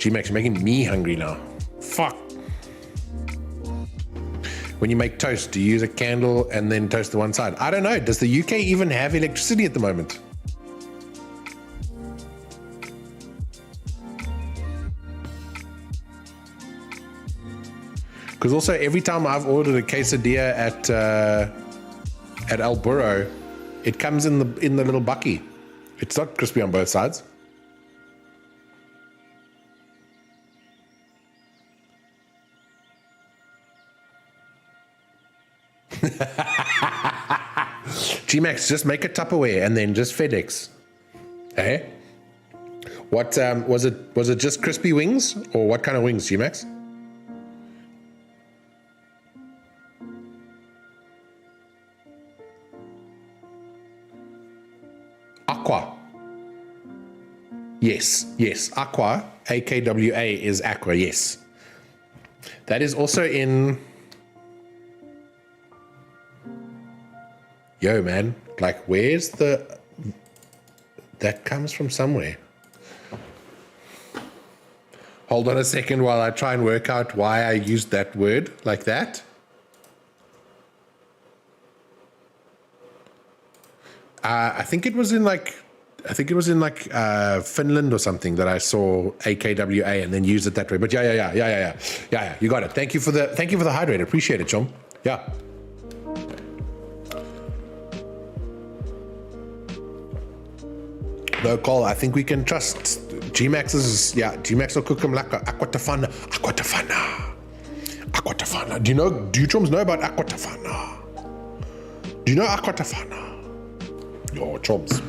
G-Max, you're making me hungry now. Fuck. When you make toast, do you use a candle and then toast the one side? I don't know. Does the UK even have electricity at the moment? Because also every time I've ordered a quesadilla at El Burro, it comes in the little bucky. It's not crispy on both sides. G-Max, just make a Tupperware and then just FedEx. Hey? What was it? Was it just crispy wings, or what kind of wings, G-Max? Aqua. Yes. Aqua, AKWA is aqua, yes. That is also in... Yo, man, like, where's the... That comes from somewhere. Hold on a second while I try and work out why I used that word like that. I think it was in Finland or something that I saw AKWA and then used it that way. But yeah. You got it. Thank you for the hydrate. Appreciate it, chum. Yeah. No, Cole, I think we can trust G-Max's. Yeah, G-Max will cook them like aquatafana. Do you chums know about aquatafana? Do you know aquatafana? Yo, chums.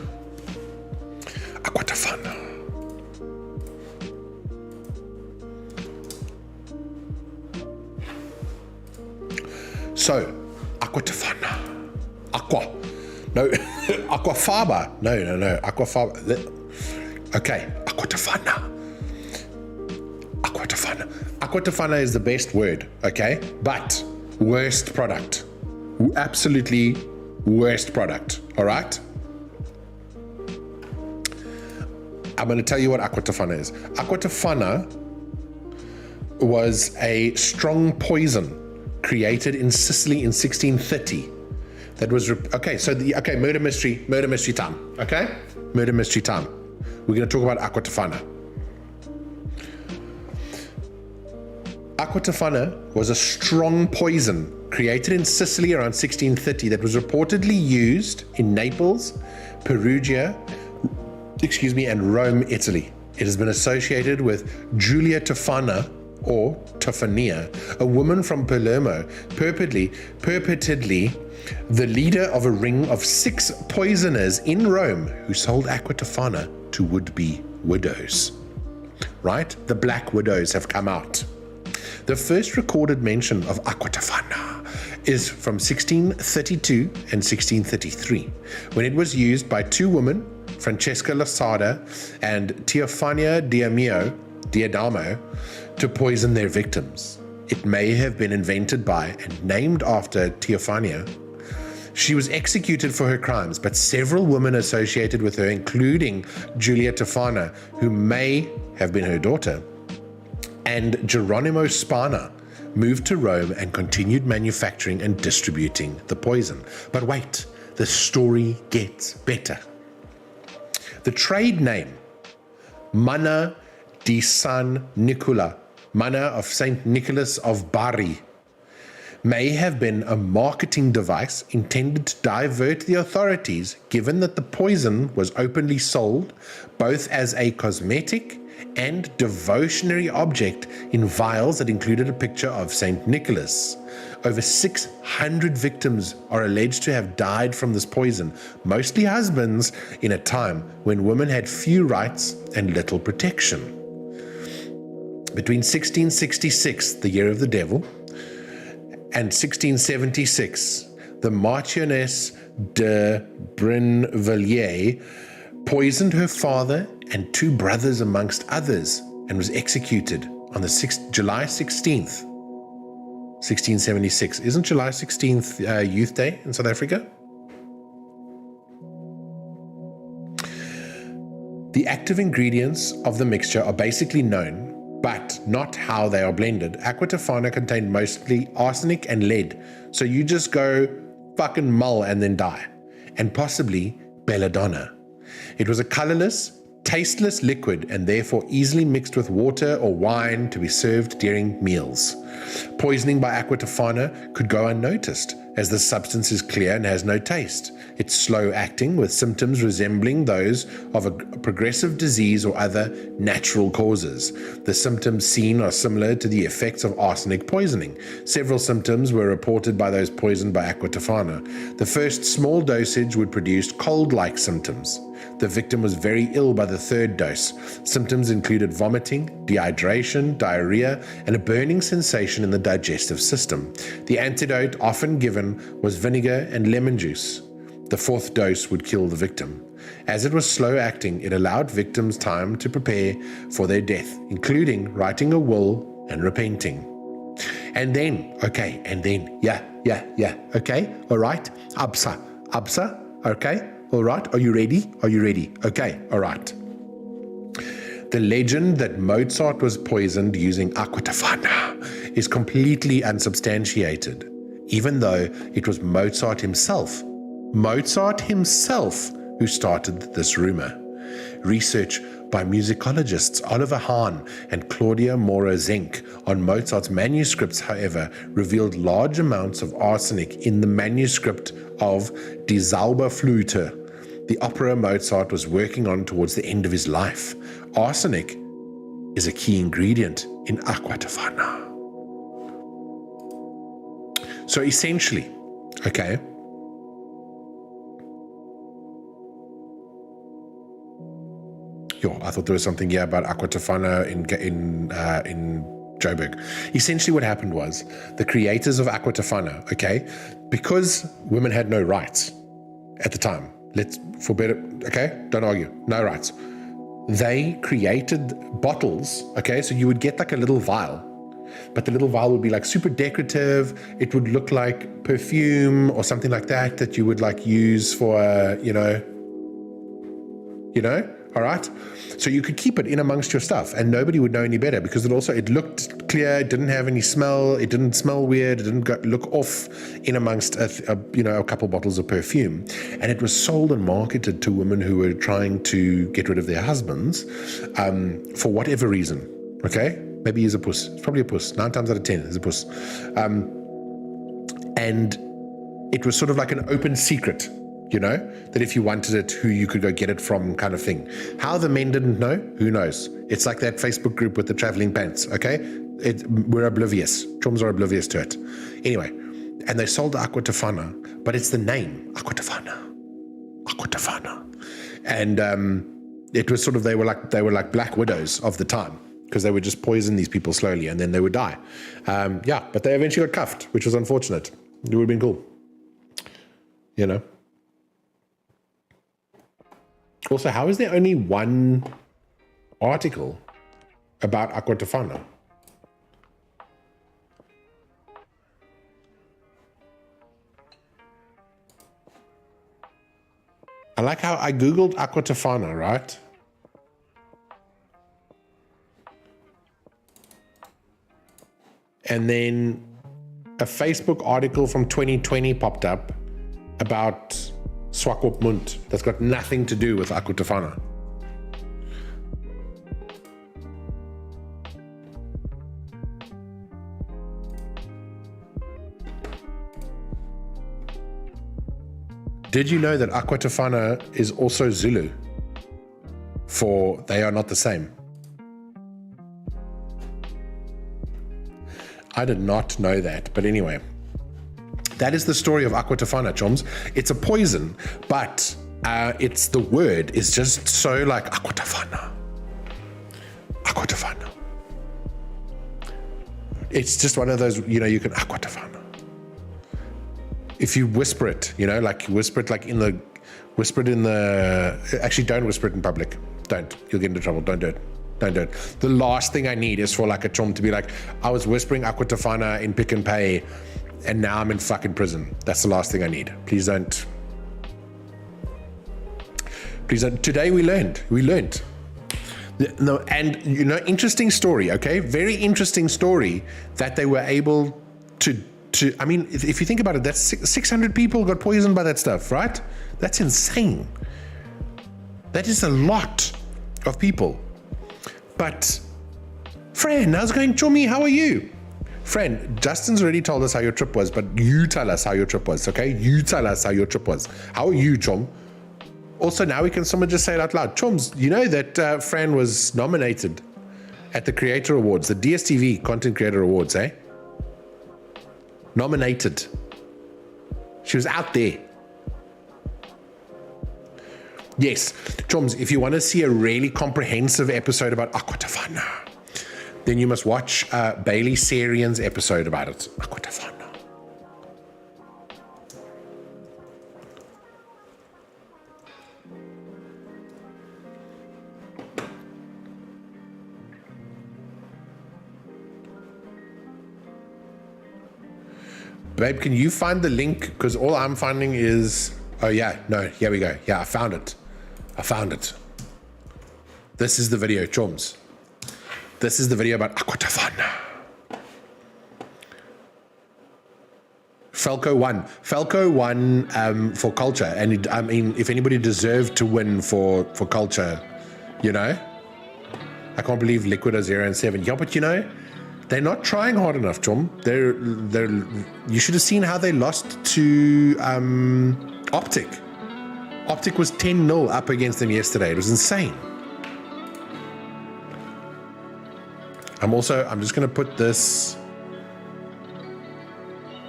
Aquatafana. So, aquatafana. Aqua. No, aquafaba. No. Aquafaba. Okay, aquatafana. Aquatafana is the best word, okay? But worst product. Absolutely worst product, all right? I'm going to tell you what aquatafana is. Aquatafana was a strong poison created in Sicily in 1630. That was murder mystery time. Okay, murder mystery time. We're going to talk about aquatafana. Aquatafana was a strong poison created in Sicily around 1630 that was reportedly used in Naples, Perugia, and Rome, Italy. It has been associated with Julia Tofana or Tofania, a woman from Palermo, purportedly the leader of a ring of 6 poisoners in Rome who sold aquatafana to would-be widows. Right? The Black Widows have come out. The first recorded mention of aquatafana is from 1632 and 1633, when it was used by 2 women, Francesca Lasada and Teofania Diadamo, to poison their victims. It may have been invented by and named after Teofania. She was executed for her crimes, but several women associated with her, including Julia Tofana, who may have been her daughter, and Geronimo Spana, moved to Rome and continued manufacturing and distributing the poison. But wait, the story gets better. The trade name, Mana di San Nicola, Mana of Saint Nicholas of Bari, may have been a marketing device intended to divert the authorities, given that the poison was openly sold both as a cosmetic and devotionary object in vials that included a picture of Saint Nicholas. Over 600 victims are alleged to have died from this poison, mostly husbands, in a time when women had few rights and little protection. Between 1666, the year of the devil, and 1676, the Marchioness de Brinvilliers poisoned her father and 2 brothers amongst others and was executed on the July 16th, 1676. Isn't July 16th Youth Day in South Africa? The active ingredients of the mixture are basically known but not how they are blended. Aqua Tofana contained mostly arsenic and lead, so you just go fucking mull and then die, and possibly belladonna. It was a colorless, tasteless liquid and therefore easily mixed with water or wine to be served during meals. Poisoning by aqua tofana could go unnoticed, as the substance is clear and has no taste. It's slow acting, with symptoms resembling those of a progressive disease or other natural causes. The symptoms seen are similar to the effects of arsenic poisoning. Several symptoms were reported by those poisoned by aqua tofana. The first small dosage would produce cold-like symptoms. The victim was very ill by the third dose. Symptoms included vomiting, dehydration, diarrhea, and a burning sensation in the digestive system. The antidote often given was vinegar and lemon juice. The fourth dose would kill the victim. As it was slow acting, it allowed victims time to prepare for their death, including writing a will and repenting. And then, okay, okay, all right, Absa, okay, all right, are you ready? Okay, all right. The legend that Mozart was poisoned using aqua tofana is completely unsubstantiated, even though it was Mozart himself who started this rumor. Research by musicologists Oliver Hahn and Claudia Mora Zenk on Mozart's manuscripts, however, revealed large amounts of arsenic in the manuscript of Die Zauberflöte, the opera Mozart was working on towards the end of his life. Arsenic is a key ingredient in aqua tofana. So essentially, okay, I thought there was something here about aqua tofana in Joburg. Essentially what happened was the creators of aqua tofana, okay, because women had no rights at the time, don't argue, no rights. They created bottles, okay, so you would get like a little vial, but the little vial would be like super decorative. It would look like perfume or something like that you would like use for, you know, all right? So you could keep it in amongst your stuff and nobody would know any better, because it looked clear, it didn't have any smell, it didn't smell weird, it didn't look off in amongst a couple bottles of perfume. And it was sold and marketed to women who were trying to get rid of their husbands for whatever reason, okay? Maybe he's a puss. It's probably a puss. 9 times out of 10 is a puss. And it was sort of like an open secret, you know, that if you wanted it, who you could go get it from, kind of thing. How the men didn't know, who knows? It's like that Facebook group with the traveling pants, okay? We're oblivious. Chums are oblivious to it. Anyway, and they sold the aqua tofana, but it's the name, aqua tofana. And it was sort of, they were like black widows of the time, because they would just poison these people slowly and then they would die. But they eventually got cuffed, which was unfortunate. It would have been cool, you know? Also, how is there only one article about aqua tofana? I like how I Googled aqua tofana, right? And then a Facebook article from 2020 popped up about Swakopmund that's got nothing to do with aqua tofana. Did you know that aqua tofana is also Zulu for they are not the same? I did not know that, but anyway. That is the story of aqua tofana, chums. It's a poison, but it's the word is just so like aqua tofana. Aqua tofana. It's just one of those, you know, you can aqua tofana. If you whisper it, you know, like whisper it in the, actually don't whisper it in public. Don't, you'll get into trouble. Don't do it. Don't do it. The last thing I need is for like a chum to be like, I was whispering aqua tofana in Pick and Pay and now I'm in fucking prison. That's the last thing I need. Please don't. Today we learned No, and you know, interesting story, okay? Very interesting story that they were able to I mean, if you think about it, that's 600 people got poisoned by that stuff, right? That's insane. That is a lot of people. But, Fran, how's it going, Chummy? How are you? Fran, Justin's already told us how your trip was, but you tell us how your trip was, okay? You tell us how your trip was. How are you, Chum? Also, now someone just say it out loud. Chums, you know that Fran was nominated at the Creator Awards, the DSTV Content Creator Awards, eh? Nominated. She was out there. Yes, Chums, if you want to see a really comprehensive episode about Aquatafana, then you must watch Bailey Sarian's episode about it. Aquatafana. Babe, can you find the link? Because all I'm finding is... Oh, yeah. No, here we go. Yeah, I found it. This is the video, Chums. This is the video about Aquatafana. Falco won for culture. And I mean, if anybody deserved to win for culture, you know? I can't believe Liquid are 0 and 7. Yeah, but you know... They're not trying hard enough, Chum. They're. You should have seen how they lost to Optic. Optic was 10-0 up against them yesterday. It was insane. I'm just going to put this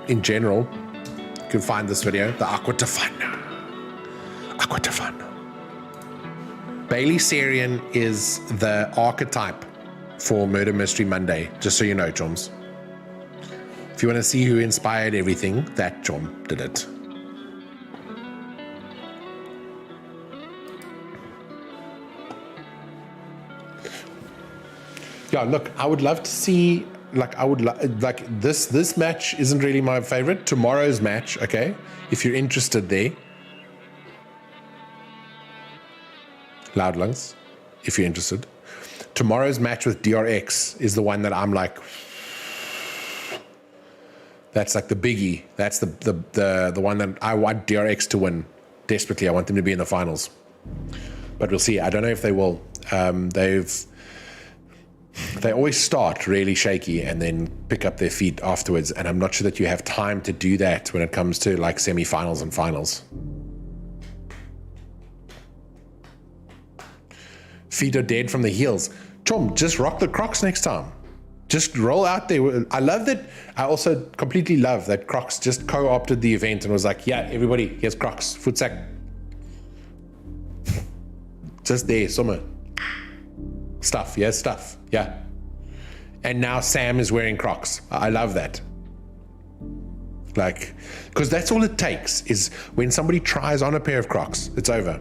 in general. You can find this video, the Aquatafana. Bailey Sarian is the archetype for Murder Mystery Monday, just so you know, Chums. If you want to see who inspired everything, that Chum did it. Yeah, look, I would love to see, this match isn't really my favorite. Tomorrow's match, okay, if you're interested there. Loud Lungs, if you're interested. Tomorrow's match with DRX is the one that I'm like, that's like the biggie. That's the one that I want DRX to win desperately. I want them to be in the finals, but we'll see. I don't know if they will. They always start really shaky and then pick up their feet afterwards, and I'm not sure that you have time to do that when it comes to like semi-finals and finals. Feet are dead from the heels. Chum, just rock the Crocs next time. Just roll out there. I love that. I also completely love that Crocs just co-opted the event and was like, yeah, everybody, here's Crocs, Futsack. Just there, summer. Stuff, yeah. And now Sam is wearing Crocs. I love that. Like, because that's all it takes is when somebody tries on a pair of Crocs, it's over.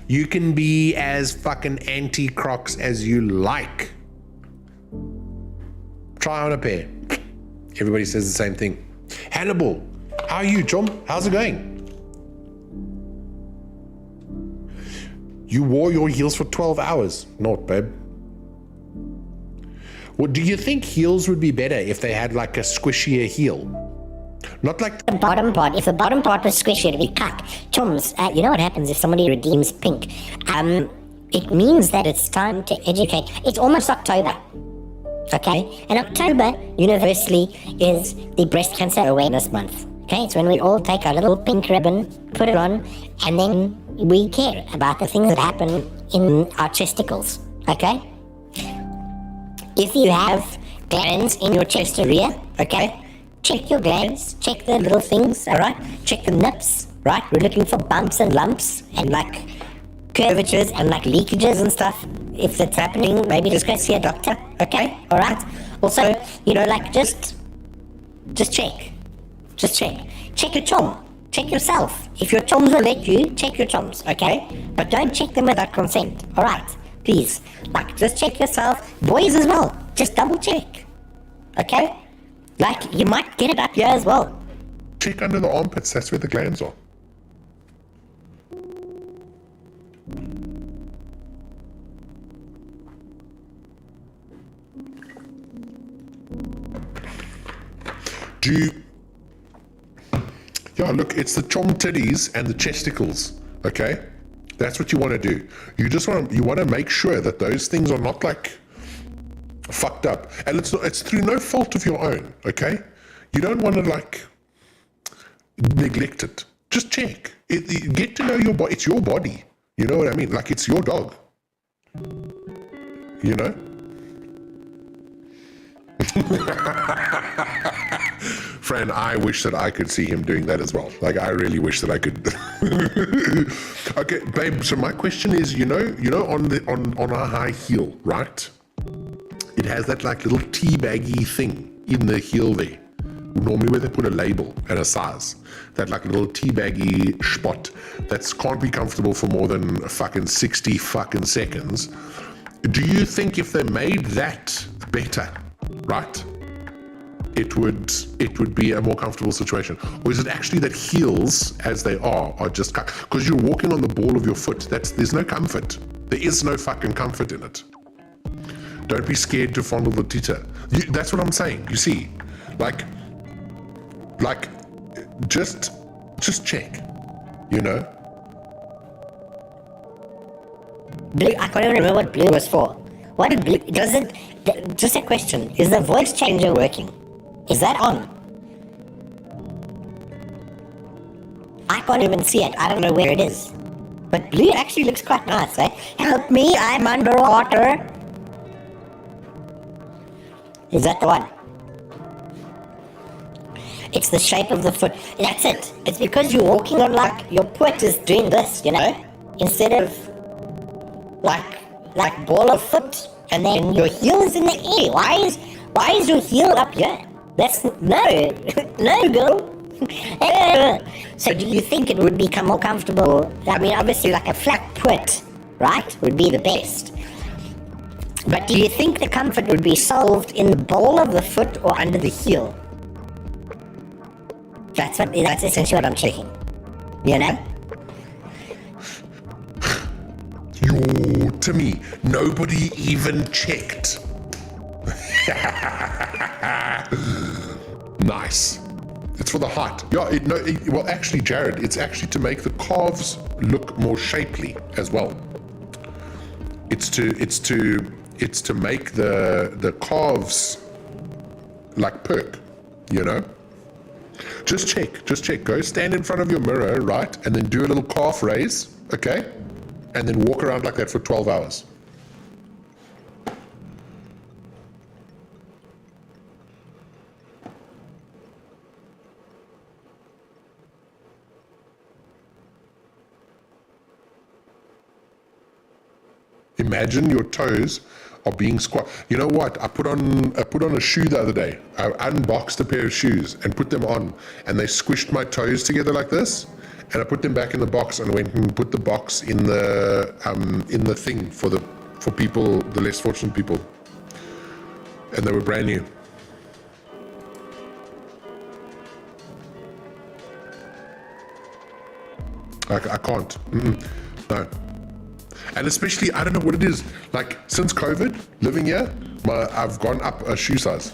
You can be as fucking anti-Crocs as you like. Try on a pair. Everybody says the same thing. Hannibal, how are you, Chum? How's it going? You wore your heels for 12 hours. Not, babe. Well, do you think heels would be better if they had like a squishier heel? Not like the bottom part. If the bottom part was squishy, it'd be cuck. Chums, you know what happens if somebody redeems pink? It means that it's time to educate. It's almost October. Okay? And October, universally, is the Breast Cancer Awareness Month. Okay? It's when we all take our little pink ribbon, put it on, and then we care about the things that happen in our testicles. Okay? If you have glands in your chest area, okay? Check your glands, check the little things, alright? Check the nips, right? We're looking for bumps and lumps and like curvatures and like leakages and stuff. If that's happening, maybe just go see a doctor, okay? Alright? Also, you know, like just check. Just check. Check your chom. Check yourself. If your choms will let you, check your choms, okay? But don't check them without consent, alright? Please. Like, just check yourself. Boys as well. Just double check. Okay? Like, you might get it up here as well. Check under the armpits, that's where the glands are. Do you... Yeah, look, it's the chom titties and the chesticles, okay? That's what you want to do. You want to make sure that those things are not like fucked up. And it's through no fault of your own, okay? You don't want to like neglect it. Just check. Get to know your body. It's your body. You know what I mean? Like it's your dog. You know? Fran, I wish that I could see him doing that as well. Like, I really wish that I could. Okay, babe. So my question is, you know, on a high heel, right? It has that like little teabaggy thing in the heel there. Normally, where they put a label and a size, that like little teabaggy spot that can't be comfortable for more than fucking 60 fucking seconds. Do you think if they made that better, right? It would be a more comfortable situation, or is it actually that heels as they are just because you're walking on the ball of your foot? There's no comfort. There is no fucking comfort in it. Don't be scared to fondle the tita. That's what I'm saying. You see, like, just check. You know. Blue. I can't even remember what blue was for. What did blue? Does it? Just a question. Is the voice changer working? Is that on? I can't even see it. I don't know where it is. But blue actually looks quite nice, eh? Help me, I'm underwater. Is that the one? It's the shape of the foot. That's it. It's because you're walking on like your foot is doing this, you know? Instead of like ball of foot and then your heel is in the air. Why is your heel up here? That's no girl. So do you think it would become more comfortable? I mean, obviously like a flat foot, right, would be the best. But do you think the comfort would be solved in the ball of the foot or under the heel? That's essentially what I'm checking. You know? Yo, Timmy, nobody even checked. Nice. It's for the height. Yeah, well, actually, Jared, it's actually to make the calves look more shapely as well. It's to make the calves like perk, you know? Just check. Go stand in front of your mirror, right? And then do a little calf raise, okay? And then walk around like that for 12 hours. Imagine your toes are being squat. You know what? I put on a shoe the other day. I unboxed a pair of shoes and put them on, and they squished my toes together like this. And I put them back in the box and went and put the box in the thing for people, the less fortunate people. And they were brand new. I can't. No. And especially, I don't know what it is. Like, since COVID, living here, I've gone up a shoe size.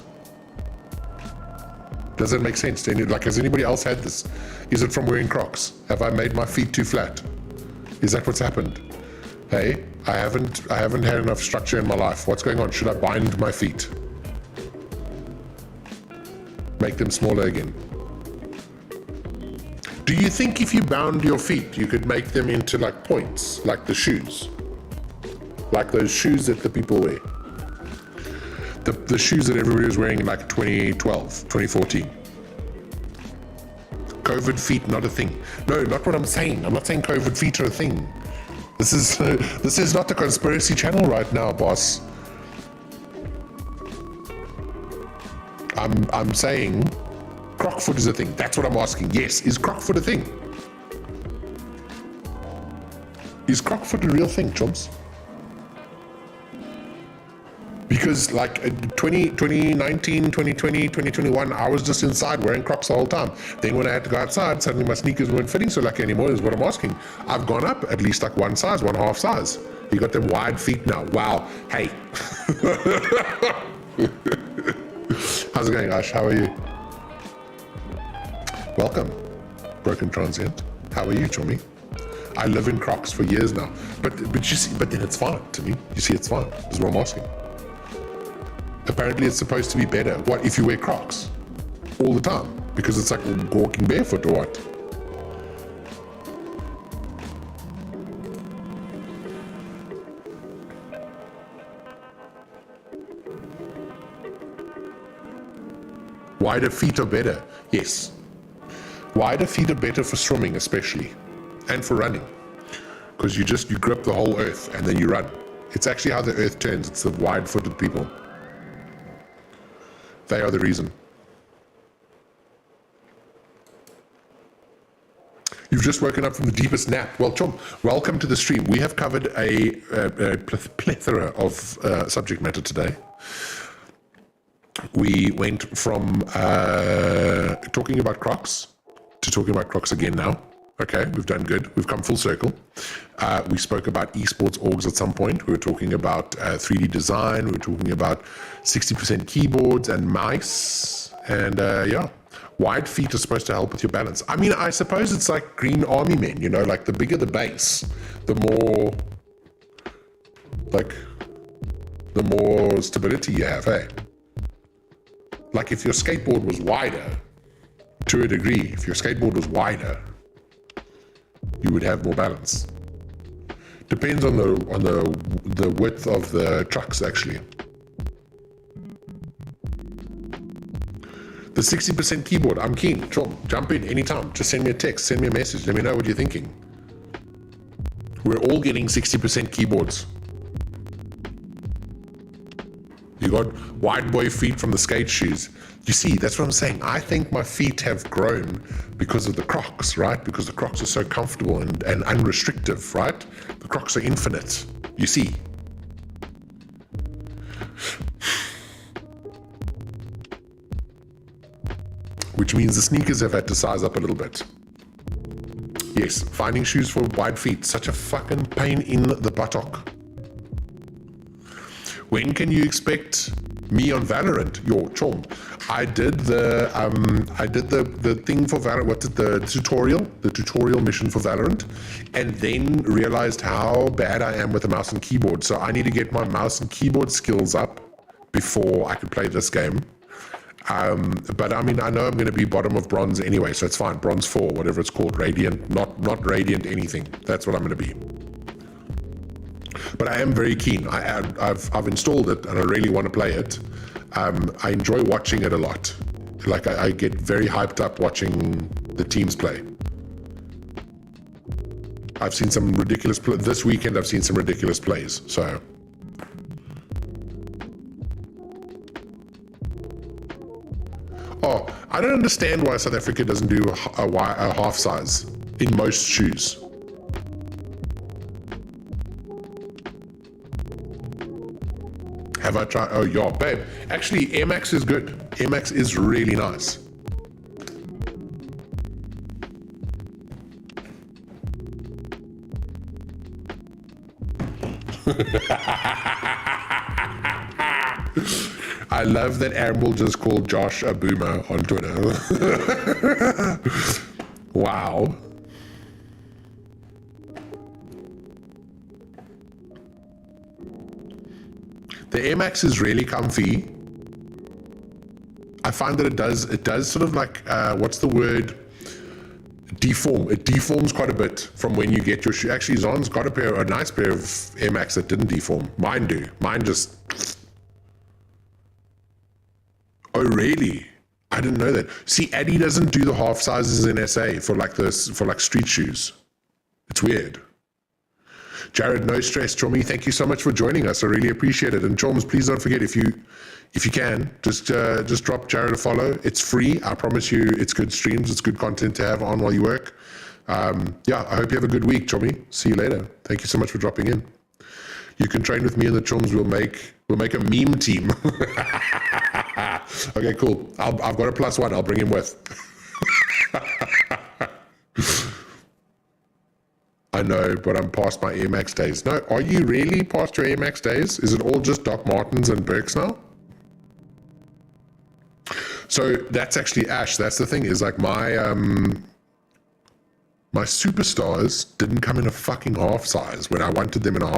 Does that make sense to any? Like, has anybody else had this? Is it from wearing Crocs? Have I made my feet too flat? Is that what's happened? Hey, I haven't had enough structure in my life. What's going on? Should I bind my feet? Make them smaller again. Do you think if you bound your feet, you could make them into like points, like the shoes? Like those shoes that the people wear? The shoes that everybody was wearing in like 2012, 2014. COVID feet, not a thing. No, not what I'm saying. I'm not saying COVID feet are a thing. This is not the conspiracy channel right now, boss. I'm saying croc foot is a thing. That's what I'm asking. Yes, is croc foot a thing? Is croc foot a real thing, chumps? Because like 2019, 2020, 2021, I was just inside wearing Crocs the whole time. Then when I had to go outside, suddenly my sneakers weren't fitting so lucky anymore, is what I'm asking. I've gone up at least like one size, 1/2 size. You got them wide feet now. Wow. Hey. How's it going, Ash? How are you? Welcome, Broken Transient. How are you, Chummy? I live in Crocs for years now. But you see, but then it's fine to me. You see, it's fine. That's what I'm asking. Apparently it's supposed to be better. What, if you wear Crocs? All the time? Because it's like walking barefoot or what? Wider feet are better. Yes. Wider feet are better for swimming especially. And for running. Because you grip the whole earth and then you run. It's actually how the earth turns. It's the wide-footed people. They are the reason. You've just woken up from the deepest nap. Well, Chom, welcome to the stream. We have covered a plethora of subject matter today. We went from talking about Crocs to talking about Crocs again now. Okay, we've done good. We've come full circle. We spoke about esports orgs at some point. We were talking about 3D design. We were talking about 60% keyboards and mice. And yeah, wide feet are supposed to help with your balance. I mean, I suppose it's like green army men, you know, like the bigger the base, the more stability you have, hey? Like if your skateboard was wider, to a degree, if your skateboard was wider, you would have more balance. Depends on the width of the trucks, actually. The 60% keyboard, I'm keen. Jump in anytime. Just send me a text, send me a message. Let me know what you're thinking. We're all getting 60% keyboards. You got wide boy feet from the skate shoes. You see, that's what I'm saying. I think my feet have grown because of the Crocs, right? Because the Crocs are so comfortable and unrestrictive, right? The Crocs are infinite. You see. Which means the sneakers have had to size up a little bit. Yes, finding shoes for wide feet, such a fucking pain in the buttock. When can you expect me on Valorant? Your Chom. I did the thing for Valorant. What's it? The tutorial mission for Valorant, and then realized how bad I am with the mouse and keyboard. So I need to get my mouse and keyboard skills up before I can play this game. But I mean, I know I'm going to be bottom of bronze anyway, so it's fine. Bronze 4, whatever it's called, radiant, not radiant anything. That's what I'm going to be. But I am very keen. I've installed it and I really want to play it. I enjoy watching it a lot. Like I get very hyped up watching the teams play. I've seen some ridiculous this weekend. I've seen some ridiculous plays. So. Oh, I don't understand why South Africa doesn't do a half size in most shoes. Have I tried? Oh, yeah, babe. Actually, Air Max is good. Air Max is really nice. I love that Amble just called Josh a boomer on Twitter. Wow. The Air Max is really comfy. I find that it does sort of like, what's the word? Deform. It deforms quite a bit from when you get your shoe. Actually, Zon's got a nice pair of Air Max that didn't deform. Mine do. Mine just... Oh, really? I didn't know that. See, Addy doesn't do the half sizes in SA for like street shoes. It's weird. Jared, no stress. Chomi, thank you so much for joining us. I really appreciate it. And Choms, please don't forget, if you can, just drop Jared a follow. It's free. I promise you, it's good streams. It's good content to have on while you work. Yeah, I hope you have a good week, Chomi. See you later. Thank you so much for dropping in. You can train with me and the Choms. We'll make a meme team. Okay, cool. I've got a +1. I'll bring him with. I know, but I'm past my Air Max days. No, are you really past your Air Max days? Is it all just Doc Martens and Birks now? So that's actually Ash. That's the thing, is like my superstars didn't come in a fucking half size when I wanted them in a